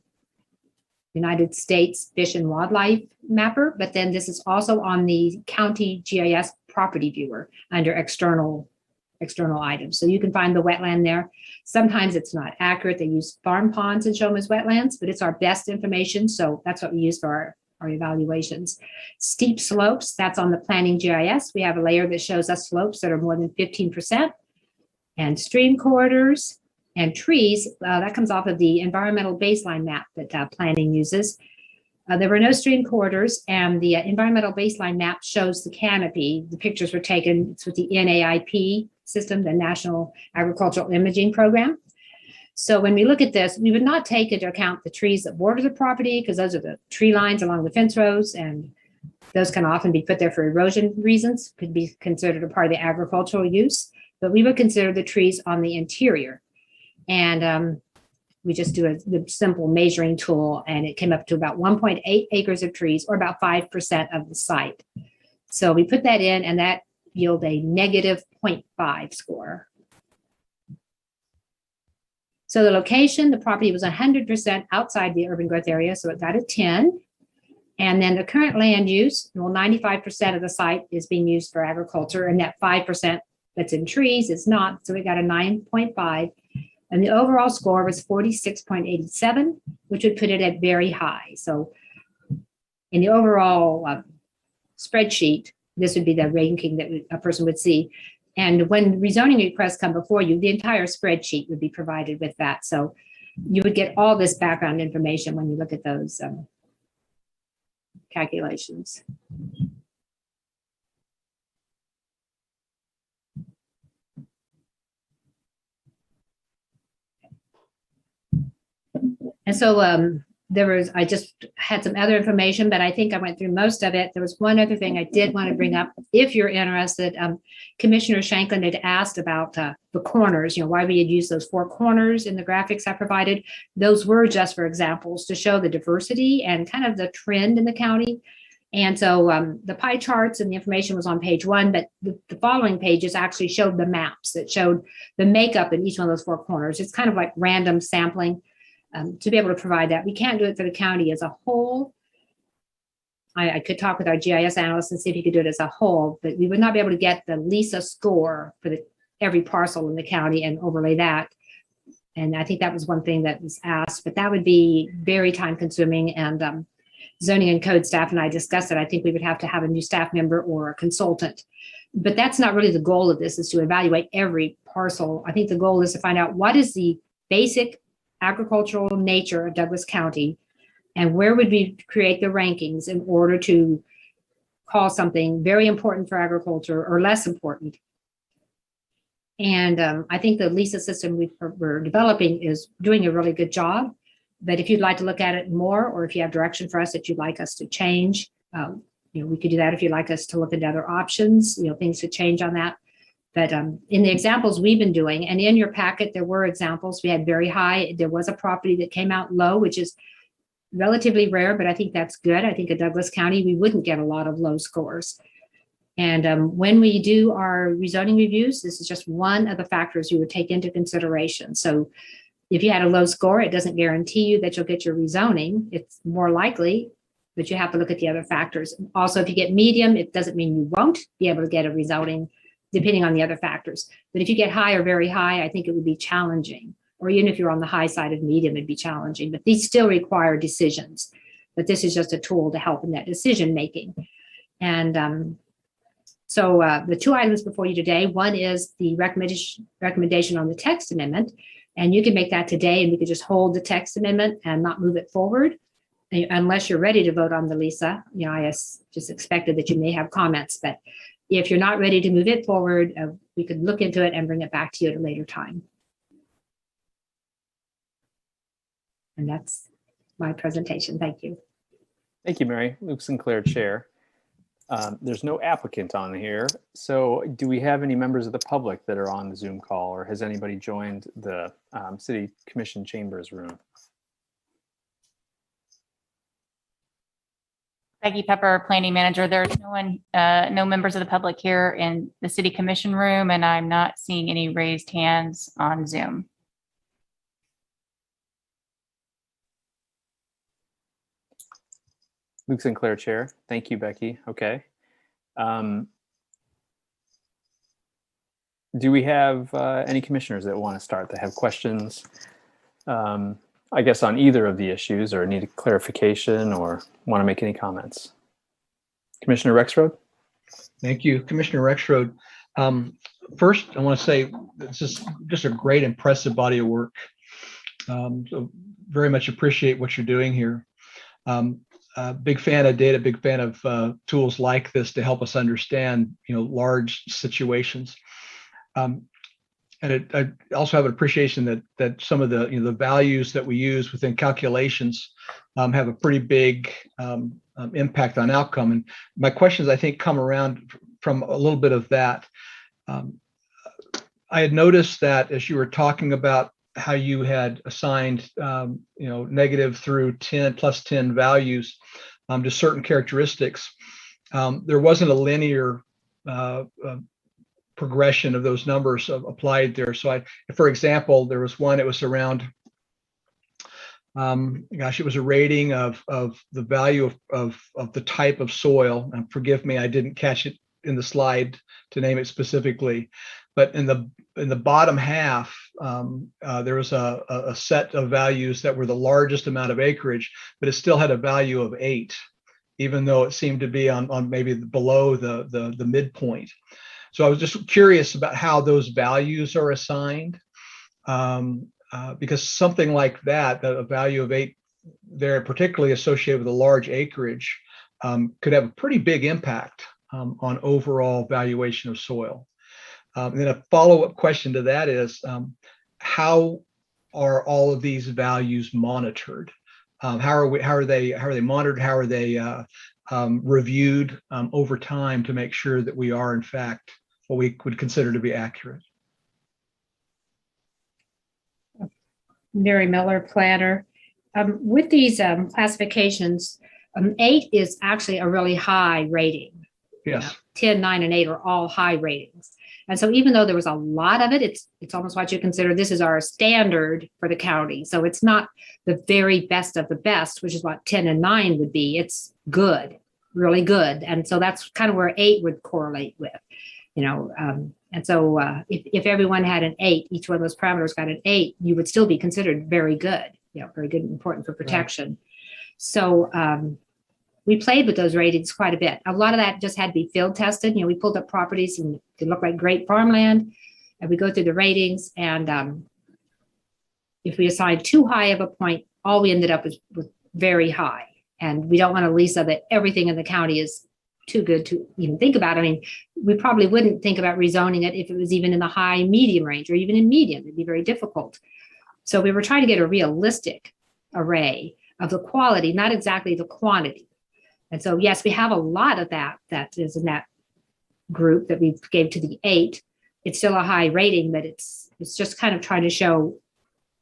R: United States Fish and Wildlife Mapper, but then this is also on the county GIS property viewer under external items. So you can find the wetland there. Sometimes it's not accurate. They use farm ponds and show them as wetlands, but it's our best information. So that's what we use for our evaluations. Steep slopes, that's on the planning GIS. We have a layer that shows us slopes that are more than 15%. And stream corridors and trees, that comes off of the environmental baseline map that planning uses. There were no stream corridors, and the environmental baseline map shows the canopy. The pictures were taken, it's with the NAIP system, the National Agricultural Imaging Program. So when we look at this, we would not take into account the trees that border the property, because those are the tree lines along the fence rows, and those can often be put there for erosion reasons, could be considered a part of the agricultural use, but we would consider the trees on the interior. And we just do the simple measuring tool, and it came up to about 1.8 acres of trees, or about 5% of the site. So we put that in, and that yielded a negative 0.5 score. So the location, the property was 100% outside the urban growth area, so it got a 10. And then the current land use, well, 95% of the site is being used for agriculture, and that 5% that's in trees is not, so we got a 9.5. And the overall score was 46.87, which would put it at very high. So in the overall spreadsheet, this would be the ranking that a person would see. And when rezoning requests come before you, the entire spreadsheet would be provided with that. So you would get all this background information when you look at those calculations. And so I just had some other information, but I think I went through most of it. There was one other thing I did want to bring up. If you're interested, Commissioner Shanklin had asked about the corners, why we had used those 4 corners in the graphics I provided. Those were just for examples to show the diversity and kind of the trend in the county. And so the pie charts and the information was on page 1, but the following pages actually showed the maps that showed the makeup in each one of those 4 corners. It's kind of like random sampling. To be able to provide that. We can't do it for the county as a whole. I could talk with our GIS analyst and see if he could do it as a whole, but we would not be able to get the LESA score for every parcel in the county and overlay that. And I think that was one thing that was asked, but that would be very time consuming, and zoning and code staff and I discussed it. I think we would have to have a new staff member or a consultant, but that's not really the goal of this, is to evaluate every parcel. I think the goal is to find out what is the basic agricultural nature of Douglas County, and where would we create the rankings in order to call something very important for agriculture or less important. And I think the LESA system we're developing is doing a really good job. But if you'd like to look at it more, or if you have direction for us that you'd like us to change, we could do that. If you'd like us to look at other options, things to change on that. But in the examples we've been doing, and in your packet, there were examples. We had very high. There was a property that came out low, which is relatively rare, but I think that's good. I think in Douglas County, we wouldn't get a lot of low scores. And when we do our rezoning reviews, this is just one of the factors you would take into consideration. So if you had a low score, it doesn't guarantee you that you'll get your rezoning. It's more likely, but you have to look at the other factors. Also, if you get medium, it doesn't mean you won't be able to get a rezoning, depending on the other factors. But if you get high or very high, I think it would be challenging. Or even if you're on the high side of medium, it'd be challenging. But these still require decisions. But this is just a tool to help in that decision making. And so the 2 items before you today, one is the recommendation on the text amendment. And you can make that today, and we could just hold the text amendment and not move it forward unless you're ready to vote on the LESA. I just expected that you may have comments, but if you're not ready to move it forward, we could look into it and bring it back to you at a later time. And that's my presentation. Thank you.
C: Thank you, Mary. Luke Sinclair, Chair. There's no applicant on here. So do we have any members of the public that are on the Zoom call, or has anybody joined the City Commission Chambers room?
D: Becky Pepper, Planning Manager. There's no one, no members of the public here in the City Commission room, and I'm not seeing any raised hands on Zoom.
C: Luke Sinclair, Chair. Thank you, Becky. Okay. Do we have any commissioners that want to start, that have questions, I guess, on either of the issues, or need a clarification, or want to make any comments? Commissioner Rexroad?
E: Thank you, Commissioner Rexroad. First, I want to say this is just a great, impressive body of work. So very much appreciate what you're doing here. Big fan of data, big fan of tools like this to help us understand, large situations. And I also have an appreciation that some of the the values that we use within calculations have a pretty big impact on outcome. And my questions, I think, come around from a little bit of that. I had noticed that as you were talking about how you had assigned negative through 10 plus 10 values to certain characteristics, there wasn't a linear progression of those numbers applied there. So for example, there was one, it was around, it was a rating of the value of the type of soil. And forgive me, I didn't catch it in the slide to name it specifically, but in the bottom half, there was a set of values that were the largest amount of acreage, but it still had a value of 8, even though it seemed to be on maybe below the midpoint. So I was just curious about how those values are assigned, because something like that, a value of 8 there, particularly associated with a large acreage, could have a pretty big impact on overall valuation of soil. And then a follow-up question to that is, how are all of these values monitored? How are they monitored? How are they reviewed over time to make sure that we are in fact what we would consider to be accurate?
R: Mary Miller, planner. With these classifications, 8 is actually a really high rating.
E: Yes.
R: 10, 9, and 8 are all high ratings. And so even though there was a lot of it, it's almost what you consider this is our standard for the county. So it's not the very best of the best, which is what 10 and 9 would be. It's good, really good. And so that's kind of where 8 would correlate with, and so if everyone had an 8, each one of those parameters got an 8, you would still be considered very good, very good and important for protection. Right. So we played with those ratings quite a bit. A lot of that just had to be field tested. We pulled up properties and it looked like great farmland, and we go through the ratings. And if we assigned too high of a point, all we ended up was very high. And we don't want to LESA that everything in the county is too good to even think about. I mean, we probably wouldn't think about rezoning it if it was even in the high medium range or even in medium. It'd be very difficult. So we were trying to get a realistic array of the quality, not exactly the quantity. And so, yes, we have a lot of that is in that group that we gave to the 8. It's still a high rating, but it's just kind of trying to show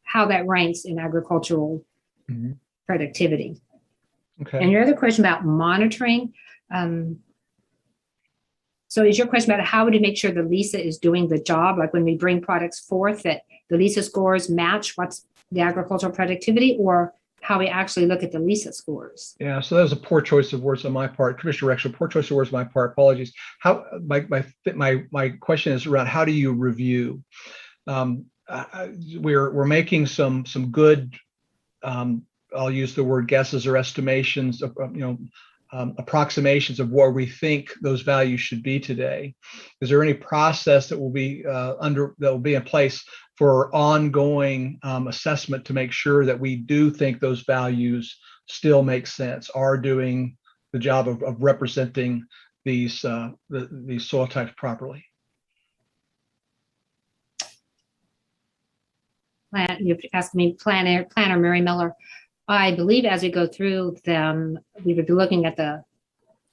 R: how that ranks in agricultural productivity.
E: Okay.
R: And your other question about monitoring. So is your question about how would you make sure the LESA is doing the job? Like when we bring products forth that the LESA scores match what's the agricultural productivity, or how we actually look at the LESA scores?
E: Yeah, so that was a poor choice of words on my part. Commissioner Rexroad, poor choice of words on my part. Apologies. How my question is around how do you review? We're making some good. I'll use the word guesses or estimations of approximations of where we think those values should be today. Is there any process that will be in place for ongoing assessment to make sure that we do think those values still make sense, are doing the job of representing these soil types properly?
R: You've asked me, planner Mary Miller. I believe as we go through them, we would be looking at and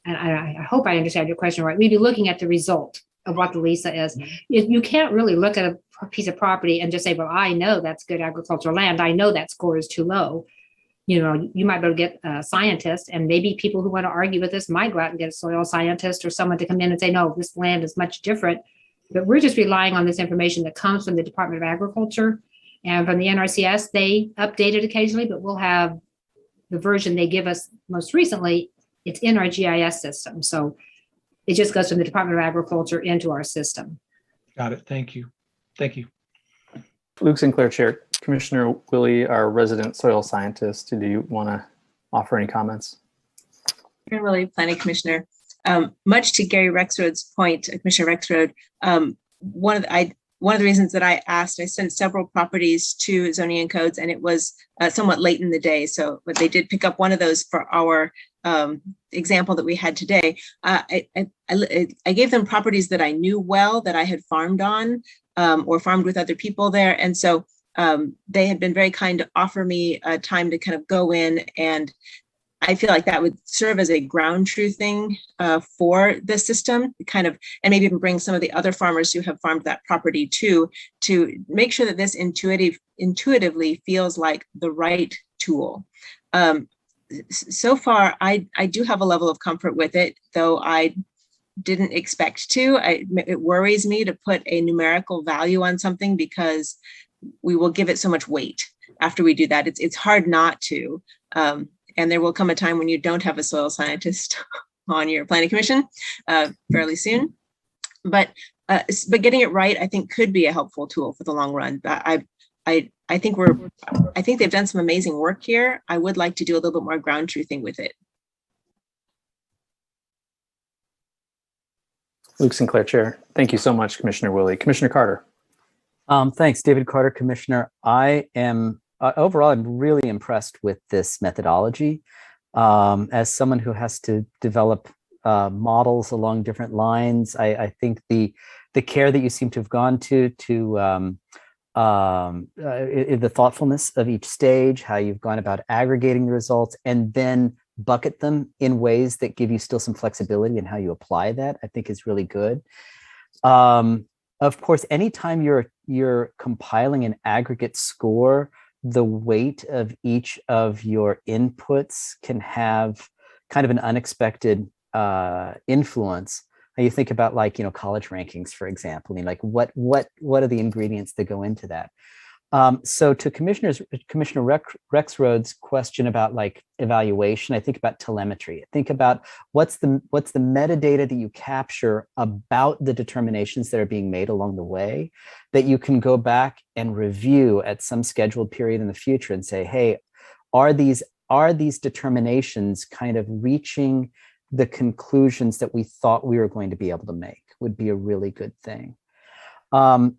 R: I hope I understand your question right. We'd be looking at the result of what the LESA is. You can't really look at a piece of property and just say, well, I know that's good agricultural land. I know that score is too low. You might be able to get a scientist, and maybe people who want to argue with this might go out and get a soil scientist or someone to come in and say, no, this land is much different. But we're just relying on this information that comes from the Department of Agriculture. And from the NRCS, they update it occasionally, but we'll have the version they give us most recently. It's in our GIS system. So it just goes from the Department of Agriculture into our system.
E: Got it. Thank you. Thank you.
C: Luke Sinclair, Chair. Commissioner Willie, our resident soil scientist, do you want to offer any comments?
A: Willie, Planning Commissioner. Much to Gary Rexroad's point, Commissioner Rexroad, one of the reasons that I asked, I sent several properties to zoning and codes, and it was somewhat late in the day. But they did pick up one of those for our example that we had today. I gave them properties that I knew well, that I had farmed on or farmed with other people there. And so they had been very kind to offer me time to kind of go in, and I feel like that would serve as a ground truthing for the system, and maybe even bring some of the other farmers who have farmed that property too, to make sure that this intuitively feels like the right tool. So far, I do have a level of comfort with it, though I didn't expect to. It worries me to put a numerical value on something because we will give it so much weight after we do that. It's hard not to. And there will come a time when you don't have a soil scientist on your planning commission fairly soon. But getting it right, I think, could be a helpful tool for the long run. I think they've done some amazing work here. I would like to do a little bit more ground truthing with it.
C: Luke Sinclair, Chair. Thank you so much, Commissioner Willie. Commissioner Carter.
P: Thanks, David Carter, Commissioner. I am overall, I'm really impressed with this methodology. As someone who has to develop models along different lines, I think the care that you seem to have gone to the thoughtfulness of each stage, how you've gone about aggregating the results, and then bucket them in ways that give you still some flexibility in how you apply that, I think is really good. Of course, anytime you're compiling an aggregate score, the weight of each of your inputs can have kind of an unexpected influence. You think about, like, college rankings, for example. I mean, like, what are the ingredients that go into that? So to Commissioner Rexroad's question about, like, evaluation, I think about telemetry. I think about what's the metadata that you capture about the determinations that are being made along the way, that you can go back and review at some scheduled period in the future and say, hey, are these determinations kind of reaching the conclusions that we thought we were going to be able to make? Would be a really good thing. A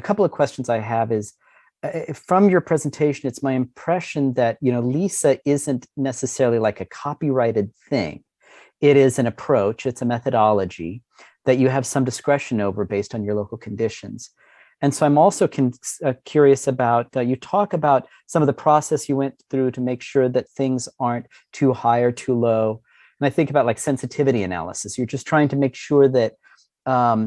P: couple of questions I have is, from your presentation, it's my impression that, LESA isn't necessarily like a copyrighted thing. It is an approach, it's a methodology that you have some discretion over based on your local conditions. And so I'm also curious about, you talk about some of the process you went through to make sure that things aren't too high or too low. And I think about, like, sensitivity analysis. You're just trying to make sure that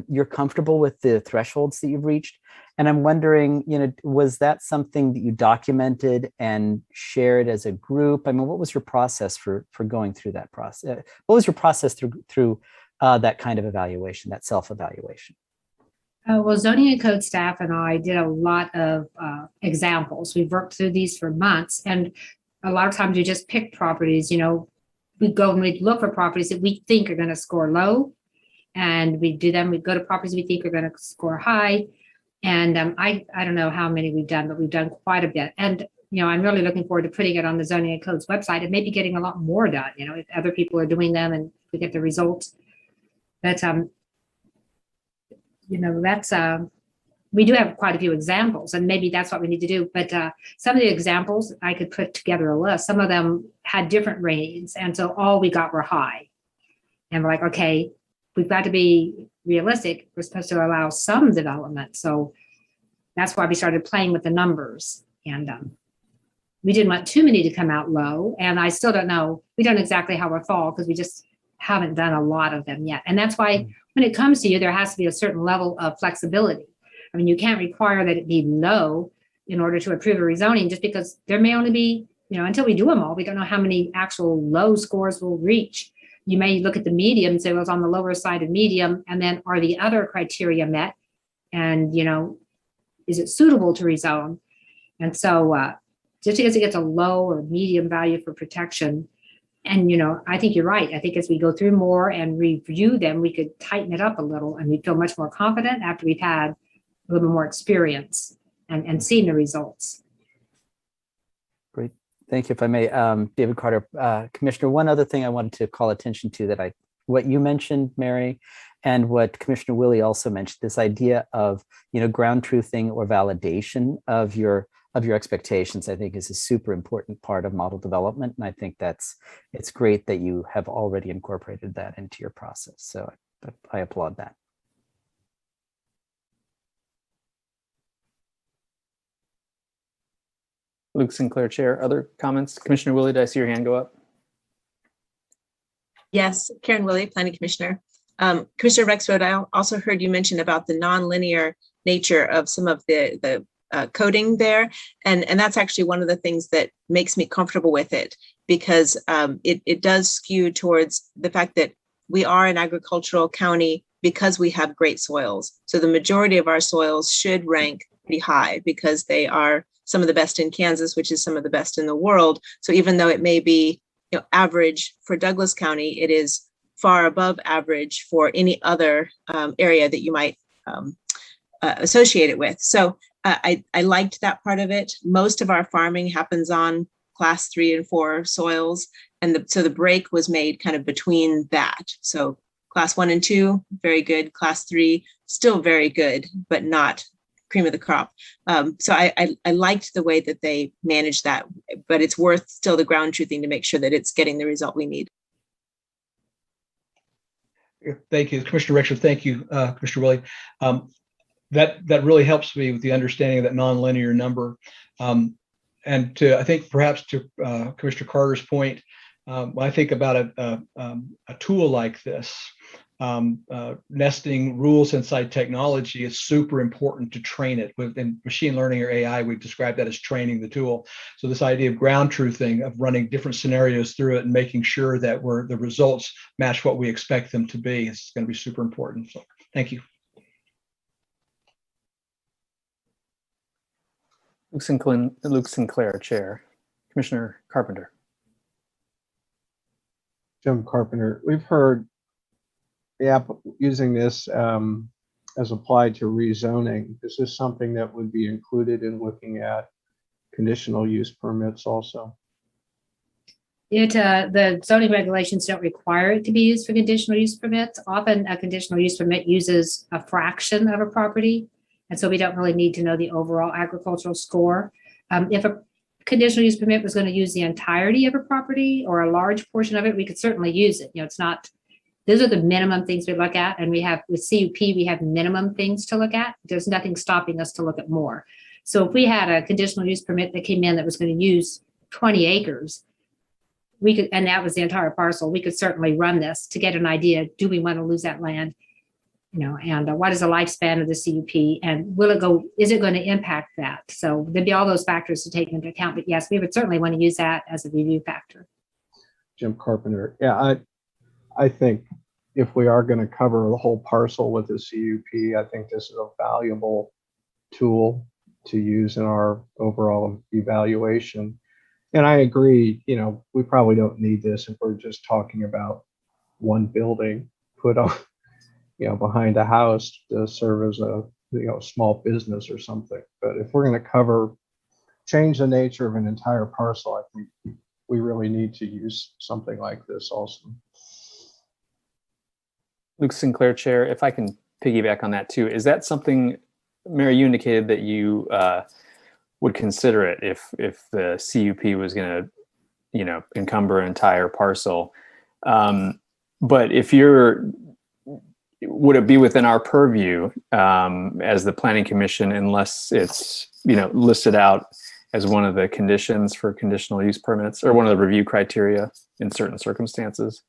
P: you're comfortable with the thresholds that you've reached. And I'm wondering, was that something that you documented and shared as a group? I mean, what was your process for going through that process? What was your process through that kind of evaluation, that self-evaluation?
R: Well, zoning and code staff and I did a lot of examples. We've worked through these for months, and a lot of times we just pick properties. We go and we look for properties that we think are going to score low, and we do them. We go to properties we think are going to score high, and I don't know how many we've done, but we've done quite a bit. And I'm really looking forward to putting it on the zoning and codes website and maybe getting a lot more done. If other people are doing them and we get the results. But that's we do have quite a few examples, and maybe that's what we need to do. But some of the examples, I could put together a list. Some of them had different ratings, and so all we got were high. And we're like, okay, we've got to be realistic. We're supposed to allow some development. So that's why we started playing with the numbers. And we didn't want too many to come out low. And I still don't know. We don't know exactly how we'll fall because we just haven't done a lot of them yet. And that's why when it comes to you, there has to be a certain level of flexibility. I mean, you can't require that it be low in order to approve a rezoning, just because there may only be, until we do them all, we don't know how many actual low scores we'll reach. You may look at the medium and say, well, it's on the lower side of medium. And then are the other criteria met? And, is it suitable to rezone? And so just because it gets a low or medium value for protection, and, I think you're right. I think as we go through more and review them, we could tighten it up a little, and we feel much more confident after we've had a little bit more experience and seen the results.
P: Great. Thank you. If I may, David Carter, Commissioner, one other thing I wanted to call attention to what you mentioned, Mary, and what Commissioner Willie also mentioned, this idea of, ground truthing or validation of your expectations, I think is a super important part of model development. And I think it's great that you have already incorporated that into your process. So I applaud that.
C: Luke Sinclair, Chair. Other comments? Commissioner Willie, did I see your hand go up?
A: Yes, Karen Willie, Planning Commissioner. Commissioner Rexroad, I also heard you mention about the nonlinear nature of some of the coding there. And that's actually one of the things that makes me comfortable with it, because it does skew towards the fact that we are an agricultural county because we have great soils. So the majority of our soils should rank pretty high because they are some of the best in Kansas, which is some of the best in the world. So even though it may be average for Douglas County, it is far above average for any other area that you might associate it with. So I liked that part of it. Most of our farming happens on class 3 and 4 soils. And so the break was made kind of between that. So class 1 and 2, very good. Class 3, still very good, but not cream of the crop. So I liked the way that they managed that, but it's worth still the ground truthing to make sure that it's getting the result we need.
E: Thank you, Commissioner Rexroad. Thank you, Commissioner Willie. that really helps me with the understanding of that nonlinear number. And I think perhaps to Commissioner Carter's point, when I think about a tool like this, nesting rules inside technology is super important to train it. In machine learning or AI, we describe that as training the tool. So this idea of ground truthing, of running different scenarios through it and making sure that the results match what we expect them to be, is going to be super important. So thank you.
C: Luke Sinclair, Chair. Commissioner Carpenter.
O: Jim Carpenter, we've heard the app using this as applied to rezoning. Is this something that would be included in looking at conditional use permits also?
R: The zoning regulations don't require it to be used for conditional use permits. Often a conditional use permit uses a fraction of a property. And so we don't really need to know the overall agricultural score. If a conditional use permit was going to use the entirety of a property or a large portion of it, we could certainly use it. It's not, those are the minimum things we look at. And we have with CUP, we have minimum things to look at. There's nothing stopping us to look at more. So if we had a conditional use permit that came in that was going to use 20 acres, we could, and that was the entire parcel, we could certainly run this to get an idea. Do we want to lose that land? And what is the lifespan of the CUP, and will it go, is it going to impact that? So there'd be all those factors to take into account, but yes, we would certainly want to use that as a review factor.
O: Jim Carpenter. Yeah, I think if we are going to cover the whole parcel with the CUP, I think this is a valuable tool to use in our overall evaluation. And I agree, we probably don't need this if we're just talking about one building put on, behind a house to serve as a, small business or something. But if we're going to change the nature of an entire parcel, I think we really need to use something like this also.
C: Luke Sinclair, Chair, if I can piggyback on that too, is that something, Mary, you indicated that you would consider it if the CUP was going to, encumber an entire parcel. But if would it be within our purview as the Planning Commission, unless it's, listed out as one of the conditions for conditional use permits or one of the review criteria in certain circumstances?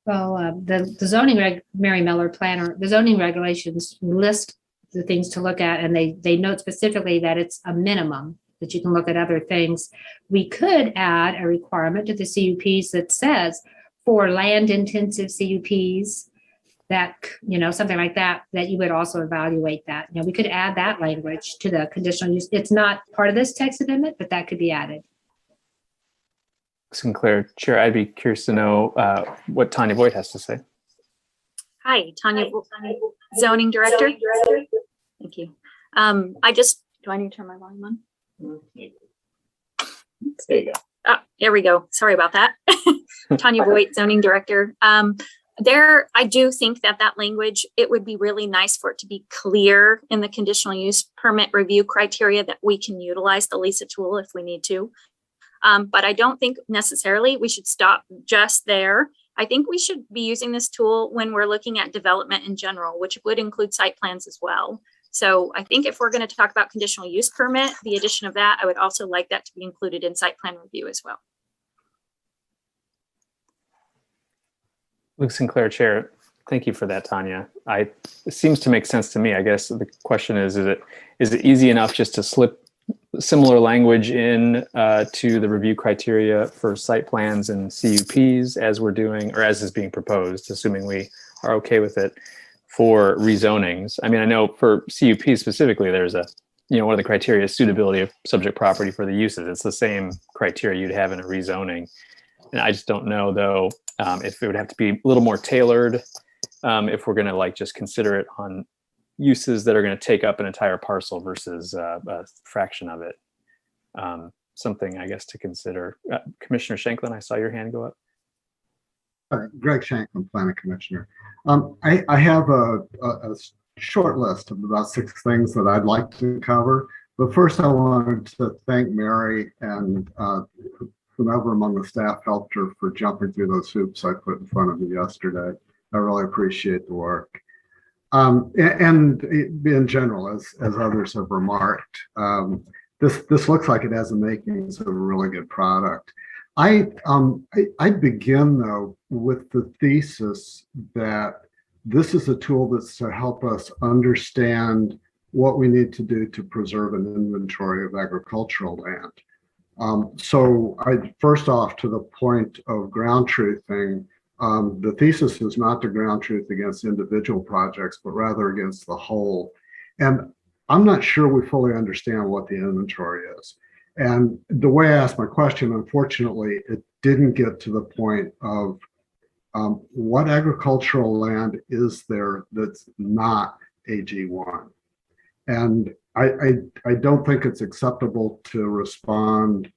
R: Well, the zoning Mary Miller planner, the zoning regulations list the things to look at, and they note specifically that it's a minimum, that you can look at other things. We could add a requirement to the CUPs that says for land intensive CUPs that, something like that, that you would also evaluate that. We could add that language to the conditional use. It's not part of this text amendment, but that could be added.
C: Sinclair, Chair, I'd be curious to know what Tanya Voigt has to say.
S: Hi, Tanya, Zoning Director. Thank you. Do I need to turn my volume on? There you go. There we go. Sorry about that. Tanya Voigt, Zoning Director. I do think that language, it would be really nice for it to be clear in the conditional use permit review criteria that we can utilize the LESA tool if we need to. But I don't think necessarily we should stop just there. I think we should be using this tool when we're looking at development in general, which would include site plans as well. So I think if we're going to talk about conditional use permit, the addition of that, I would also like that to be included in site plan review as well.
C: Luke Sinclair, Chair, thank you for that, Tanya. It seems to make sense to me. I guess the question is it easy enough just to slip similar language in to the review criteria for site plans and CUPs as we're doing, or as is being proposed, assuming we are okay with it, for rezonings? I mean, I know for CUP specifically, there's one of the criteria is suitability of subject property for the uses. It's the same criteria you'd have in a rezoning. And I just don't know, though, if it would have to be a little more tailored if we're going to just consider it on uses that are going to take up an entire parcel versus a fraction of it. Something, I guess, to consider. Commissioner Shanklin, I saw your hand go up.
M: Greg Shanklin, Planning Commissioner. I have a short list of about 6 things that I'd like to cover. But first, I wanted to thank Mary and whomever among the staff helped her for jumping through those hoops I put in front of me yesterday. I really appreciate the work. And in general, as others have remarked, this looks like it has the makings of a really good product. I begin though with the thesis that this is a tool that's to help us understand what we need to do to preserve an inventory of agricultural land. So first off, to the point of ground truthing, the thesis is not to ground truth against individual projects, but rather against the whole. And I'm not sure we fully understand what the inventory is. And the way I asked my question, unfortunately, it didn't get to the point of what agricultural land is there that's not AG1. And I don't think it's acceptable to respond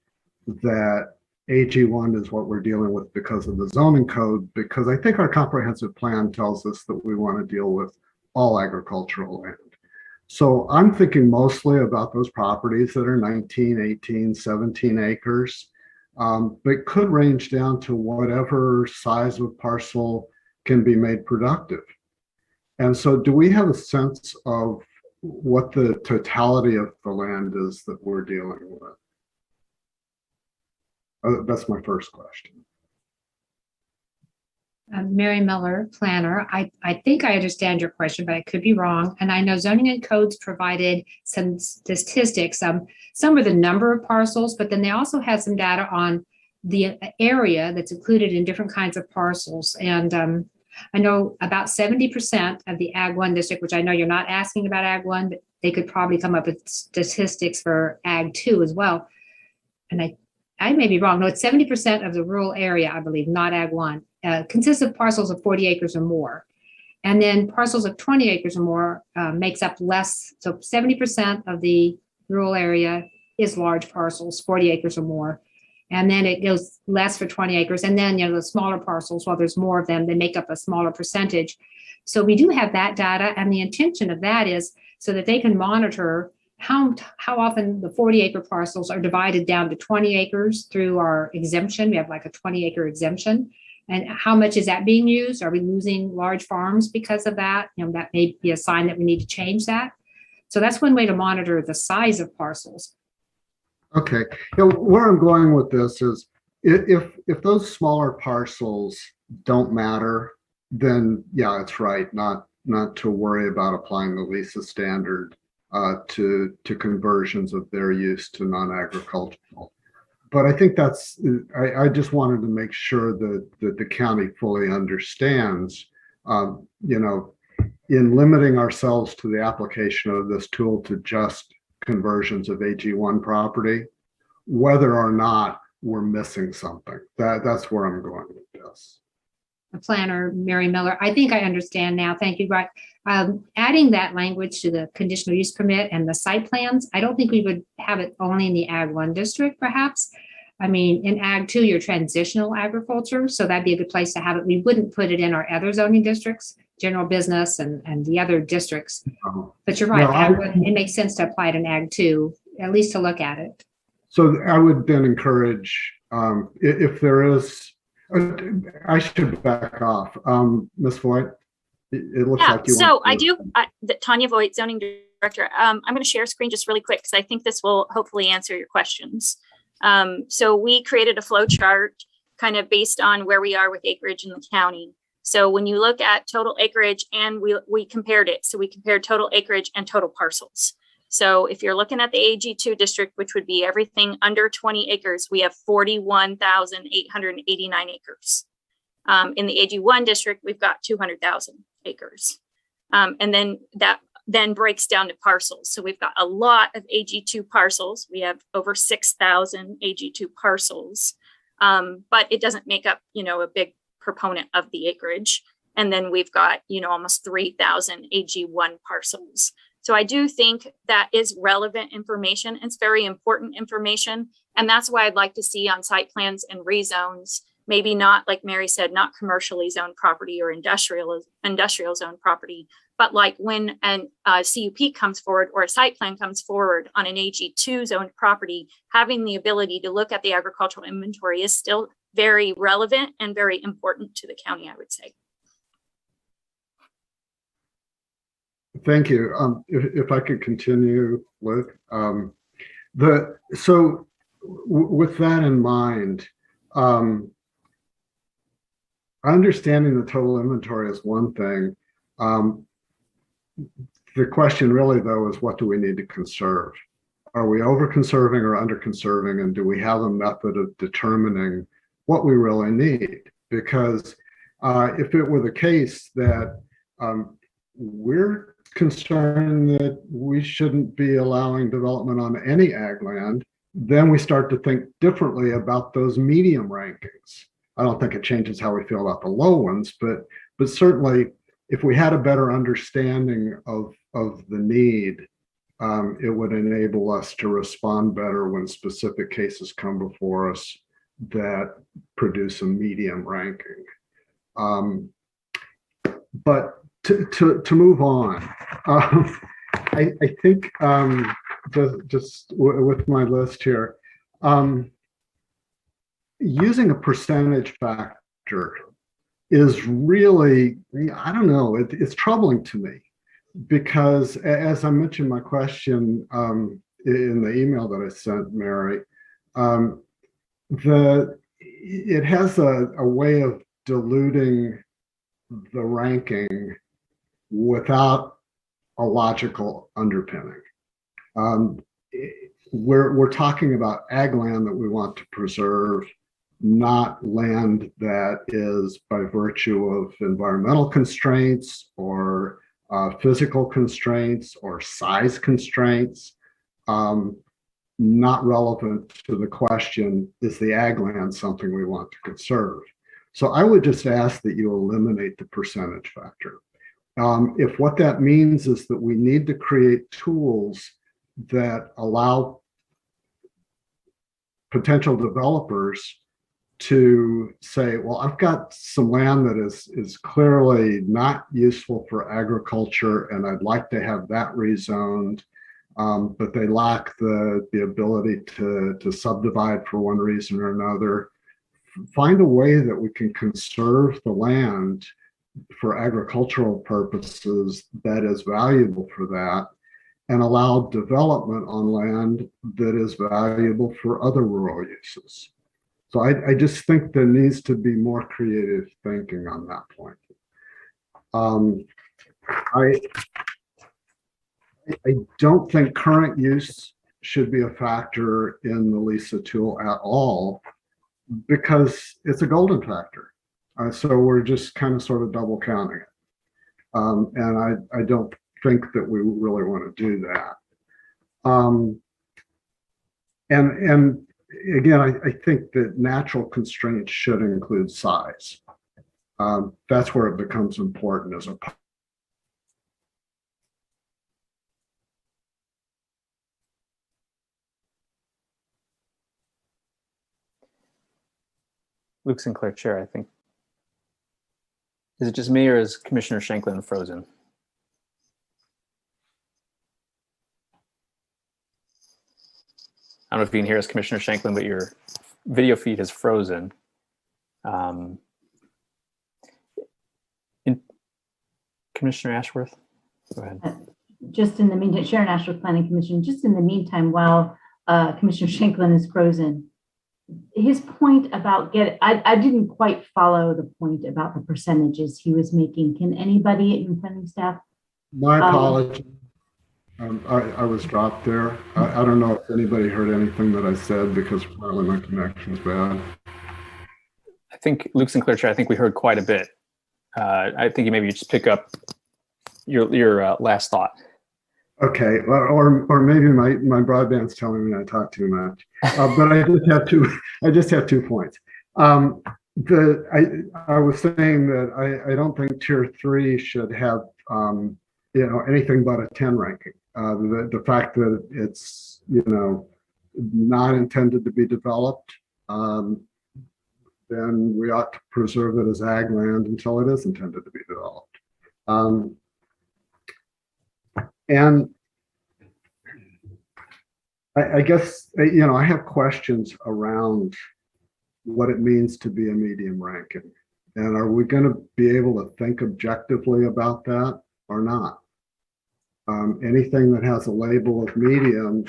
M: that AG1 is what we're dealing with because of the zoning code, because I think our comprehensive plan tells us that we want to deal with all agricultural land. So I'm thinking mostly about those properties that are 19, 18, 17 acres, but could range down to whatever size of parcel can be made productive. And so do we have a sense of what the totality of the land is that we're dealing with? That's my first question.
R: Mary Miller, planner. I think I understand your question, but I could be wrong. And I know zoning and codes provided some statistics. Some are the number of parcels, but then they also had some data on the area that's included in different kinds of parcels. And I know about 70% of the Ag 1 district, which I know you're not asking about Ag 1, but they could probably come up with statistics for Ag 2 as well. And I may be wrong. No, it's 70% of the rural area, I believe, not Ag 1, consists of parcels of 40 acres or more. And then parcels of 20 acres or more makes up less. So 70% of the rural area is large parcels, 40 acres or more. And then it goes less for 20 acres. And then, the smaller parcels, while there's more of them, they make up a smaller percentage. So we do have that data. And the intention of that is so that they can monitor how often the 40-acre parcels are divided down to 20 acres through our exemption. We have like a 20-acre exemption. And how much is that being used? Are we losing large farms because of that? That may be a sign that we need to change that. So that's one way to monitor the size of parcels.
M: Okay. Where I'm going with this is if those smaller parcels don't matter, then yeah, it's right not to worry about applying the LESA standard to conversions of their use to non-agricultural. But I think I just wanted to make sure that the county fully understands, in limiting ourselves to the application of this tool to just conversions of AG1 property, whether or not we're missing something. That's where I'm going with this.
R: Planner, Mary Miller. I think I understand now. Thank you. Right. Adding that language to the conditional use permit and the site plans, I don't think we would have it only in the Ag 1 district, perhaps. I mean, in Ag 2, you're transitional agriculture, so that'd be a good place to have it. We wouldn't put it in our other zoning districts, general business and the other districts. But you're right.
M: No,
R: it makes sense to apply it in Ag 2, at least to look at it.
M: So I would then encourage, if there is, I should back off. Ms. Voigt, it looks like you
S: so
M: want to.
S: Tanya Voigt, zoning director. I'm going to share screen just really quick because I think this will hopefully answer your questions. So we created a flow chart kind of based on where we are with acreage in the county. So when you look at total acreage and we compared it, so we compared total acreage and total parcels. So if you're looking at the AG2 district, which would be everything under 20 acres, we have 41,889 acres. In the AG1 district, we've got 200,000 acres. And then that then breaks down to parcels. So we've got a lot of AG2 parcels. We have over 6,000 AG2 parcels, but it doesn't make up, a big proponent of the acreage. And then we've got, almost 3,000 AG1 parcels. So I do think that is relevant information. It's very important information. And that's why I'd like to see on site plans and rezones, maybe not, like Mary said, not commercially zoned property or industrial zone property, but like when a CUP comes forward or a site plan comes forward on an AG2 zoned property, having the ability to look at the agricultural inventory is still very relevant and very important to the county, I would say.
M: Thank you. If I could continue, Luke. With that in mind, understanding the total inventory is one thing. The question really, though, is what do we need to conserve? Are we over conserving or under conserving? And do we have a method of determining what we really need? Because if it were the case that we're concerned that we shouldn't be allowing development on any ag land, then we start to think differently about those medium rankings. I don't think it changes how we feel about the low ones, but certainly if we had a better understanding of the need, it would enable us to respond better when specific cases come before us that produce a medium ranking. But to move on, I think just with my list here, using a percentage factor is really, I don't know, it's troubling to me because as I mentioned my question in the email that I sent Mary, it has a way of diluting the ranking without a logical underpinning. We're talking about ag land that we want to preserve, not land that is by virtue of environmental constraints or physical constraints or size constraints, not relevant to the question, is the ag land something we want to conserve? So I would just ask that you eliminate the percentage factor. If what that means is that we need to create tools that allow potential developers to say, well, I've got some land that is clearly not useful for agriculture and I'd like to have that rezoned, but they lack the ability to subdivide for one reason or another. Find a way that we can conserve the land for agricultural purposes that is valuable for that and allow development on land that is valuable for other rural uses. So I just think there needs to be more creative thinking on that point. I don't think current use should be a factor in the LESA tool at all because it's a golden factor. So we're just kind of sort of double counting it. And I don't think that we really want to do that. And again, I think that natural constraints should include size. That's where it becomes important as a
C: Luke Sinclair, Chair, I think. Is it just me or is Commissioner Shanklin frozen? I don't know if you can hear us, Commissioner Shanklin, but your video feed is frozen. Commissioner Ashworth, go ahead.
K: Just in the meantime, Sharon Ashworth, Planning Commission, just in the meantime, while Commissioner Shanklin is frozen, his point about I didn't quite follow the point about the percentages he was making. Can anybody in planning staff?
M: My apologies. I was dropped there. I don't know if anybody heard anything that I said because apparently my connection's bad.
C: I think Luke Sinclair, Chair, I think we heard quite a bit. I think you maybe just pick up your last thought.
M: Okay, or maybe my broadband's telling me I talk too much. But I just have 2 points. I was saying that I don't think tier 3 should have anything but a 10 ranking. The fact that it's not intended to be developed, then we ought to preserve it as ag land until it is intended to be developed. And I guess, I have questions around what it means to be a medium ranking. And are we going to be able to think objectively about that or not? Anything that has a label of medium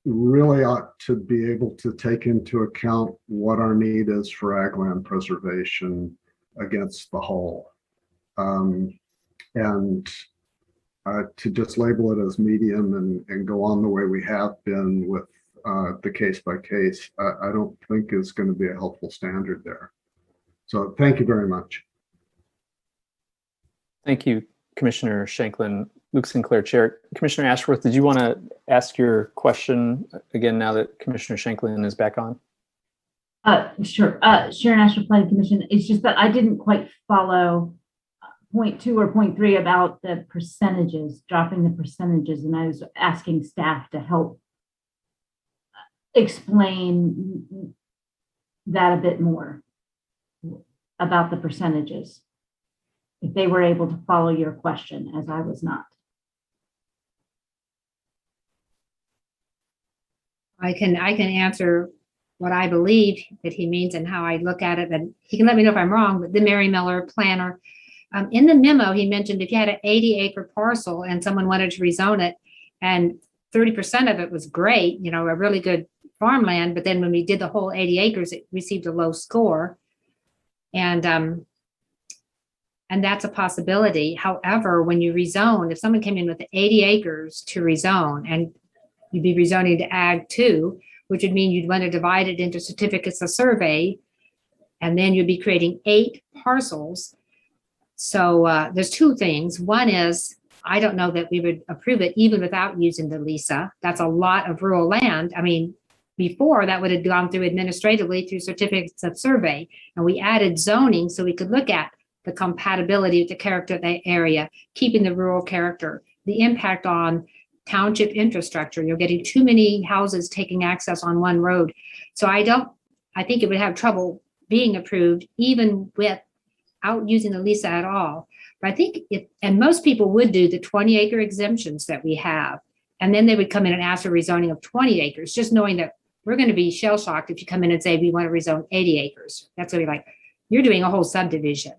M: really ought to be able to take into account what our need is for ag land preservation against the whole. And to just label it as medium and go on the way we have been with the case by case, I don't think is going to be a helpful standard there. So thank you very much.
C: Thank you, Commissioner Shanklin. Luke Sinclair, Chair. Commissioner Ashworth, did you want to ask your question again now that Commissioner Shanklin is back on?
K: Sure. Sharon Ashworth, Planning Commission. It's just that I didn't quite follow point 2 or point 3 about the percentages, dropping the percentages, and I was asking staff to help explain that a bit more about the percentages, if they were able to follow your question, as I was not.
R: I can answer what I believe that he means and how I look at it, and he can let me know if I'm wrong. But the Mary Miller planner, in the memo, he mentioned if you had an 80-acre parcel and someone wanted to rezone it, and 30% of it was great, you know, a really good farmland, but then when we did the whole 80 acres, it received a low score, and that's a possibility. However, when you rezone, if someone came in with 80 acres to rezone, and you'd be rezoning to Ag 2, which would mean you'd want to divide it into certificates of survey, and then you'd be creating 8 parcels. So there's 2 things. One is, I don't know that we would approve it even without using the LESA. That's a lot of rural land. I mean, before that would have gone through administratively through certificates of survey, and we added zoning so we could look at the compatibility with the character of the area, keeping the rural character, the impact on township infrastructure. You're getting too many houses taking access on one road. So I think it would have trouble being approved even without using the LESA at all. But I think and most people would do the 20-acre exemptions that we have. And then they would come in and ask for rezoning of 20 acres, just knowing that we're going to be shell shocked if you come in and say, we want to rezone 80 acres. That's going to be like, you're doing a whole subdivision.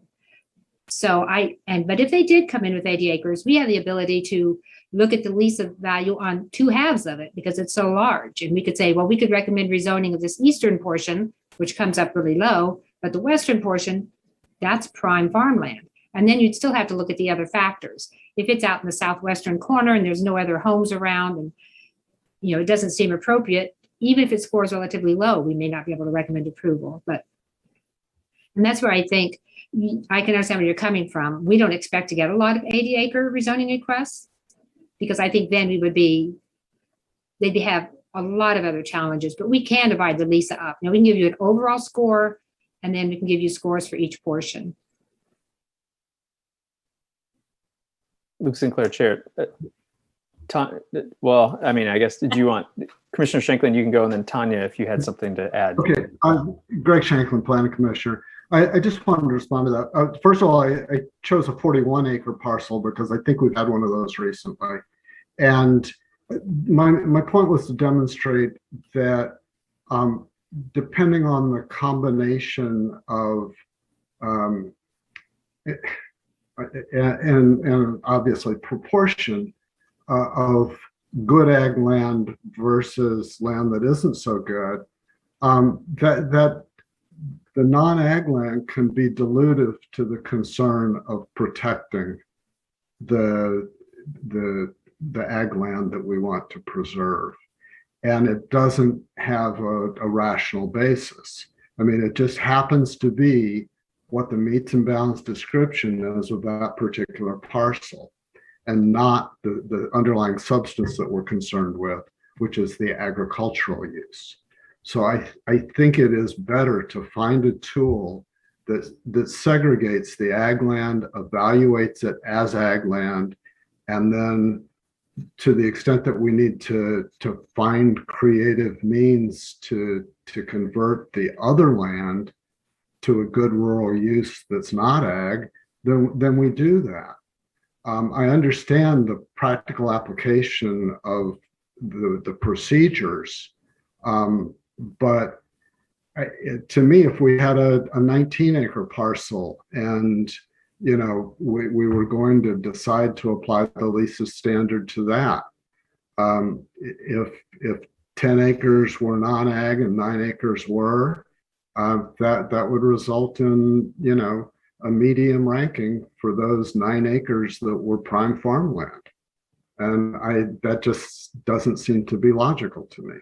R: So but if they did come in with 80 acres, we have the ability to look at the LESA value on 2 halves of it because it's so large. And we could say, well, we could recommend rezoning of this eastern portion, which comes up really low, but the western portion, that's prime farmland. And then you'd still have to look at the other factors. If it's out in the southwestern corner and there's no other homes around and, you know, it doesn't seem appropriate, even if it scores relatively low, we may not be able to recommend approval. And that's where I think I can understand where you're coming from. We don't expect to get a lot of 80-acre rezoning requests because I think then they'd have a lot of other challenges, but we can divide the LESA up. Now we can give you an overall score, and then we can give you scores for each portion.
C: Luke Sinclair, Chair. Well, I mean, I guess, did you want, Commissioner Shanklin, you can go, and then Tanya, if you had something to add.
M: Okay, Greg Shanklin, Planning Commissioner. I just wanted to respond to that. First of all, I chose a 41-acre parcel because I think we've had one of those recently. And my point was to demonstrate that depending on the combination of and obviously proportion of good ag land versus land that isn't so good, that the non-ag land can be dilutive to the concern of protecting the ag land that we want to preserve. And it doesn't have a rational basis. I mean, it just happens to be what the meets and bounds description is of that particular parcel, and not the underlying substance that we're concerned with, which is the agricultural use. So I think it is better to find a tool that segregates the ag land, evaluates it as ag land, and then to the extent that we need to find creative means to convert the other land to a good rural use that's not ag, then we do that. I understand the practical application of the procedures, but to me, if we had a 19-acre parcel and we were going to decide to apply the LESA standard to that. If 10 acres were non-ag and 9 acres were, that would result in, a medium ranking for those 9 acres that were prime farmland. And that just doesn't seem to be logical to me.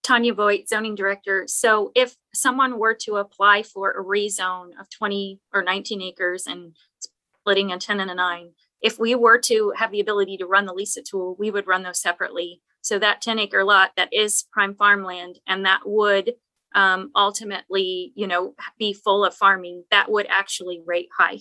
S: Tanya Voigt, zoning director. So if someone were to apply for a rezone of 20 or 19 acres and splitting a 10 and a 9, if we were to have the ability to run the LESA tool, we would run those separately. So that 10-acre lot that is prime farmland and that would ultimately, be full of farming, that would actually rate high.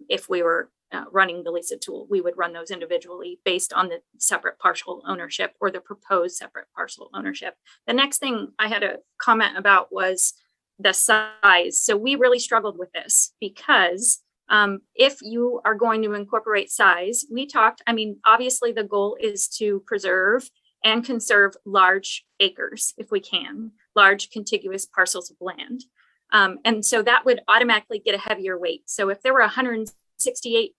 S: If we were running the LESA tool, we would run those individually based on the separate parcel ownership or the proposed separate parcel ownership. The next thing I had a comment about was the size. So we really struggled with this because if you are going to incorporate size, obviously the goal is to preserve and conserve large acres if we can, large contiguous parcels of land. And so that would automatically get a heavier weight. So if there were 160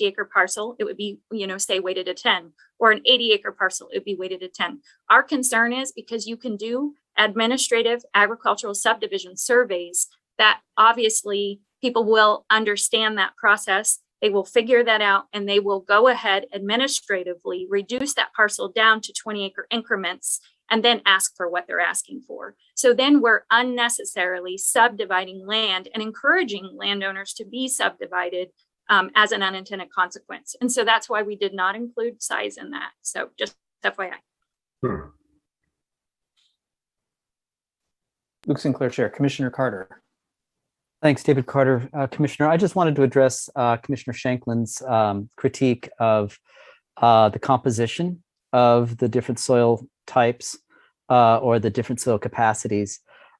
S: acre parcel, it would be, say weighted at 10, or an 80 acre parcel, it would be weighted at 10. Our concern is because you can do administrative agricultural subdivision surveys that obviously people will understand that process. They will figure that out and they will go ahead administratively, reduce that parcel down to 20 acre increments and then ask for what they're asking for. So then we're unnecessarily subdividing land and encouraging landowners to be subdivided as an unintended consequence. And so that's why we did not include size in that. So just FYI.
M: Sure.
C: Luke Sinclair Chair, Commissioner Carter.
P: Thanks, David Carter. Commissioner, I just wanted to address Commissioner Shanklin's critique of the composition of the different soil types or the different soil capacities.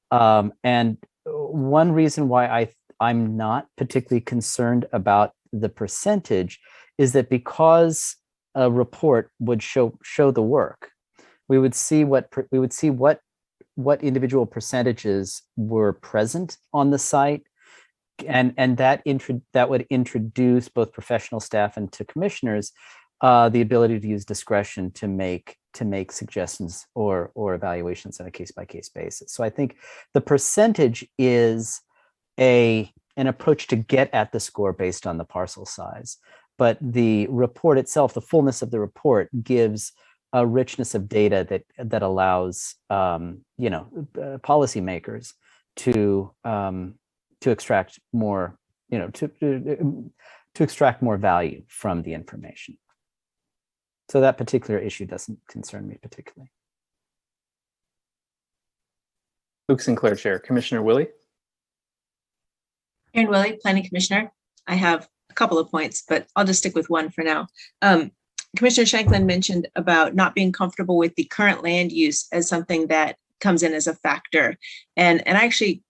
P: And one reason why I'm not particularly concerned about the percentage is that because a report would show the work, we would see what individual percentages were present on the site, and that would introduce both professional staff and to commissioners the ability to use discretion to make suggestions or evaluations on a case-by-case basis. So I think the percentage is an approach to get at the score based on the parcel size. But the report itself, the fullness of the report, gives a richness of data that allows policymakers to extract more, to extract more value from the information. So that particular issue doesn't concern me particularly.
C: Luke Sinclair Chair, Commissioner Willie.
A: Erin Willie, Planning Commissioner. I have a couple of points, but I'll just stick with one for now. Commissioner Shanklin mentioned about not being comfortable with the current land use as something that comes in as a factor. And I actually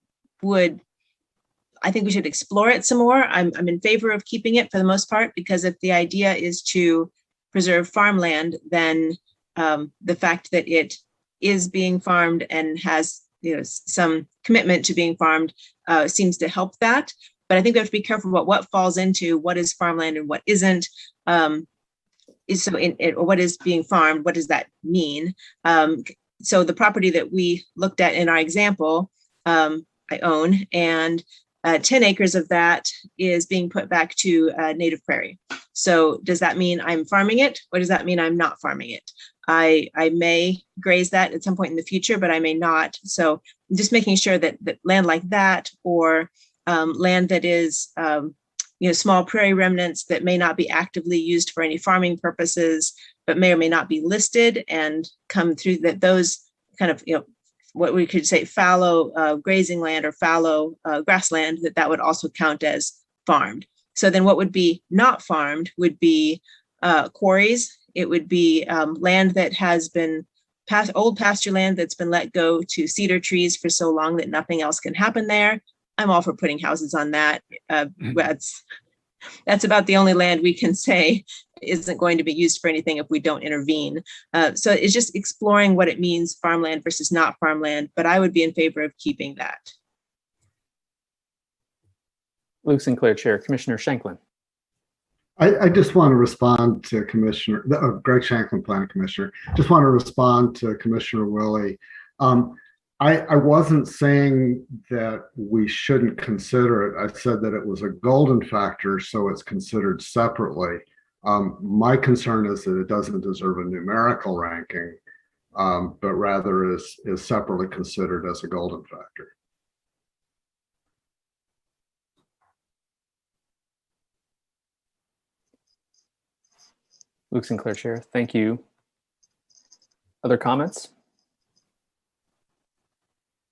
A: I think we should explore it some more. I'm in favor of keeping it for the most part, because if the idea is to preserve farmland, then the fact that it is being farmed and has some commitment to being farmed seems to help that. But I think we have to be careful about what falls into what is farmland and what isn't. Or what is being farmed, what does that mean? So the property that we looked at in our example, I own, and 10 acres of that is being put back to native prairie. So does that mean I'm farming it, or does that mean I'm not farming it? I may graze that at some point in the future, but I may not. So just making sure that land like that, or land that is small prairie remnants that may not be actively used for any farming purposes, but may or may not be listed and come through, that those kind of, what we could say fallow grazing land or fallow grassland, that would also count as farmed. So then what would be not farmed would be quarries. It would be land that has been old pasture land that's been let go to cedar trees for so long that nothing else can happen there. I'm all for putting houses on that. That's about the only land we can say isn't going to be used for anything if we don't intervene. So it's just exploring what it means, farmland versus not farmland, but I would be in favor of keeping that.
C: Luke Sinclair, Chair. Commissioner Shanklin.
M: I just want to respond to Greg Shanklin, Planning Commissioner. Just want to respond to Commissioner Willie. I wasn't saying that we shouldn't consider it. I said that it was a golden factor, so it's considered separately. My concern is that it doesn't deserve a numerical ranking, but rather is separately considered as a golden factor.
C: Luke Sinclair, Chair. Thank you. Other comments?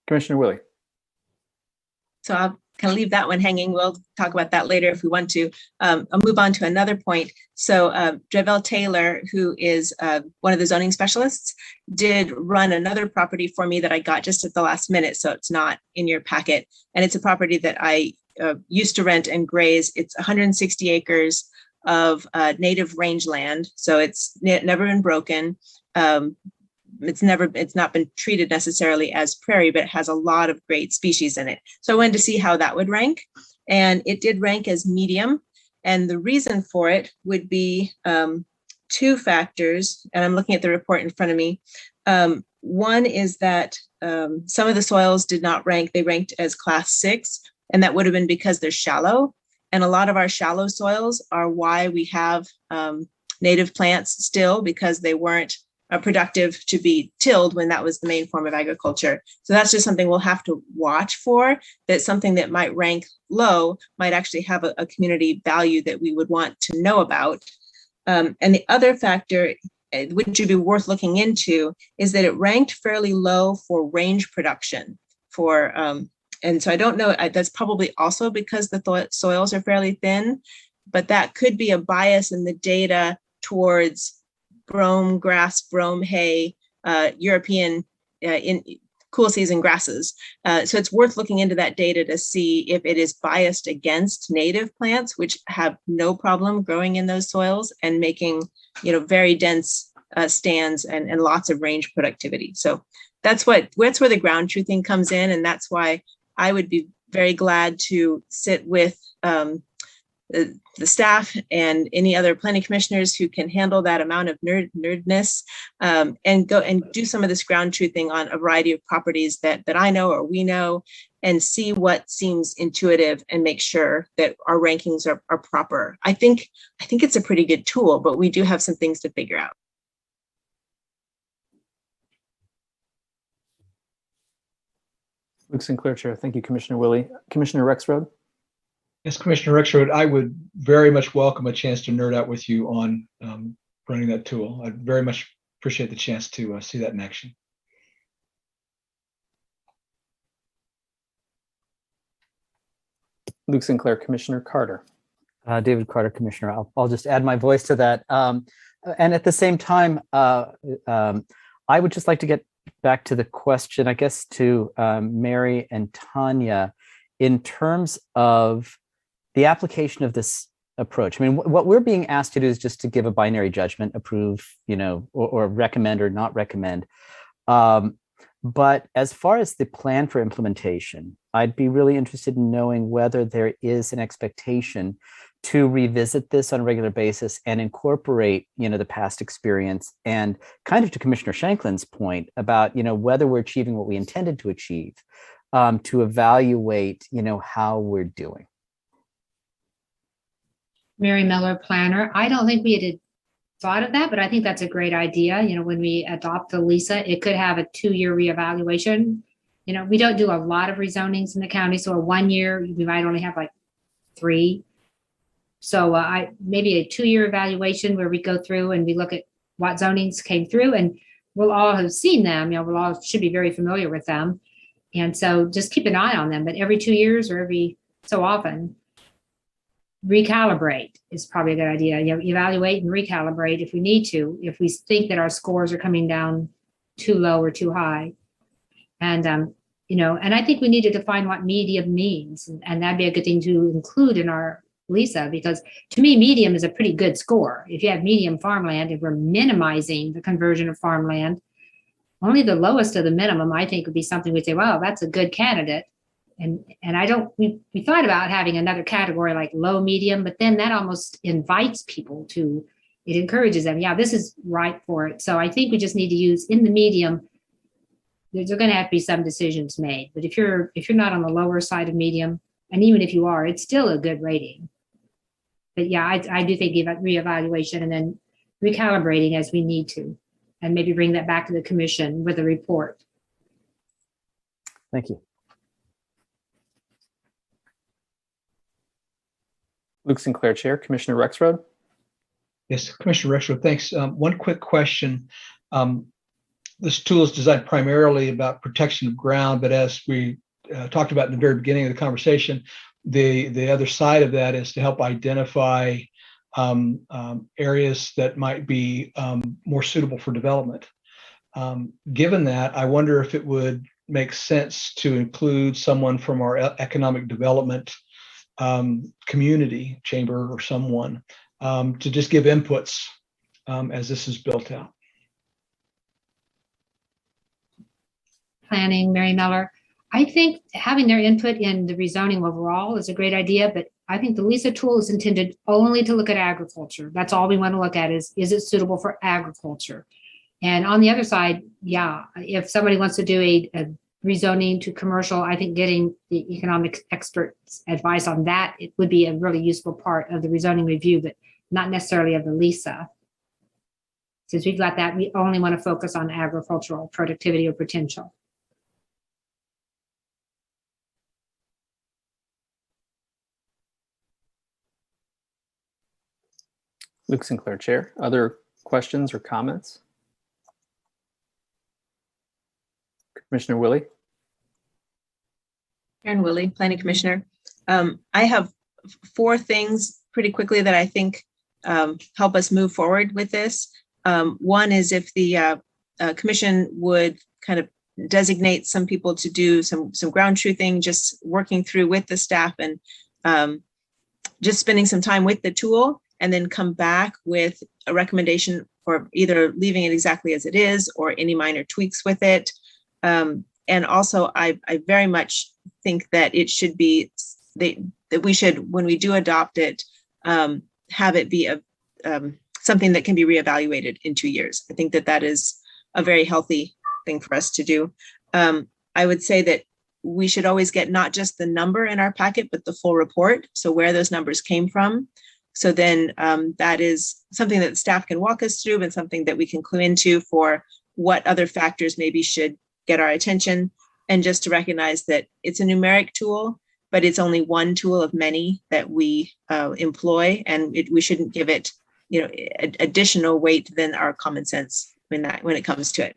C: Commissioner Willie.
A: So I'll kind of leave that one hanging. We'll talk about that later if we want to. I'll move on to another point. So Javel Taylor, who is one of the zoning specialists, did run another property for me that I got just at the last minute. So it's not in your packet. And it's a property that I used to rent and graze. It's 160 acres of native rangeland. So it's never been broken. It's not been treated necessarily as prairie, but it has a lot of great species in it. So I wanted to see how that would rank. And it did rank as medium. And the reason for it would be two factors. And I'm looking at the report in front of me. One is that some of the soils did not rank. They ranked as class 6, and that would have been because they're shallow. And a lot of our shallow soils are why we have native plants still, because they weren't productive to be tilled when that was the main form of agriculture. So that's just something we'll have to watch for, that something that might rank low might actually have a community value that we would want to know about. And the other factor, which would be worth looking into, is that it ranked fairly low for range production for, and so I don't know, that's probably also because the soils are fairly thin, but that could be a bias in the data towards brome grass, brome hay, European in cool season grasses. So it's worth looking into that data to see if it is biased against native plants, which have no problem growing in those soils and making, very dense stands and lots of range productivity. So that's where the ground truthing comes in, and that's why I would be very glad to sit with the staff and any other planning commissioners who can handle that amount of nerdness and go and do some of this ground truthing on a variety of properties that I know or we know, and see what seems intuitive and make sure that our rankings are proper. I think it's a pretty good tool, but we do have some things to figure out.
C: Luke Sinclair, Chair. Thank you, Commissioner Willie. Commissioner Rexroad.
E: Yes, Commissioner Rexroad, I would very much welcome a chance to nerd out with you on running that tool. I'd very much appreciate the chance to see that in action.
C: Luke Sinclair, Commissioner Carter.
P: David Carter, Commissioner. I'll just add my voice to that. And at the same time, I would just like to get back to the question, I guess, to Mary and Tanya, in terms of the application of this approach. I mean, what we're being asked to do is just to give a binary judgment, approve, or recommend or not recommend. But as far as the plan for implementation, I'd be really interested in knowing whether there is an expectation to revisit this on a regular basis and incorporate, the past experience, and kind of to Commissioner Shanklin's point about, whether we're achieving what we intended to achieve, to evaluate, how we're doing.
R: Mary Miller, planner. I don't think we had thought of that, but I think that's a great idea. When we adopt the LESA, it could have a 2-year reevaluation. We don't do a lot of rezonings in the county, so a 1 year, we might only have like 3. So maybe a 2-year evaluation where we go through and we look at what zonings came through, and we'll all have seen them. We'll all should be very familiar with them. And so just keep an eye on them, but every 2 years or every so often, recalibrate is probably a good idea. Evaluate and recalibrate if we need to, if we think that our scores are coming down too low or too high. And, and I think we need to define what medium means, and that'd be a good thing to include in our LESA, because to me, medium is a pretty good score. If you have medium farmland, if we're minimizing the conversion of farmland, only the lowest of the minimum, I think, would be something we'd say, wow, that's a good candidate. And we thought about having another category like low, medium, but then that almost invites people to, it encourages them. Yeah, this is right for it. So I think we just need to use in the medium. There's going to have to be some decisions made, but if you're not on the lower side of medium, and even if you are, it's still a good rating. But yeah, I do think reevaluation and then recalibrating as we need to, and maybe bring that back to the commission with a report.
P: Thank you.
C: Luke Sinclair, Chair. Commissioner Rexroad.
E: Yes, Commissioner Rexroad, thanks. One quick question. This tool is designed primarily about protection of ground, but as we talked about in the very beginning of the conversation, the other side of that is to help identify areas that might be more suitable for development. Given that, I wonder if it would make sense to include someone from our economic development community chamber or someone to just give inputs as this is built out.
R: Planning, Mary Miller. I think having their input in the rezoning overall is a great idea, but I think the LESA tool is intended only to look at agriculture. That's all we want to look at is it suitable for agriculture? And on the other side, yeah, if somebody wants to do a rezoning to commercial, I think getting the economic experts' advice on that, it would be a really useful part of the rezoning review, but not necessarily of the LESA. Since we've got that, we only want to focus on agricultural productivity or potential.
C: Luke Sinclair, Chair. Other questions or comments? Commissioner Willie.
A: Karen Willie, Planning Commissioner. I have 4 things pretty quickly that I think help us move forward with this. One is if the commission would kind of designate some people to do some ground truthing, just working through with the staff and just spending some time with the tool, and then come back with a recommendation for either leaving it exactly as it is or any minor tweaks with it. And also, I very much think that it should be that we should, when we do adopt it, have it be something that can be reevaluated in 2 years. I think that is a very healthy thing for us to do. I would say that we should always get not just the number in our packet, but the full report. So where those numbers came from. So then that is something that staff can walk us through and something that we can clue into for what other factors maybe should get our attention. And just to recognize that it's a numeric tool, but it's only one tool of many that we employ, and we shouldn't give it, additional weight than our common sense when it comes to it.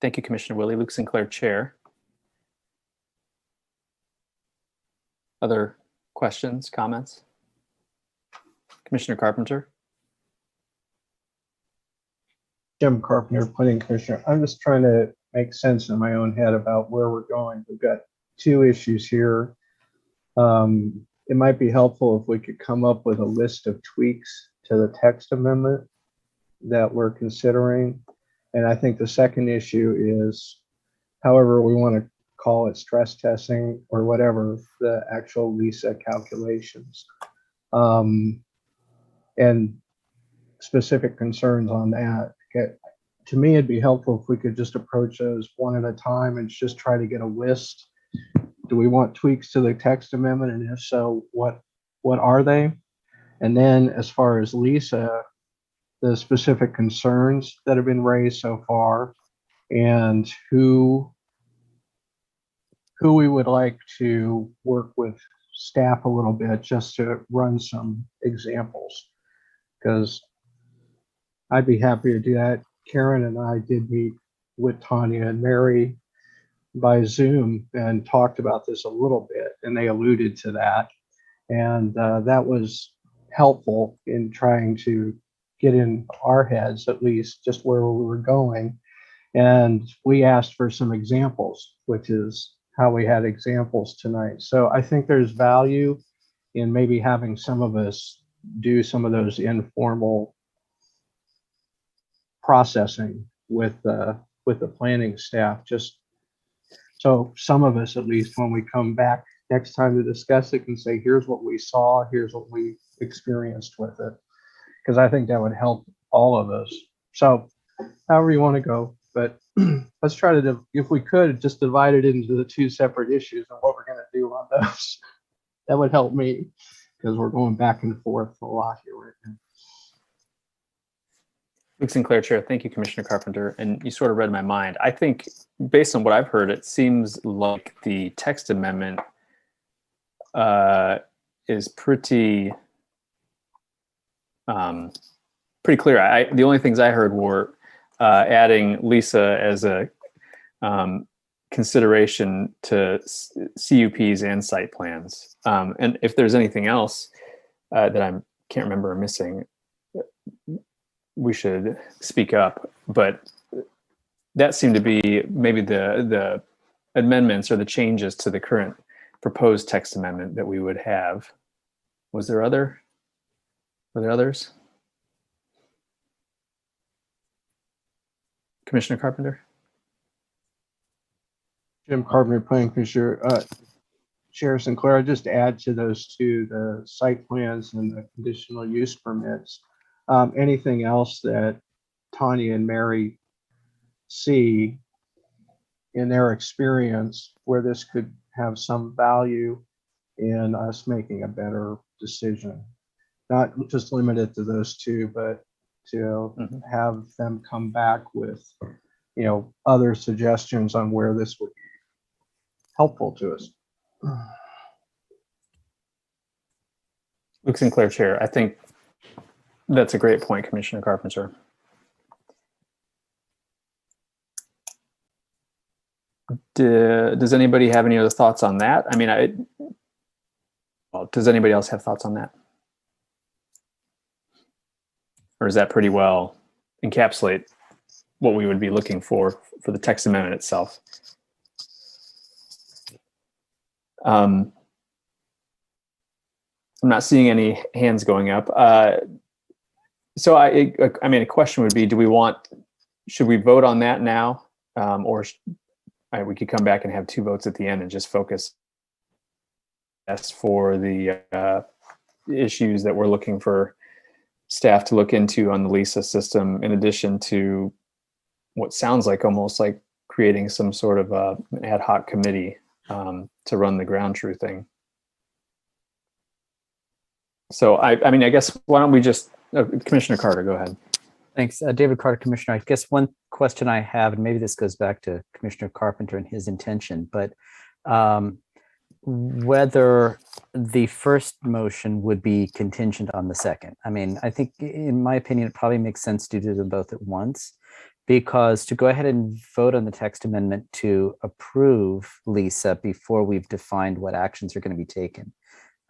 C: Thank you, Commissioner Willie. Luke Sinclair, Chair. Other questions, comments? Commissioner Carpenter.
O: Jim Carpenter, Planning Commissioner. I'm just trying to make sense in my own head about where we're going. We've got 2 issues here. It might be helpful if we could come up with a list of tweaks to the text amendment that we're considering. And I think the second issue is, however we want to call it, stress testing or whatever, the actual LESA calculations. And specific concerns on that. To me, it'd be helpful if we could just approach those one at a time and just try to get a list. Do we want tweaks to the text amendment? And if so, what are they? And then as far as LESA, the specific concerns that have been raised so far and who we would like to work with staff a little bit just to run some examples, because I'd be happy to do that. Karen and I did meet with Tanya and Mary by Zoom and talked about this a little bit, and they alluded to that. And that was helpful in trying to get in our heads, at least, just where we were going. And we asked for some examples, which is how we had examples tonight. So I think there's value in maybe having some of us do some of those informal processing with with the planning staff, just so some of us, at least when we come back next time to discuss it, can say, here's what we saw, here's what we experienced with it. Because I think that would help all of us. So however you want to go, but let's try to, if we could, just divide it into the two separate issues and what we're going to do on those. That would help me, because we're going back and forth a lot here right now.
C: Luke Sinclair, Chair. Thank you, Commissioner Carpenter. And you sort of read my mind. I think based on what I've heard, it seems like the text amendment is pretty clear. The only things I heard were adding LESA as a consideration to CUPs and site plans. And if there's anything else that I can't remember or missing, we should speak up. But that seemed to be maybe the amendments or the changes to the current proposed text amendment that we would have. Were there others? Commissioner Carpenter?
O: Jim Carpenter, Planning Commissioner. Chair Sinclair, I'd just add to those two, the site plans and the conditional use permits. Anything else that Tanya and Mary see in their experience where this could have some value in us making a better decision. Not just limited to those two, but to have them come back with, other suggestions on where this would be helpful to us.
C: Luke Sinclair, Chair. I think that's a great point, Commissioner Carpenter. Does anybody have any other thoughts on that? I mean, does anybody else have thoughts on that? Or does that pretty well encapsulate what we would be looking for the text amendment itself? I'm not seeing any hands going up. So I mean, a question would be, should we vote on that now? Or we could come back and have two votes at the end and just focus as for the issues that we're looking for staff to look into on the LESA system, in addition to what sounds like almost like creating some sort of an ad hoc committee to run the ground truthing. So I mean, I guess, why don't we just, Commissioner Carter, go ahead.
P: Thanks. David Carter, Commissioner. I guess one question I have, and maybe this goes back to Commissioner Carpenter and his intention, but whether the first motion would be contingent on the second. I mean, I think, in my opinion, it probably makes sense to do them both at once, because to go ahead and vote on the text amendment to approve LESA before we've defined what actions are going to be taken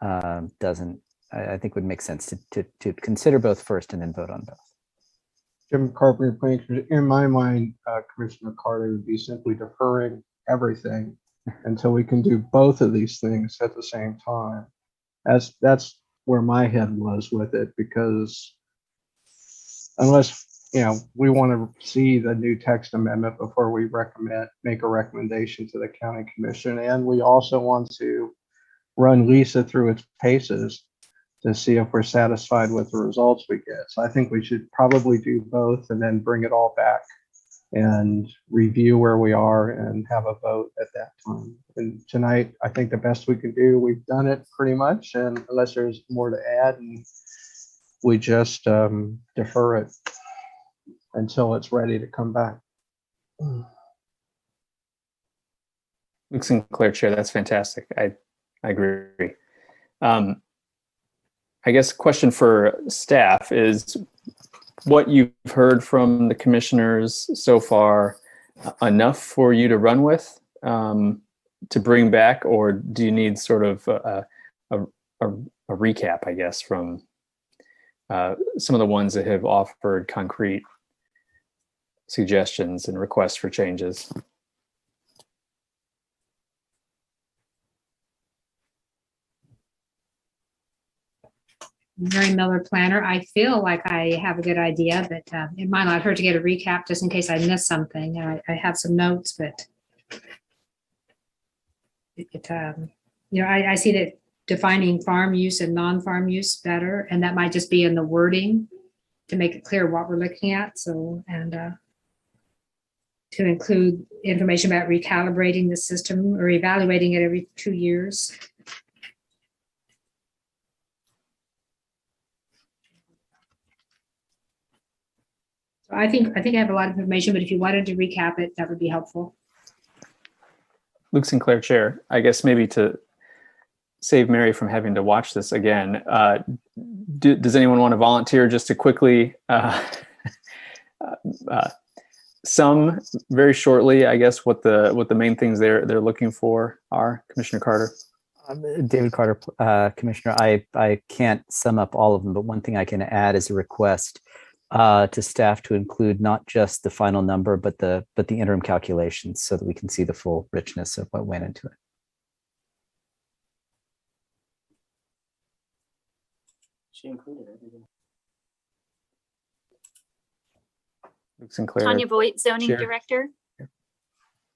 P: I think would make sense to consider both first and then vote on both.
O: Jim Carpenter, in my mind, Commissioner Carter would be simply deferring everything until we can do both of these things at the same time. That's where my head was with it, because unless we want to see the new text amendment before we make a recommendation to the county commission, and we also want to run LESA through its paces to see if we're satisfied with the results we get. So I think we should probably do both and then bring it all back and review where we are and have a vote at that time. And tonight, I think the best we can do, we've done it pretty much, and unless there's more to add, and we just defer it until it's ready to come back.
C: Luke Sinclair, Chair, that's fantastic. I agree. I guess question for staff is, what you've heard from the commissioners so far enough for you to run with, to bring back, or do you need sort of a recap, I guess, from some of the ones that have offered concrete suggestions and requests for changes?
R: Mary Miller, planner. I feel like I have a good idea, but it might not hurt to get a recap just in case I missed something. I have some notes, but I see that defining farm use and non-farm use better, and that might just be in the wording to make it clear what we're looking at. So, and to include information about recalibrating the system or evaluating it every 2 years. So I think I have a lot of information, but if you wanted to recap it, that would be helpful.
C: Luke Sinclair, Chair. I guess maybe to save Mary from having to watch this again, does anyone want to volunteer just to quickly sum very shortly, I guess, what the main things they're looking for are? Commissioner Carter.
P: David Carter, Commissioner. I can't sum up all of them, but one thing I can add is a request to staff to include not just the final number, but the interim calculations, so that we can see the full richness of what went into it.
C: She included everything. Luke Sinclair.
S: Tanya Voigt, zoning
C: Chair.
S: director.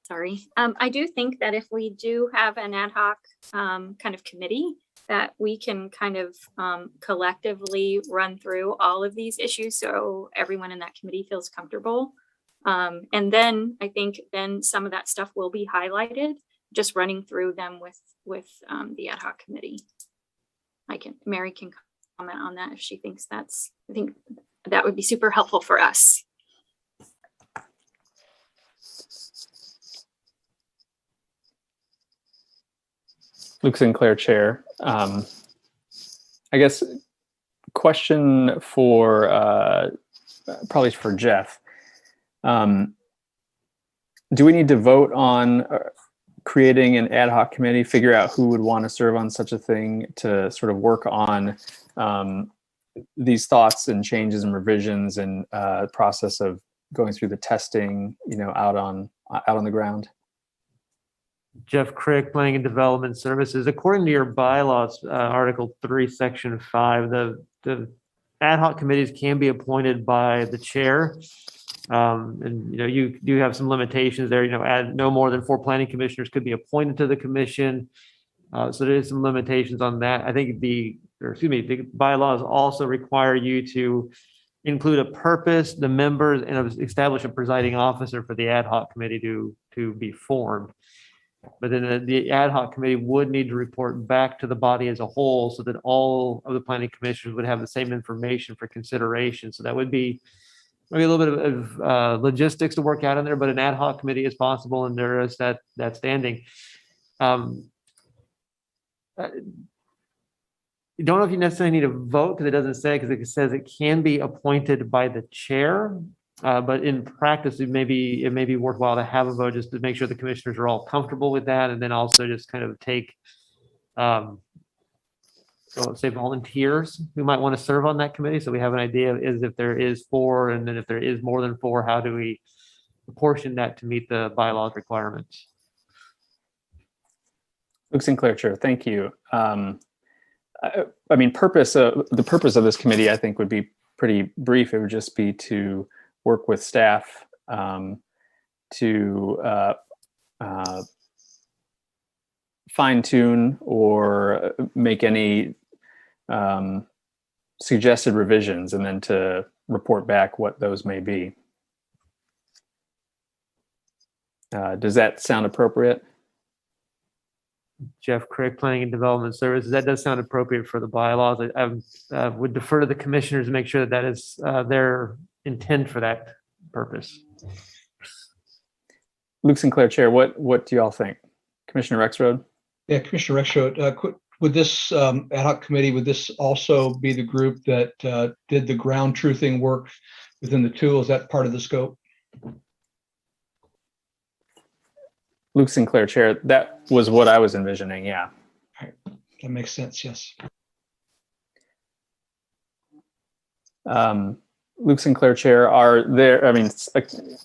S: Sorry. I do think that if we do have an ad hoc kind of committee, that we can kind of collectively run through all of these issues so everyone in that committee feels comfortable. And then I think then some of that stuff will be highlighted, just running through them with the ad hoc committee. Mary can comment on that if she thinks I think that would be super helpful for us.
C: Luke Sinclair, Chair. I guess question for probably for Jeff. Do we need to vote on creating an ad hoc committee, figure out who would want to serve on such a thing to sort of work on these thoughts and changes and revisions and process of going through the testing, out on the ground?
B: Jeff Crick, Planning and Development Services. According to your bylaws, Article 3, Section 5, the ad hoc committees can be appointed by the chair. And you do have some limitations there. Add no more than 4 planning commissioners could be appointed to the commission. So there is some limitations on that. I think the bylaws also require you to include a purpose, the members, and establish a presiding officer for the ad hoc committee to be formed. But then the ad hoc committee would need to report back to the body as a whole so that all of the planning commissioners would have the same information for consideration. So that would be maybe a little bit of logistics to work out in there, but an ad hoc committee is possible, and there is that standing. You don't know if you necessarily need a vote because it doesn't say, because it says it can be appointed by the chair. But in practice, it may be worthwhile to have a vote just to make sure the commissioners are all comfortable with that, and then also just kind of take, say, volunteers who might want to serve on that committee. So we have an idea is if there is 4, and then if there is more than 4, how do we apportion that to meet the bylaws requirements?
C: Luke Sinclair, Chair. Thank you. The purpose of this committee, I think, would be pretty brief. It would just be to work with staff to fine tune or make any suggested revisions, and then to report back what those may be. Does that sound appropriate?
B: Jeff Crick, Planning and Development Services. That does sound appropriate for the bylaws. I would defer to the commissioners to make sure that is their intent for that purpose.
C: Luke Sinclair, Chair, what do y'all think? Commissioner Rexroad?
E: Yeah, Commissioner Rexroad, would this ad hoc committee, would this also be the group that did the ground truthing work within the tool? Is that part of the scope?
C: Luke Sinclair, Chair, that was what I was envisioning, yeah.
E: All right. That makes sense, yes.
C: Luke Sinclair, Chair,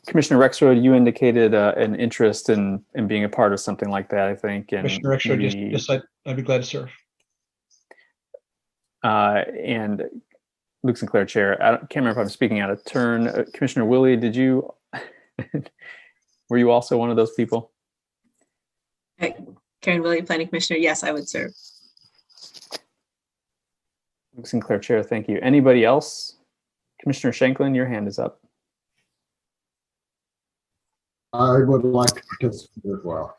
C: Commissioner Rexroad, you indicated an interest in being a part of something like that, I think. And
E: Commissioner Rexroad, yes, I'd be glad to serve.
C: And Luke Sinclair, Chair. I can't remember if I'm speaking out of turn. Commissioner Willie, did you, were you also one of those people?
A: Karen Willie, Planning Commissioner. Yes, I would serve.
C: Luke Sinclair, Chair. Thank you. Anybody else? Commissioner Shanklin, your hand is up.
M: I would like to participate as well.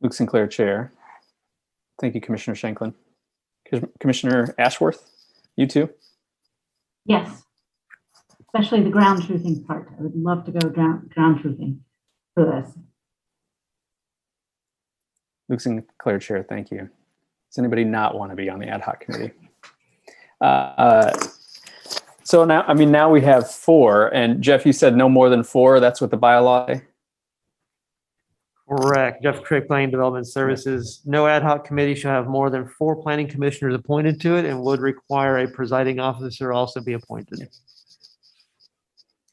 C: Luke Sinclair, Chair. Thank you, Commissioner Shanklin. Commissioner Ashworth, you too?
K: Yes, especially the ground truthing part. I would love to go ground truthing for this.
C: Luke Sinclair, Chair, thank you. Does anybody not want to be on the ad hoc committee? So now, I mean, now we have 4, and Jeff, you said no more than 4. That's what the bylaw say?
B: Correct. Jeff Crick, Planning Development Services. No ad hoc committee shall have more than 4 planning commissioners appointed to it and would require a presiding officer also be appointed.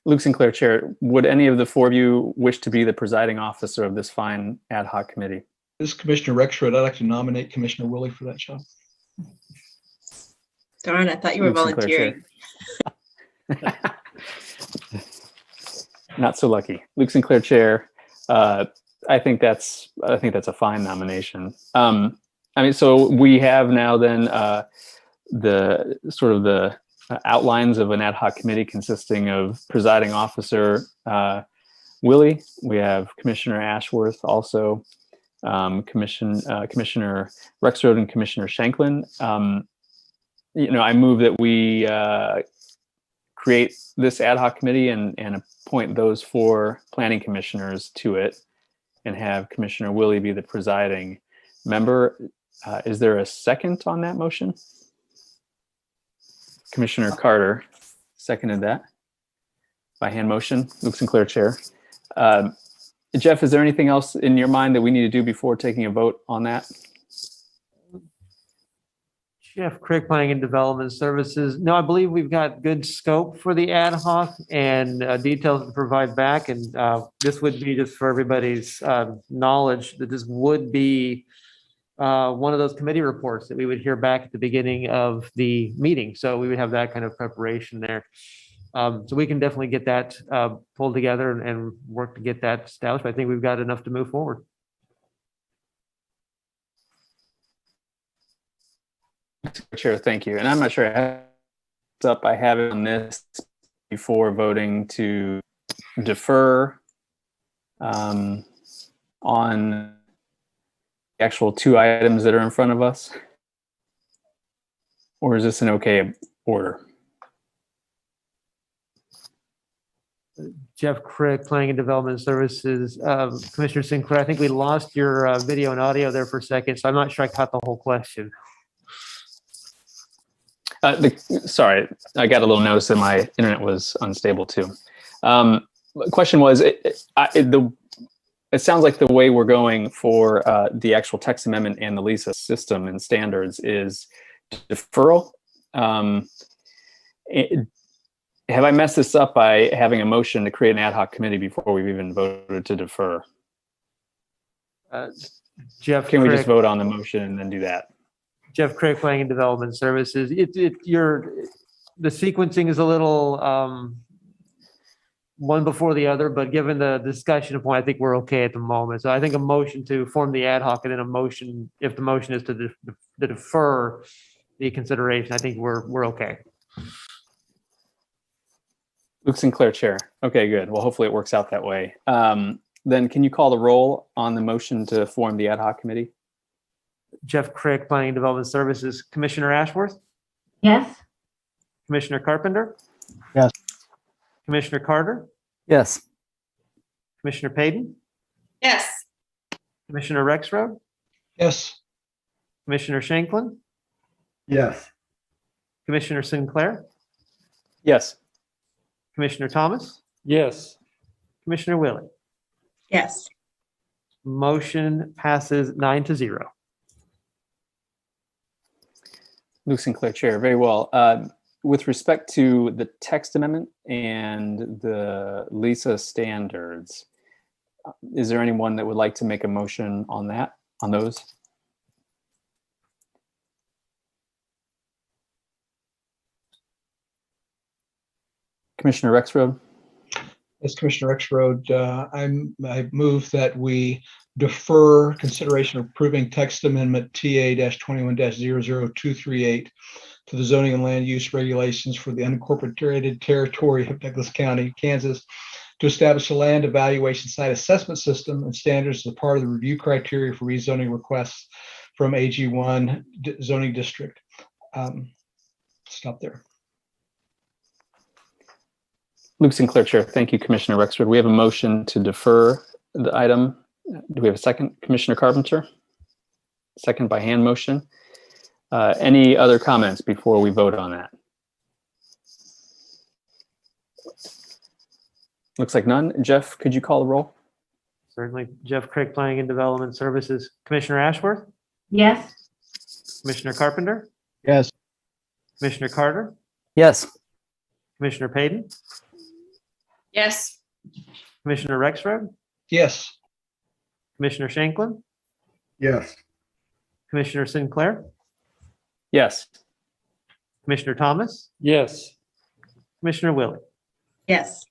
C: Luke Sinclair, Chair, would any of the 4 of you wish to be the presiding officer of this fine ad hoc committee?
E: This is Commissioner Rexroth. I'd like to nominate Commissioner Willie for that job.
A: Darn, I thought you were
C: Luke Sinclair,
A: volunteering.
C: Not so lucky. Luke Sinclair, Chair. I think that's a fine nomination. I mean, so we have now then the sort of the outlines of an ad hoc committee consisting of presiding officer Willie. We have Commissioner Ashworth, also Commissioner Rexroth and Commissioner Shanklin. You know, I move that we create this ad hoc committee and appoint those 4 planning commissioners to it, and have Commissioner Willie be the presiding member. Is there a second on that motion? Commissioner Carter seconded that by hand motion. Luke Sinclair, Chair. Jeff, is there anything else in your mind that we need to do before taking a vote on that?
B: Jeff Crick, Planning and Development Services. No, I believe we've got good scope for the ad hoc and details to provide back. And this would be just for everybody's knowledge that this would be one of those committee reports that we would hear back at the beginning of the meeting. So we would have that kind of preparation there. So we can definitely get that pulled together and work to get that established. I think we've got enough to move forward.
C: Chair, thank you. And I'm not sure I have it on this before voting to defer on the actual 2 items that are in front of us. Or is this an okay order?
B: Jeff Crick, Planning and Development Services. Commissioner Sinclair, I think we lost your video and audio there for a second, so I'm not sure I caught the whole question.
C: Sorry, I got a little notice that my internet was unstable too. The question was, it sounds like the way we're going for the actual text amendment and the LESA system and standards is deferral. Have I messed this up by having a motion to create an ad hoc committee before we've even voted to defer?
B: Jeff,
C: can we just vote on the motion and then do that?
B: Jeff Crick, Planning and Development Services. The sequencing is a little one before the other, but given the discussion point, I think we're okay at the moment. So I think a motion to form the ad hoc and then a motion, if the motion is to defer the consideration, I think we're okay.
C: Luke Sinclair, Chair. Okay, good. Well, hopefully it works out that way. Then can you call the roll on the motion to form the ad hoc committee?
B: Jeff Crick, Planning and Development Services. Commissioner Ashworth?
K: Yes.
B: Commissioner Carpenter?
O: Yes.
B: Commissioner Carter?
P: Yes.
B: Commissioner Payton?
N: Yes.
B: Commissioner Rexroth?
E: Yes.
B: Commissioner Shanklin?
M: Yes.
B: Commissioner Sinclair?
C: Yes.
B: Commissioner Thomas?
Q: Yes.
B: Commissioner Willie?
A: Yes.
B: Motion passes 9-0.
C: Luke Sinclair, Chair. Very well. With respect to the text amendment and the LESA standards, is there anyone that would like to make a motion on that, on those? Commissioner Rexroad.
E: As Commissioner Rexroad, I move that we defer consideration of approving text amendment TA-21-00238 to the zoning and land use regulations for the unincorporated territory of Douglas County, Kansas, to establish a land evaluation site assessment system and standards as a part of the review criteria for rezoning requests from AG1 zoning district. Stop there.
C: Luke Sinclair, Chair. Thank you, Commissioner Rexford. We have a motion to defer the item. Do we have a second? Commissioner Carpenter? Second by hand motion. Any other comments before we vote on that? Looks like none. Jeff, could you call the roll?
B: Certainly. Jeff Craig, Planning and Development Services. Commissioner Ashworth?
K: Yes.
B: Commissioner Carpenter?
O: Yes.
B: Commissioner Carter?
P: Yes.
B: Commissioner Payton?
N: Yes.
B: Commissioner Rexroad?
E: Yes.
B: Commissioner Shanklin?
M: Yes.
B: Commissioner Sinclair?
C: Yes.
B: Commissioner Thomas?
Q: Yes.
B: Commissioner Willie?
A: Yes.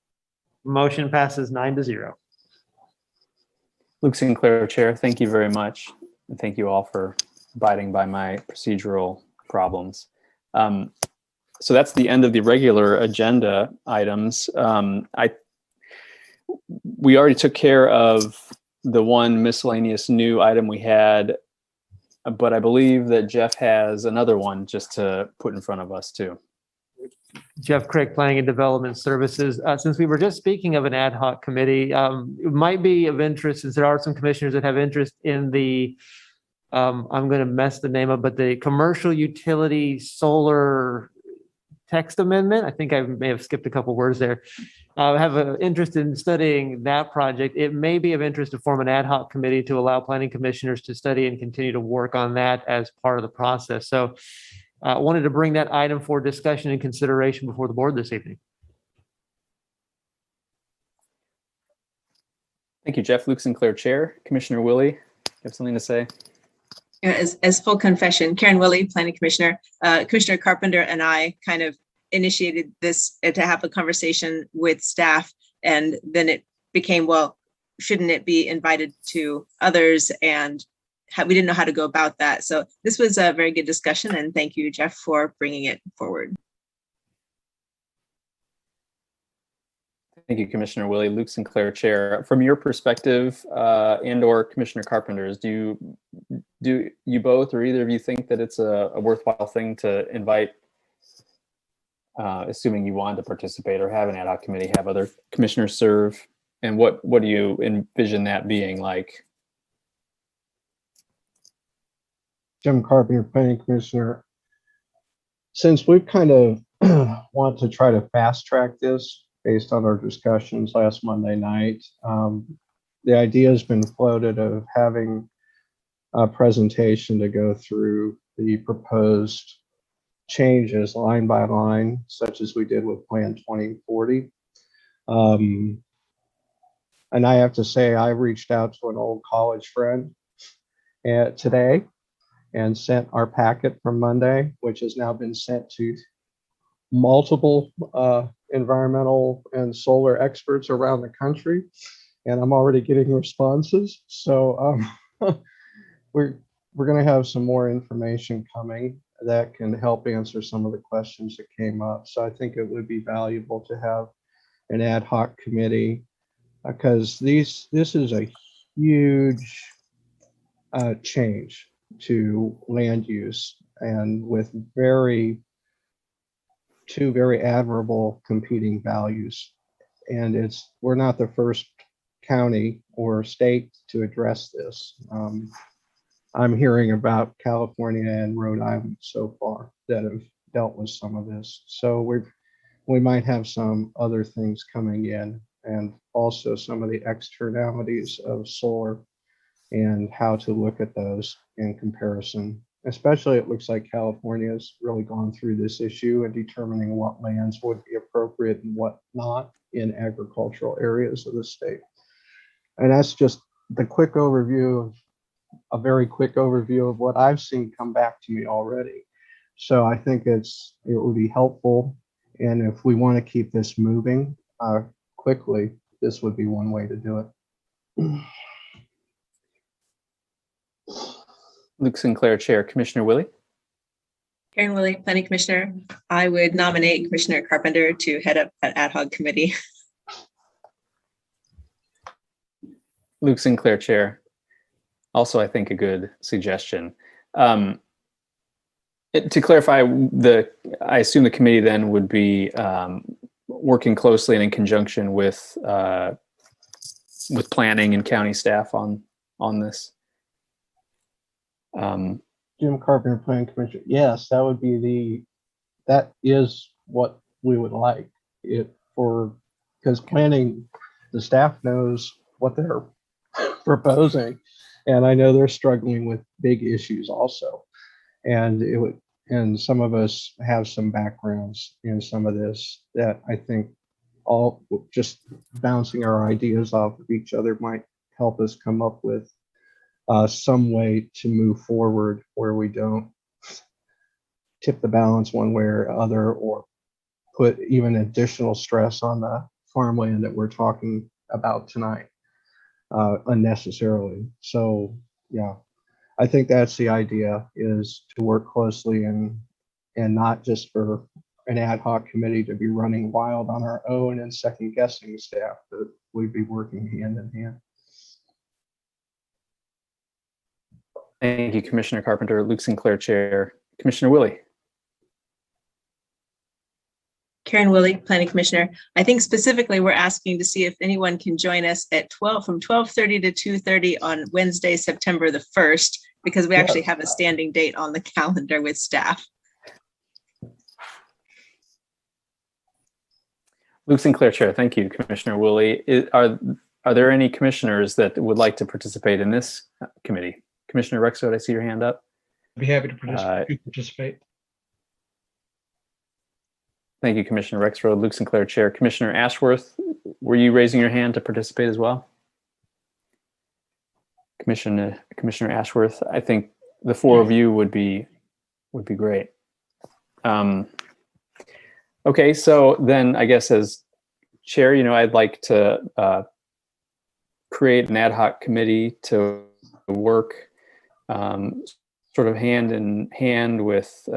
B: Motion passes 9-0.
C: Luke Sinclair, Chair. Thank you very much. And thank you all for abiding by my procedural problems. So that's the end of the regular agenda items. We already took care of the one miscellaneous new item we had, but I believe that Jeff has another one just to put in front of us too.
B: Jeff Craig, Planning and Development Services. Since we were just speaking of an ad hoc committee, it might be of interest, since there are some commissioners that have interest in the, I'm going to mess the name up, but the commercial utility solar text amendment. I think I may have skipped a couple words there. Have an interest in studying that project. It may be of interest to form an ad hoc committee to allow planning commissioners to study and continue to work on that as part of the process. So I wanted to bring that item for discussion and consideration before the board this evening.
C: Thank you, Jeff. Luke Sinclair, Chair. Commissioner Willie, you have something to say?
A: As full confession, Karen Willie, Planning Commissioner, Commissioner Carpenter and I kind of initiated this to have a conversation with staff, and then it became, well, shouldn't it be invited to others? And we didn't know how to go about that. So this was a very good discussion, and thank you, Jeff, for bringing it forward.
C: Thank you, Commissioner Willie. Luke Sinclair, Chair. From your perspective, and/or Commissioner Carpenter's, do you both or either of you think that it's a worthwhile thing to invite, assuming you want to participate or have an ad hoc committee, have other commissioners serve? And what do you envision that being like?
O: Jim Carpenter, Planning Commissioner. Since we've kind of want to try to fast track this based on our discussions last Monday night, the idea has been floated of having a presentation to go through the proposed changes line by line, such as we did with Plan 2040. And I have to say, I reached out to an old college friend today and sent our packet from Monday, which has now been sent to multiple environmental and solar experts around the country. And I'm already getting responses. So we're going to have some more information coming that can help answer some of the questions that came up. So I think it would be valuable to have an ad hoc committee, because this is a huge change to land use, and with two very admirable competing values. And we're not the first county or state to address this. I'm hearing about California and Rhode Island so far that have dealt with some of this. So we might have some other things coming in, and also some of the externalities of solar and how to look at those in comparison. Especially, it looks like California has really gone through this issue and determining what lands would be appropriate and what not in agricultural areas of the state. And that's just the quick overview, a very quick overview of what I've seen come back to me already. So I think it would be helpful
M: And if we want to keep this moving quickly, this would be one way to do it.
C: Luke Sinclair, Chair. Commissioner Willie?
A: Karen Willie, Planning Commissioner. I would nominate Commissioner Carpenter to head up that ad hoc committee.
C: Luke Sinclair, Chair. Also, I think a good suggestion. To clarify, I assume the committee then would be working closely and in conjunction with planning and county staff on this.
O: Jim Carpenter, Planning Commissioner. Yes, that is what we would like it for, because planning, the staff knows what they're proposing. And I know they're struggling with big issues also. And some of us have some backgrounds in some of this that I think all just bouncing our ideas off of each other might help us come up with some way to move forward where we don't tip the balance one way or other, or put even additional stress on the farmland that we're talking about tonight unnecessarily. So yeah, I think that's the idea, is to work closely and not just for an ad hoc committee to be running wild on our own and second guessing staff, but we'd be working hand in hand.
C: Thank you, Commissioner Carpenter. Luke Sinclair, Chair. Commissioner Willie?
A: Karen Willie, Planning Commissioner. I think specifically we're asking to see if anyone can join us at from 12:30 to 2:30 on Wednesday, September the 1st, because we actually have a standing date on the calendar with staff.
C: Luke Sinclair, Chair. Thank you, Commissioner Willie. Are there any commissioners that would like to participate in this committee? Commissioner Rexroad, I see your hand up.
E: I'd be happy to participate.
C: Thank you, Commissioner Rexroad. Luke Sinclair, Chair. Commissioner Ashworth, were you raising your hand to participate as well? Commissioner Ashworth, I think the four of you would be great. Okay, so then I guess as Chair, I'd like to create an ad hoc committee to work sort of hand in hand with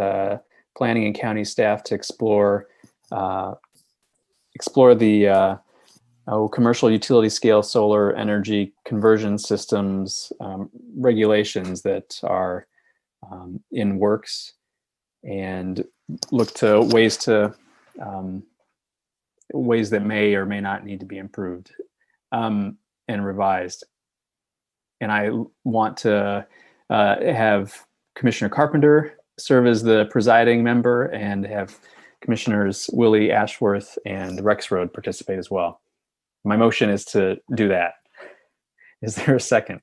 C: planning and county staff to explore the commercial utility scale solar energy conversion systems regulations that are in works, and look to ways that may or may not need to be improved and revised. And I want to have Commissioner Carpenter serve as the presiding member and have Commissioners Willie, Ashworth, and Rexroad participate as well. My motion is to do that. Is there a second?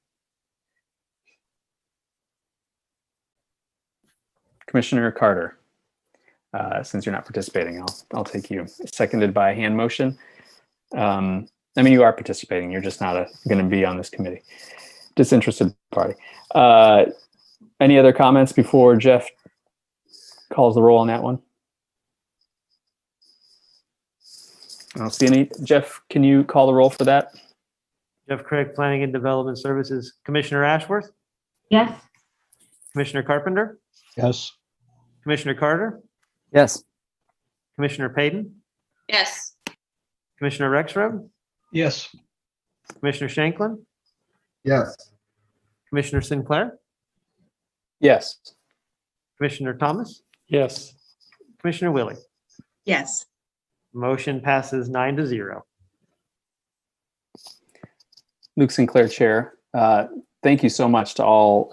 C: Commissioner Carter, since you're not participating, I'll take you. Seconded by hand motion. I mean, you are participating. You're just not going to be on this committee. Disinterested party. Any other comments before Jeff calls the roll on that one? I don't see any. Jeff, can you call the roll for that?
B: Jeff Craig, Planning and Development Services. Commissioner Ashworth?
K: Yes.
B: Commissioner Carpenter?
O: Yes.
B: Commissioner Carter?
P: Yes.
B: Commissioner Payton?
N: Yes.
B: Commissioner Rexroad?
E: Yes.
B: Commissioner Shanklin?
M: Yes.
B: Commissioner Sinclair?
C: Yes.
B: Commissioner Thomas?
Q: Yes.
B: Commissioner Willie?
A: Yes.
B: Motion passes 9-0.
C: Luke Sinclair, Chair. Thank you so much to all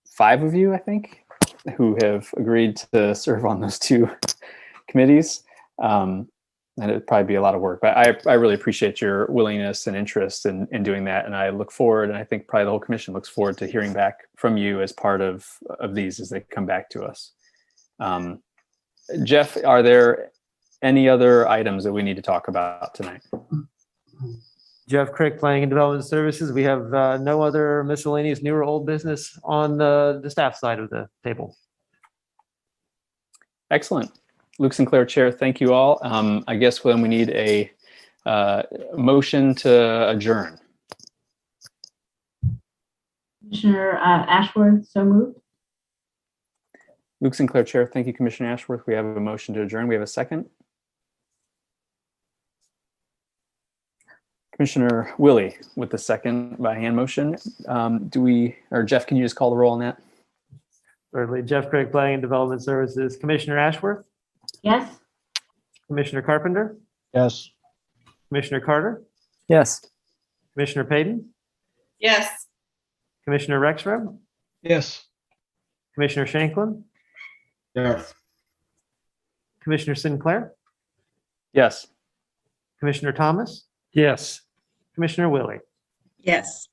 C: 5 of you, I think, who have agreed to serve on those 2 committees. And it'd probably be a lot of work, but I really appreciate your willingness and interest in doing that. And I look forward, and I think probably the whole commission looks forward to hearing back from you as part of these as they come back to us. Jeff, are there any other items that we need to talk about tonight?
B: Jeff Craig, Planning and Development Services. We have no other miscellaneous new or old business on the staff side of the table.
C: Excellent. Luke Sinclair, Chair, thank you all. I guess when we need a motion to adjourn.
K: Commissioner Ashworth, so moved.
C: Luke Sinclair, Chair, thank you, Commissioner Ashworth. We have a motion to adjourn. We have a second. Commissioner Willie with the second by hand motion. Jeff, can you just call the roll on that?
B: Certainly. Jeff Craig, Planning and Development Services. Commissioner Ashworth?
K: Yes.
B: Commissioner Carpenter?
O: Yes.
B: Commissioner Carter?
P: Yes.
B: Commissioner Payton?
S: Yes.
B: Commissioner Rexroad?
E: Yes.
B: Commissioner Shanklin?
M: Yes.
B: Commissioner Sinclair?
C: Yes.
B: Commissioner Thomas?
Q: Yes.
B: Commissioner Willie?
A: Yes.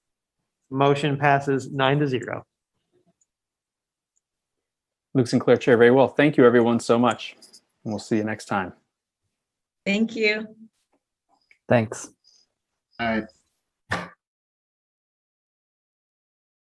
B: Motion passes 9-0.
C: Luke Sinclair, Chair, very well. Thank you, everyone, so much. And we'll see you next time.
A: Thank you.
P: Thanks.
M: All right.